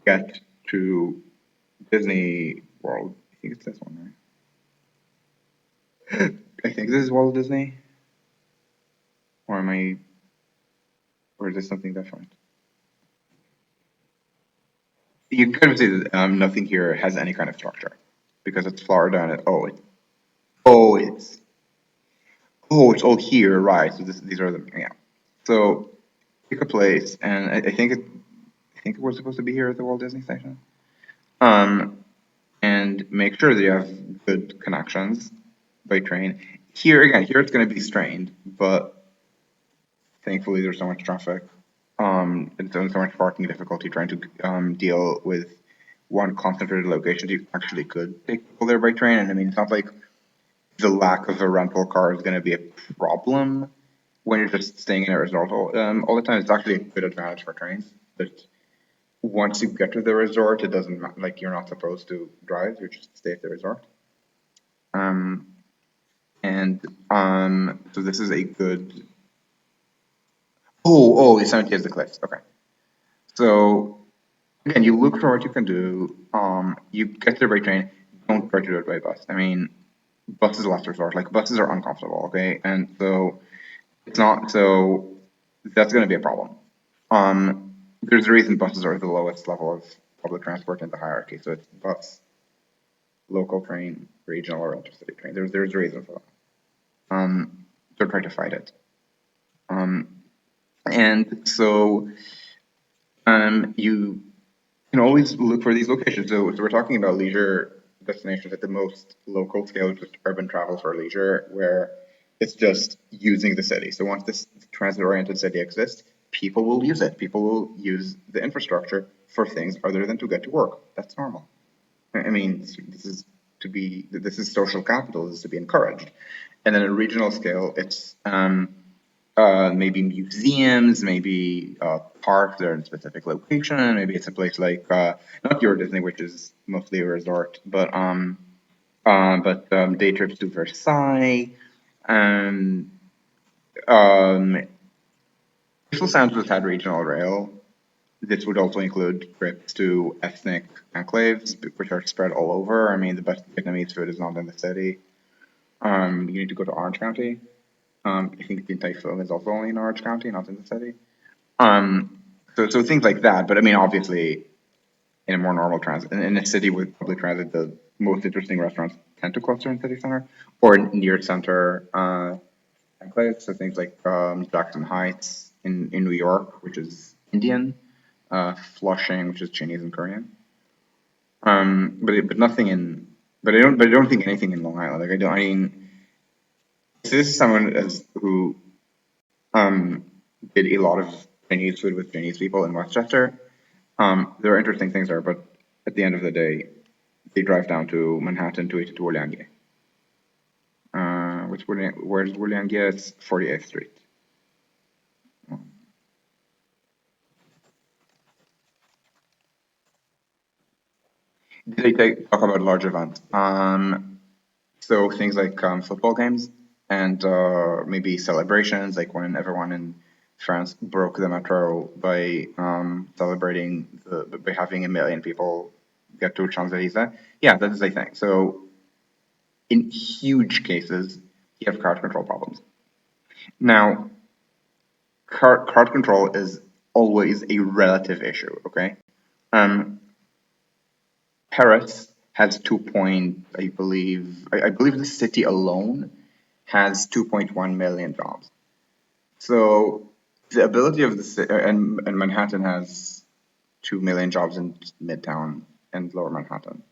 get to Disney World. I think it's this one, right? I think this is Walt Disney, or am I, or is this something different? You can kind of see that nothing here has any kind of structure because it's Florida and oh it's it's all here, right? So these are the yeah. So pick a place, and I think it was supposed to be here at the Walt Disney Station. Um, and make sure that you have good connections by train. Here it's going to be strained, but thankfully there's so much traffic, and so much parking difficulty trying to deal with one concentrated location. You actually could take people there by train, and I mean it's not like the lack of a rental car is going to be a problem when you're just staying in a resort all the time. It's actually a good advantage for trains. But once you get to the resort, it doesn't like you're not supposed to drive. You just stay at the resort. Um, and so this is a good. Yosemite has the cliffs. Okay. So again, you look for what you can do. You get there by train. Don't try to do it by bus. I mean, bus is a last resort. Like buses are uncomfortable. Okay, and so it's not. So that's going to be a problem. There's a reason buses are the lowest level of public transport in the hierarchy. So it's bus, local train, regional or intercity train. There's a reason for that. Don't try to fight it. And so you can always look for these locations. So we're talking about leisure destinations at the most local scale, just urban travel for leisure, where it's just using the city. So once this transit-oriented city exists, people will use it. People will use the infrastructure for things other than to get to work. That's normal. I mean, this is social capital. This is to be encouraged. And then at a regional scale, it's maybe museums, maybe park, they're in a specific location. Maybe it's a place like not your Disney, which is mostly a resort, but day trips to Versailles. Um, um, if Los Angeles had regional rail, this would also include trips to ethnic enclaves, which are spread all over. I mean, the best Vietnamese food is not in the city. You need to go to Orange County. I think the entire film is also only in Orange County, not in the city. So things like that. But I mean, obviously, in a more normal transit, in a city with public transit, the most interesting restaurants tend to cluster in city center or near center enclaves. So things like Jackson Heights in New York, which is Indian, Flushing, which is Chinese and Korean. But nothing in. But I don't think anything in Long Island. Like I don't. I mean, so this is someone who um, did a lot of Chinese food with Chinese people in Westchester. There are interesting things there, but at the end of the day, they drive down to Manhattan to eat at Wooliangi. Where's Wooliangi? It's 48th Street. Did they talk about large events? So things like football games and maybe celebrations, like when everyone in France broke the metro by celebrating by having 1 million people get to Champs Elysees. Yeah, that is a thing. So in huge cases, you have crowd control problems. Now, crowd control is always a relative issue. Okay, um, Paris has I believe the city alone has 2.1 million jobs. So the ability of the city, and Manhattan has 2 million jobs in Midtown and Lower Manhattan.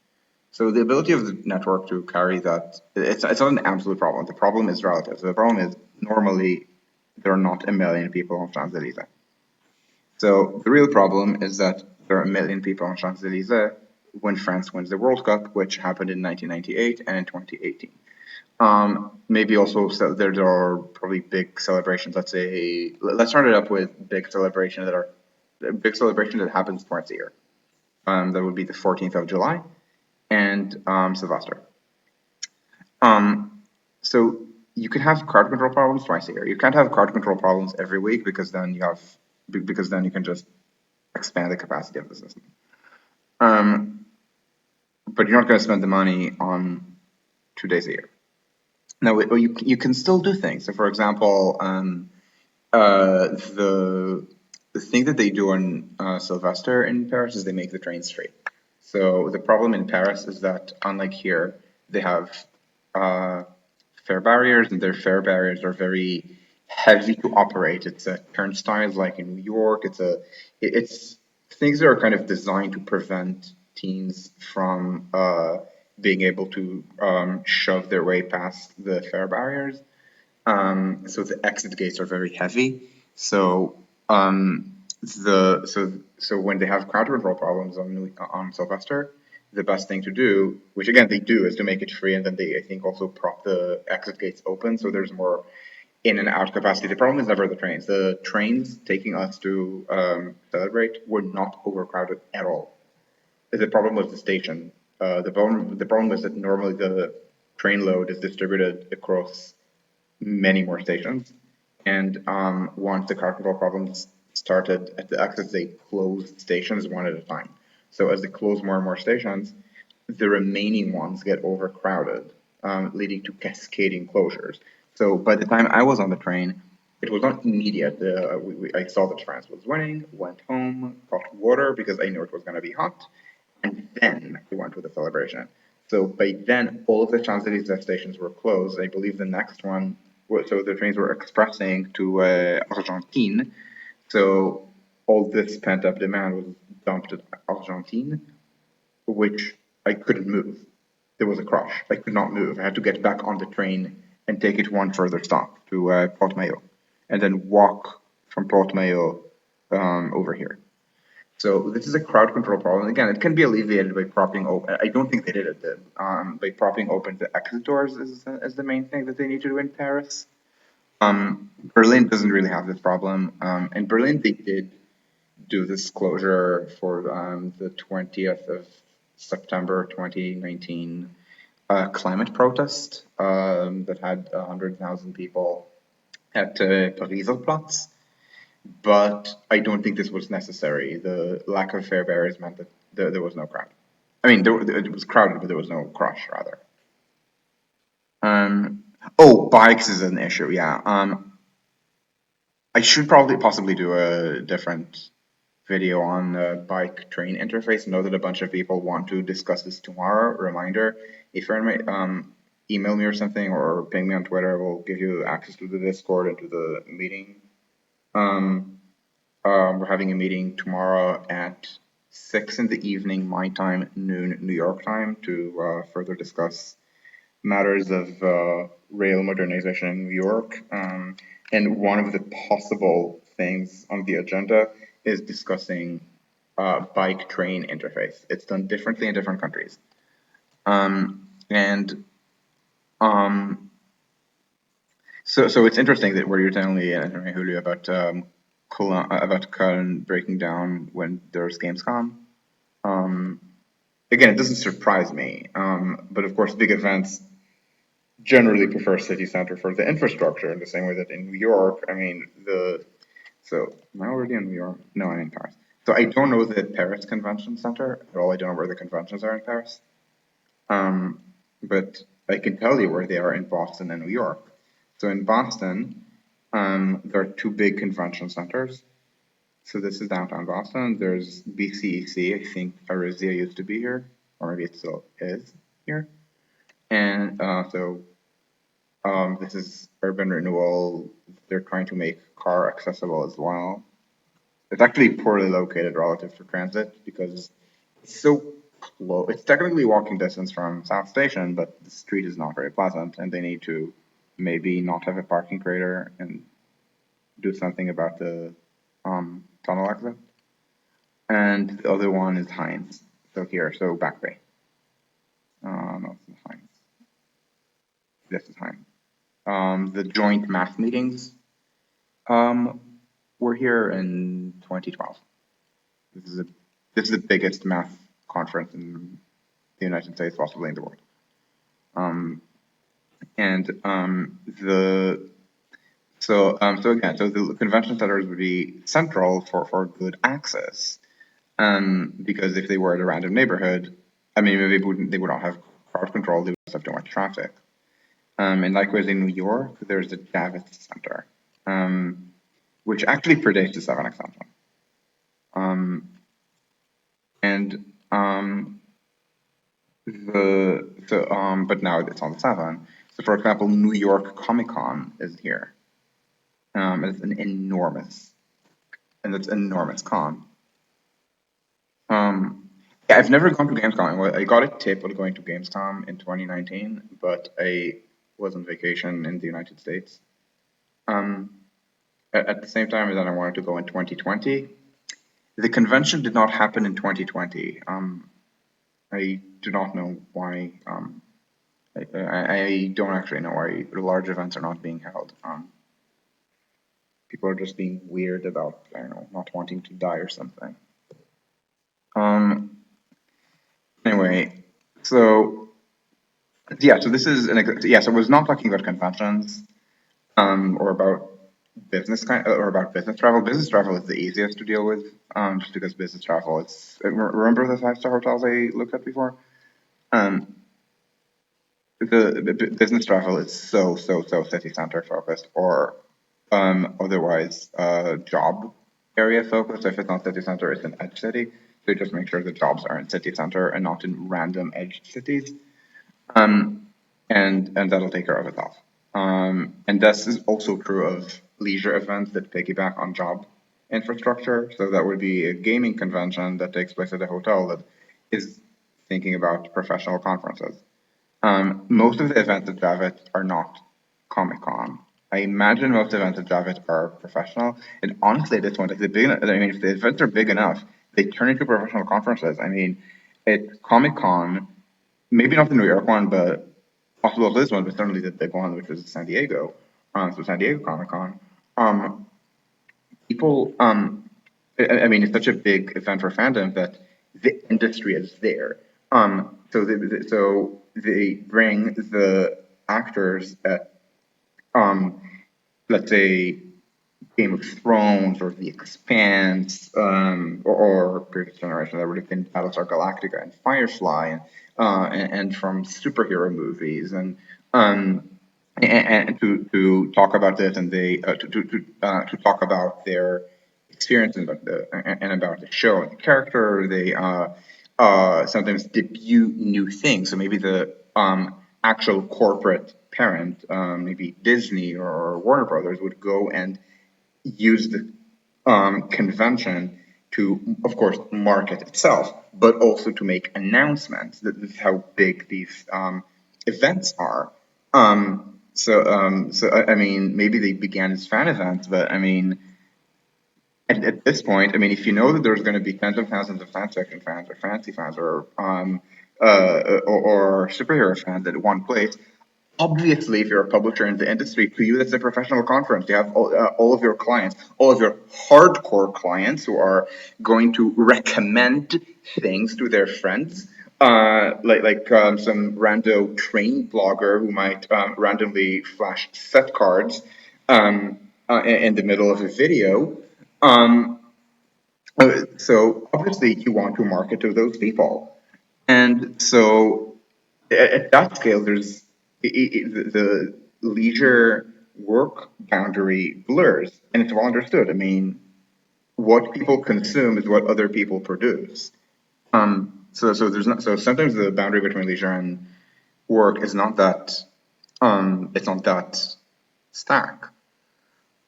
So the ability of the network to carry that, it's not an absolute problem. The problem is relative. So the problem is normally there are not 1 million people on Champs-Élysées. So the real problem is that there are 1 million people on Champs-Élysées when France wins the World Cup, which happened in 1998 and in 2018. Maybe also there are probably big celebrations. Let's start it up with big celebration that happens twice a year. That would be the 14th of July and Sylvester. So you can have crowd control problems twice a year. You can't have crowd control problems every week because then you can just expand the capacity of the system. But you're not going to spend the money on 2 days a year. No, you can still do things. So, for example, the thing that they do on Sylvester in Paris is they make the train straight. So the problem in Paris is that unlike here, they have uh, fare barriers, and their fare barriers are very heavy to operate. It's a turnstiles like in New York. It's things that are kind of designed to prevent teens from being able to shove their way past the fare barriers. So the exit gates are very heavy. So so when they have crowd control problems on Sylvester, the best thing to do, which again they do, is to make it free, and then they I think also prop the exit gates open so there's more in and out capacity. The problem is never the trains. The trains taking us to celebrate were not overcrowded at all. The problem was the station. The problem was that normally the train load is distributed across many more stations. And once the car control problems started at the exits, they closed stations one at a time. So as they close more and more stations, the remaining ones get overcrowded, leading to cascading closures. So by the time I was on the train, it was not immediate. I saw that France was winning, went home, got water because I knew it was going to be hot, and then we went with the celebration. So by then, all of the Champs-Élysées stations were closed. I believe the next one, so the trains were expressing to Argentine. So all this pent-up demand was dumped at Argentine, which I couldn't move. There was a crush. I could not move. I had to get back on the train and take it one further stop to Port Mayo, and then walk from Port Mayo over here. So this is a crowd control problem. Again, it can be alleviated by propping open. I don't think they did it then. By propping open the exit doors is the main thing that they need to do in Paris. Berlin doesn't really have this problem. In Berlin, they did. do this closure for the 20th of September 2019 climate protest that had 100,000 people at Pariser Platz. But I don't think this was necessary. The lack of fair barriers meant that there was no crowd. I mean, it was crowded, but there was no crush, rather. Um, oh, bikes is an issue, yeah. I should probably possibly do a different video on the bike train interface. I know that a bunch of people want to discuss this tomorrow. Reminder, if you're in my, email me or something or ping me on Twitter, we'll give you access to the Discord and to the meeting. We're having a meeting tomorrow at 6 in the evening, my time, noon, New York time, to further discuss matters of rail modernization in New York. And one of the possible things on the agenda is discussing bike train interface. It's done differently in different countries. And so it's interesting that where you're telling me, Julio, about about Köln breaking down when there's Gamescom. Again, it doesn't surprise me, but of course, big events generally prefer city center for the infrastructure in the same way that in New York, I mean, so am I already in New York? No, I'm in Paris. So I don't know the Paris Convention Center at all. I don't know where the conventions are in Paris. But I can tell you where they are in Boston and New York. So in Boston, there are two big convention centers. So this is downtown Boston. There's BCEC. I think Arizia used to be here, or maybe it still is here. And this is urban renewal. They're trying to make car accessible as well. It's actually poorly located relative to transit because it's so close. It's technically walking distance from South Station, but the street is not very pleasant, and they need to maybe not have a parking crater and do something about the tunnel exit. And the other one is Heinz. So here, so Back Bay. No, this is Heinz. This is Heinz. The joint math meetings um, were here in 2012. This is a this is the biggest math conference in the United States, possibly in the world. And the so again, so the convention centers would be central for good access. Because if they were in a random neighborhood, I mean, they would not have crowd control. They would just have too much traffic. And likewise in New York, there's the Javits Center, which actually predates the 7 extension. And but now it's on the 7. So for example, New York Comic Con is here. It's an enormous, and it's an enormous con. Yeah, I've never gone to Gamescom. Well, I got a tip of going to Gamescom in 2019, but I was on vacation in the United States. At the same time as that, I wanted to go in 2020. The convention did not happen in 2020. I do not know why. I don't actually know why large events are not being held. People are just being weird about, I don't know, not wanting to die or something. Anyway, so yeah, so this is yeah. So I was not talking about conventions, or about or about business travel. Business travel is the easiest to deal with, just because business travel is. Remember the 5-star hotels I looked at before? Um, the business travel is so city center focused, or otherwise job area focused. If it's not city center, it's an edge city. So just make sure the jobs are in city center and not in random edge cities. And that'll take care of itself. And this is also true of leisure events that piggyback on job infrastructure. So that would be a gaming convention that takes place at a hotel that is thinking about professional conferences. Most of the events at Javits are not Comic Con. I imagine most events at Javits are professional. And honestly, at this point, if the big, I mean, if the events are big enough, they turn into professional conferences. I mean, at Comic Con, maybe not the New York one, but possible this one, but certainly the big one, which was San Diego. So San Diego Comic Con. People, I mean, it's such a big event for fandom that the industry is there. So they bring the actors at, um, let's say, Game of Thrones or The Expanse, or previous generation that would have been Battlestar Galactica and Firefly, and from superhero movies, um, and to talk about this, and they to talk about their experience and about the show and the character. They sometimes debut new things. So maybe the actual corporate parent, maybe Disney or Warner Brothers, would go and use the convention to, of course, market itself, but also to make announcements. That is how big these events are. I mean, maybe they began as fan events, but I mean, at this point, I mean, if you know that there's going to be tens of thousands of fan fiction fans or fantasy fans or superhero fans at one place, obviously, if you're a publisher in the industry, to you, that's a professional conference. You have all of your clients, all of your hardcore clients who are going to recommend things to their friends. Some rando train blogger who might randomly flash set cards in the middle of a video. Um, so obviously you want to market to those people. And so at that scale, there's the leisure work boundary blurs, and it's well understood. I mean, what people consume is what other people produce. So there's not, so sometimes the boundary between leisure and work is not that it's not that stark.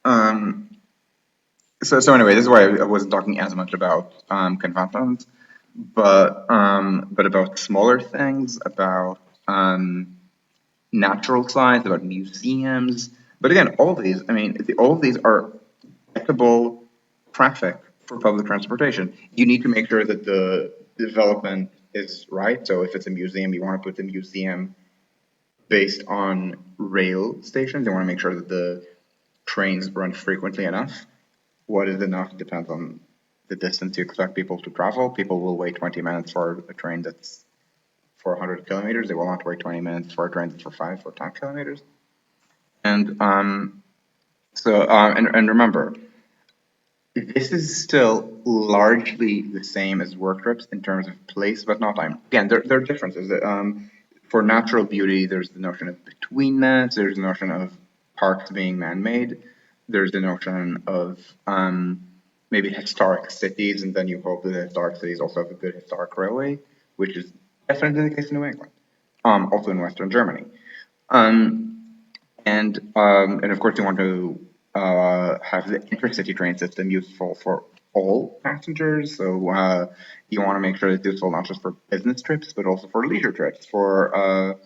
Um, so anyway, this is why I wasn't talking as much about conventions, but about smaller things, about natural science, about museums. But again, all of these, I mean, all of these are gettable traffic for public transportation. You need to make sure that the development is right. So if it's a museum, you want to put the museum based on rail stations. You want to make sure that the trains run frequently enough. What is enough depends on the distance you expect people to travel. People will wait 20 minutes for a train that's for 100 kilometers. They will not wait 20 minutes for a train that's for 5 or 10 kilometers. And and remember, this is still largely the same as work trips in terms of place, but not time. Again, there are differences. For natural beauty, there's the notion of betweenness. There's the notion of parks being man-made. There's the notion of maybe historic cities, and then you hope that the historic cities also have a good historic railway, which is definitely the case in New England, also in Western Germany. Um, and of course, you want to have the intercity train system useful for all passengers. So you want to make sure it's useful not just for business trips, but also for leisure trips, for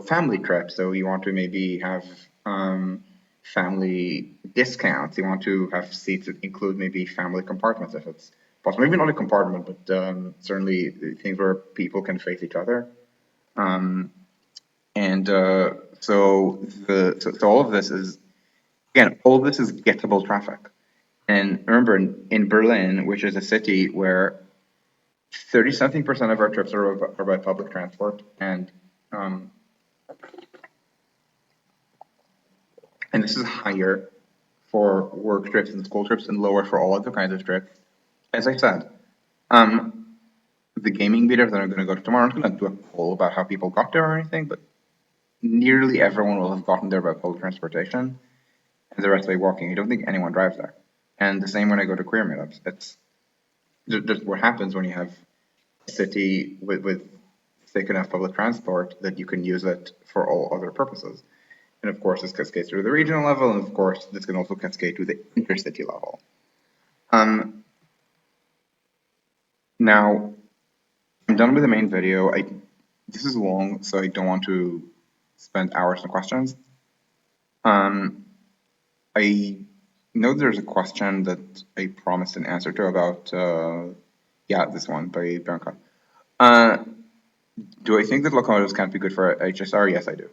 family trips. So you want to maybe have family discounts. You want to have seats that include maybe family compartments if it's possible. Maybe not a compartment, but certainly things where people can face each other. And so all of this is, again, all of this is gettable traffic. And remember, in Berlin, which is a city where 30 something percent of our trips are by public transport, um, and this is higher for work trips and school trips and lower for all other kinds of trips. As I said, um, the gaming meetup that I'm going to go to tomorrow, I'm not going to do a poll about how people got there or anything, but nearly everyone will have gotten there by public transportation and the rest by walking. I don't think anyone drives there. And the same when I go to queer meetups. It's just what happens when you have a city with thick enough public transport that you can use it for all other purposes. And of course, this cascades through the regional level, and of course, this can also cascade to the intercity level. Um, Now, I'm done with the main video. This is long, so I don't want to spend hours on questions. Um, I know there's a question that I promised an answer to about, yeah, this one by Bianca. Uh, do I think that locomotives can't be good for HSR? Yes, I do.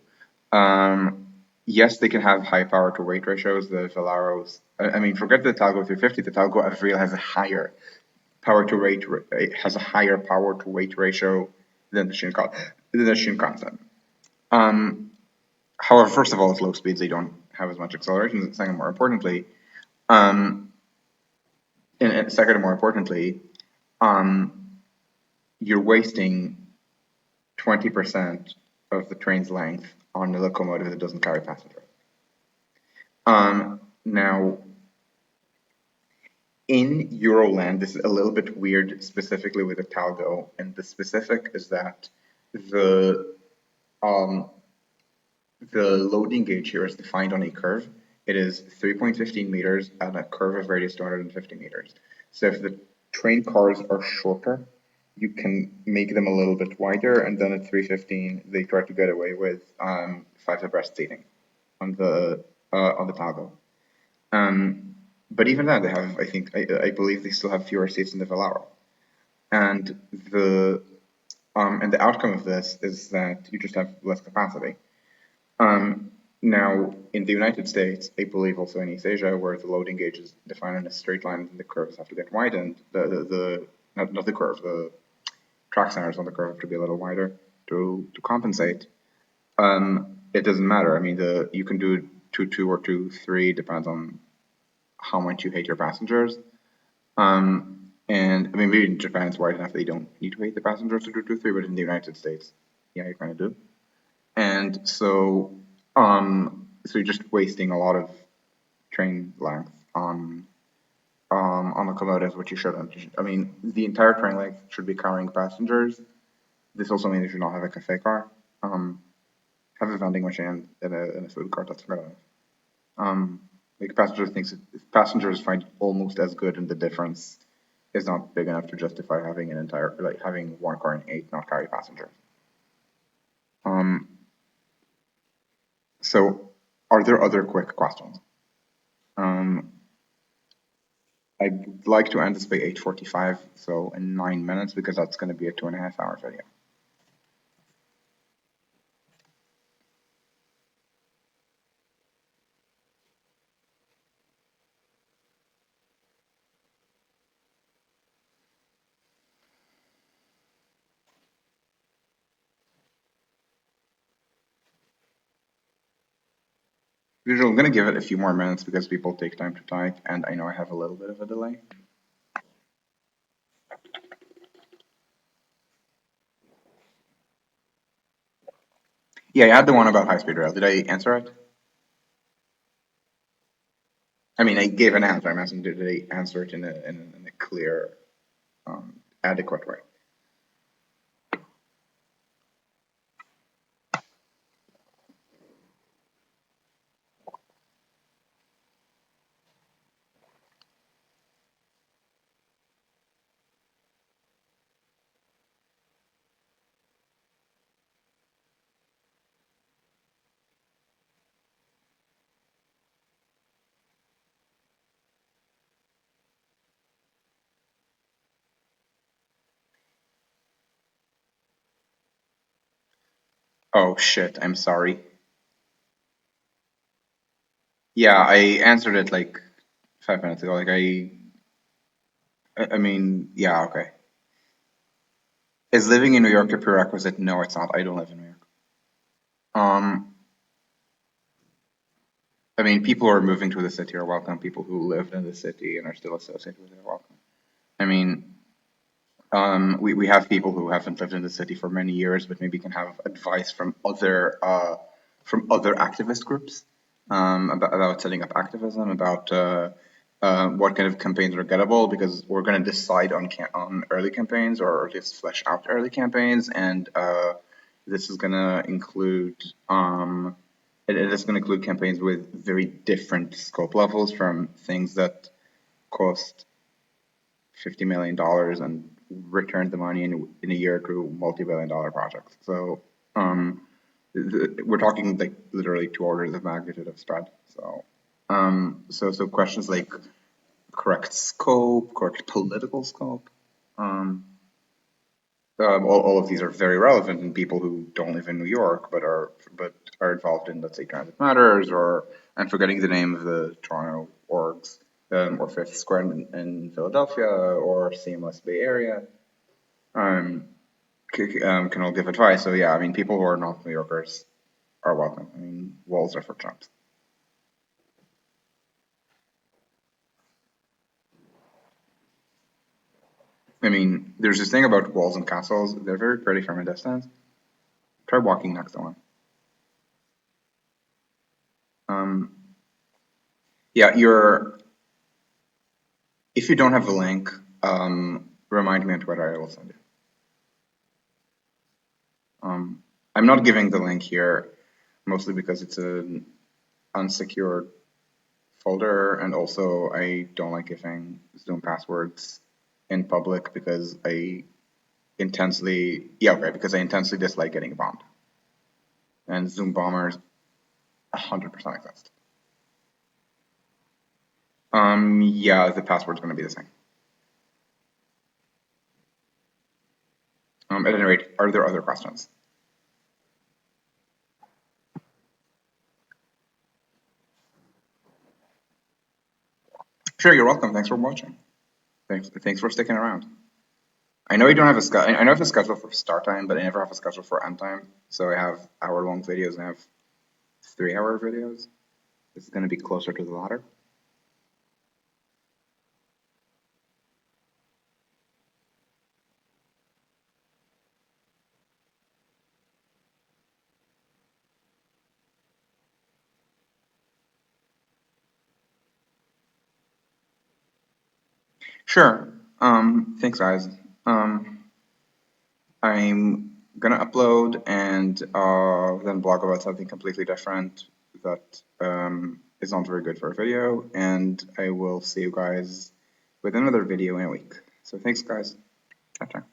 Um, yes, they can have high power to weight ratios. The Velaros, I mean, forget the Talgo 350. The Talgo Avril has a higher power to weight, it has a higher power to weight ratio than the Shinkansen. However, first of all, at low speeds, they don't have as much acceleration. Second, more importantly, and second, and more importantly, you're wasting 20% of the train's length on a locomotive that doesn't carry passengers. Now, in Euroland, this is a little bit weird, specifically with the Talgo, and the specific is that the um, the loading gauge here is defined on a curve. It is 3.15 meters and a curve of radius 250 meters. So if the train cars are shorter, you can make them a little bit wider, and then at 315 they try to get away with five abreast seating on the Talgo. But even then, they have, I believe they still have fewer seats in the Velaro. And the outcome of this is that you just have less capacity. Now, in the United States, I believe also in East Asia, where the loading gauge is defined in a straight line and the curves have to get widened, not the curve, the track centers on the curve have to be a little wider to compensate. It doesn't matter. I mean, you can do 2-2 or 2-3, depends on how much you hate your passengers. And I mean, maybe in Japan it's wide enough they don't need to hate the passengers to do 2-3, but in the United States, yeah, you kind of do. And so you're just wasting a lot of train length on locomotives, which you shouldn't. I mean, the entire train length should be carrying passengers. This also means you should not have a cafe car. Have a vending machine in a food cart. That's fair enough. Like passengers find almost as good, and the difference is not big enough to justify having having one car and eight not carry passengers. Um, so are there other quick questions? Um, I'd like to end this by 8:45, so in 9 minutes, because that's going to be a 2.5 hour video. Usually, I'm going to give it a few more minutes because people take time to type, and I know I have a little bit of a delay. Yeah, I had the one about high-speed rail. Did I answer it? I mean, I gave an answer. I'm asking, did I answer it in a clear, adequate way? Oh shit, I'm sorry. Yeah, I answered it like 5 minutes ago. I mean, yeah, okay. Is living in New York a prerequisite? No, it's not. I don't live in New York. Um, I mean, people who are moving to the city are welcome. People who lived in the city and are still associated with it are welcome. I mean, we have people who haven't lived in the city for many years, but maybe can have advice from other activist groups about setting up activism, about what kind of campaigns are gettable, because we're going to decide on early campaigns or just flesh out early campaigns, and this is going to include it is going to include campaigns with very different scope levels, from things that cost $50 million and return the money in a year to multi-billion-dollar projects. So we're talking like literally 2 orders of magnitude of spread. So questions like correct scope, correct political scope, all of these are very relevant in people who don't live in New York, but are involved in, let's say, Transit Matters, or I'm forgetting the name of the Toronto orgs, or Fifth Square in Philadelphia, or Seamless Bay Area, can all give advice. So yeah, I mean, people who are not New Yorkers are welcome. I mean, walls are for chumps. I mean, there's this thing about walls and castles. They're very pretty from a distance. Try walking next to one. Um, yeah, if you don't have the link, remind me on Twitter. I will send you. I'm not giving the link here, mostly because it's an unsecured folder, and also I don't like giving Zoom passwords in public because I because I intensely dislike getting bombed. And Zoom bombers 100% exist. Yeah, the password's going to be the same. At any rate, are there other questions? Sure, you're welcome. Thanks for watching. Thanks for sticking around. I know you don't have I know I have a schedule for start time, but I never have a schedule for end time. So I have hour-long videos and I have 3-hour videos. This is going to be closer to the latter. Sure. Thanks, guys. I'm gonna upload and then blog about something completely different that is not very good for a video, and I will see you guys with another video in a week. So thanks, guys. Ciao, ciao.